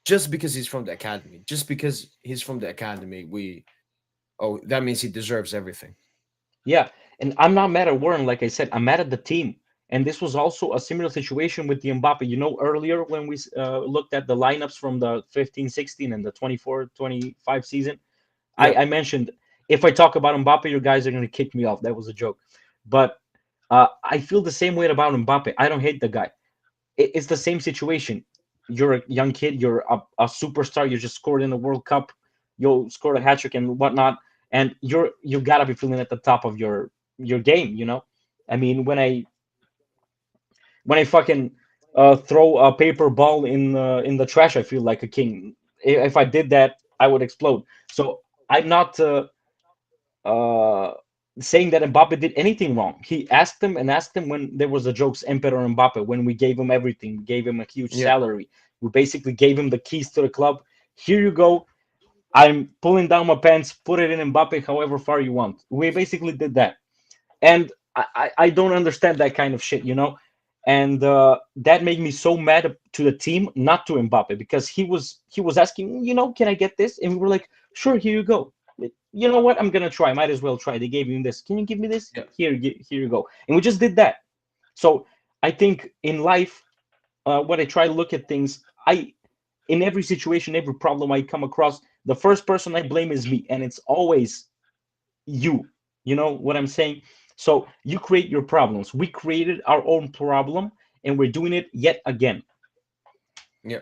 just because he's from the academy. Just because he's from the academy, that means he deserves everything. yeah, and I'm not mad at Warren. Like I said, I'm mad at the team. And this was also a similar situation with the Mbappe. Earlier when we looked at the lineups from the 15-16 and the 24-25 season, Yeah. I mentioned, if I talk about Mbappe, you guys are going to kick me off. That was a joke. But I feel the same way about Mbappe. I don't hate the guy. It's the same situation. You're a young kid. You're a superstar. You just scored in the World Cup. You scored a hat trick and whatnot. And you got to be feeling at the top of your game, I mean, when I fucking throw a paper ball in the trash, I feel like a king. If I did that, I would explode. So I'm not saying that Mbappe did anything wrong. He asked them when there was a jokes, Emperor Mbappe, when we gave him everything, gave him a huge salary. We basically gave him the keys to the club. Here you go. I'm pulling down my pants, put it in Mbappe however far you want. We basically did that. And I don't understand that kind of shit, And that made me so mad to the team, not to Mbappe, because he was asking, can I get this? And we were like, sure, here you go. You know what? I'm gonna try. Might as well try. They gave him this. Can you give me this? Yeah. Here you go. And we just did that. So I think in life, when I try to look at things, in every situation, every problem I come across, the first person I blame is me, and it's always you. You know what I'm saying? So you create your problems. We created our own problem, and we're doing it yet again. Yeah.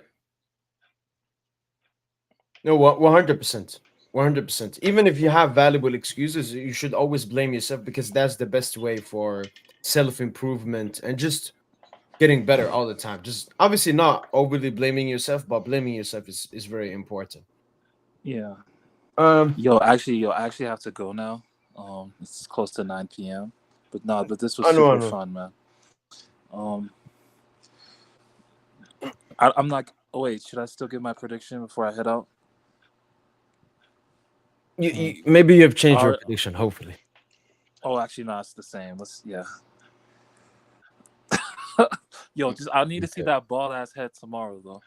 No, 100%. 100%. Even if you have valuable excuses, you should always blame yourself, because that's the best way for self-improvement and just getting better all the time. Just obviously not overly blaming yourself, but blaming yourself is very important. Yeah. Um, I actually have to go now. It's close to 9 p.m. But this was I super know. fun, man. I'm not. Oh wait, should I still give my prediction before I head out? Maybe you have changed your Alright. prediction. Hopefully. Oh, actually, no, it's the same. I need to see that ball ass head tomorrow, though.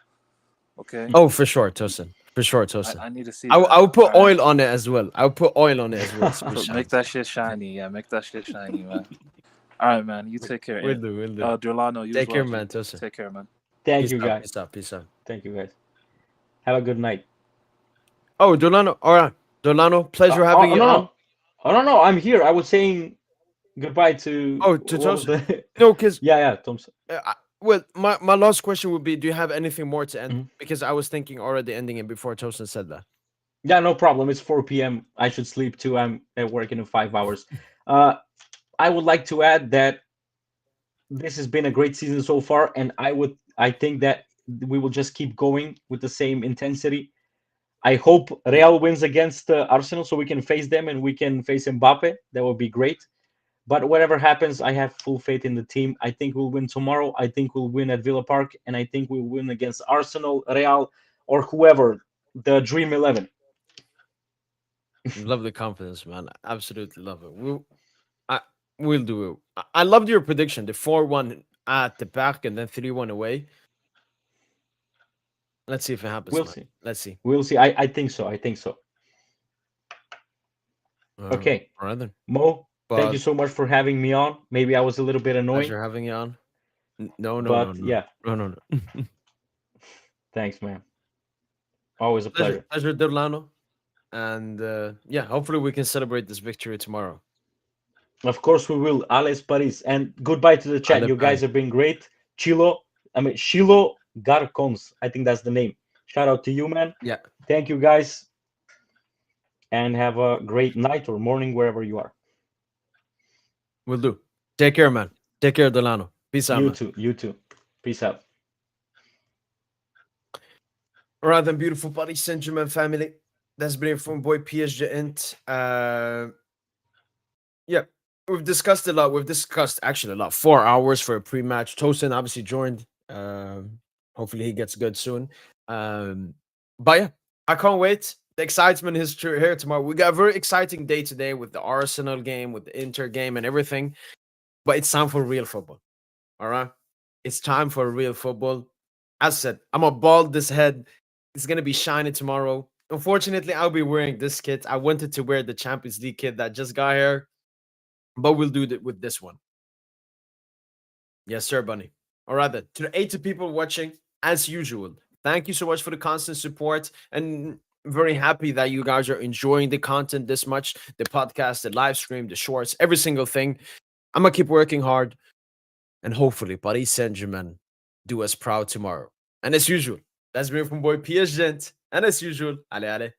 Okay. Oh, for sure, Tosin. For sure, Tosin. I need to see. I'll put Alright. oil on it as well. I'll put oil on it as well. So it Make shines. that shit shiny. Yeah, make that shit shiny, man. All right, man. You take care. We'll do. Durlano, you Take as care, well, man. G. Tosin. Take care, man. Thank Peace you, out, guys. Peace out. Thank you, guys. Have a good night. Oh, Delano. All right. Delano, pleasure having you no, on. no. Oh, no, I'm here. I was saying goodbye to. Oh, to what was Tosin. the- No, because yeah, Thompson. well, my last question would be: do you have anything more to end? Mhm. Because I was thinking already ending it before Tosin said that. Yeah, no problem. It's 4 p.m. I should sleep too. I'm at work in 5 hours. I would like to add that this has been a great season so far, and I think that we will just keep going with the same intensity. I hope Real wins against Arsenal so we can face them and we can face Mbappe. That would be great. But whatever happens, I have full faith in the team. I think we'll win tomorrow. I think we'll win at Villa Park, and I think we'll win against Arsenal, Real, or whoever, the Dream 11. Love the confidence, man. Absolutely love it. We'll do it. I loved your prediction: the 4-1 at the back and then 3-1 away. Let's see if it happens. We'll man. see. Let's see. We'll see. I think so. I think so. Okay. All right then. Mo, thank But you so much for having me on. Maybe I was a little bit annoying. pleasure having you on. No, But yeah. no. Thanks, man. Always a pleasure. Pleasure, Delano. And yeah, hopefully we can celebrate this victory tomorrow. Of course we will. Ales Paris. And goodbye to the chat. Ale You guys Paris. have been great. Shilo Garcons. I think that's the name. Shout out to you, man. Yeah. Thank you, guys. And have a great night or morning wherever you are. Will do. Take care, man. Take care, Delano. Peace out, You man. too. You too. Peace out. All right, then, beautiful buddy, Saint-Germain family. That's been it from boy PSG Int. Yeah, we've discussed a lot. We've discussed actually a lot. 4 hours for a pre-match. Tosin obviously joined. Hopefully he gets good soon. But yeah, I can't wait. The excitement is here tomorrow. We got a very exciting day today with the Arsenal game, with the Inter game, and everything. But it's time for real football. All right, it's time for real football. As I said, I'm gonna bald this head. It's gonna be shiny tomorrow. Unfortunately, I'll be wearing this kit. I wanted to wear the Champions League kit that just got here, but we'll do it with this one. Yes, sir, Bunny. All right, then. To the 80 people watching, as usual, thank you so much for the constant support. And very happy that you guys are enjoying the content this much, the podcast, the live stream, the shorts, every single thing. I'm going to keep working hard. And hopefully, Paris Saint-Germain do us proud tomorrow. And as usual, that's been from boy PSG. And as usual, allez, allez.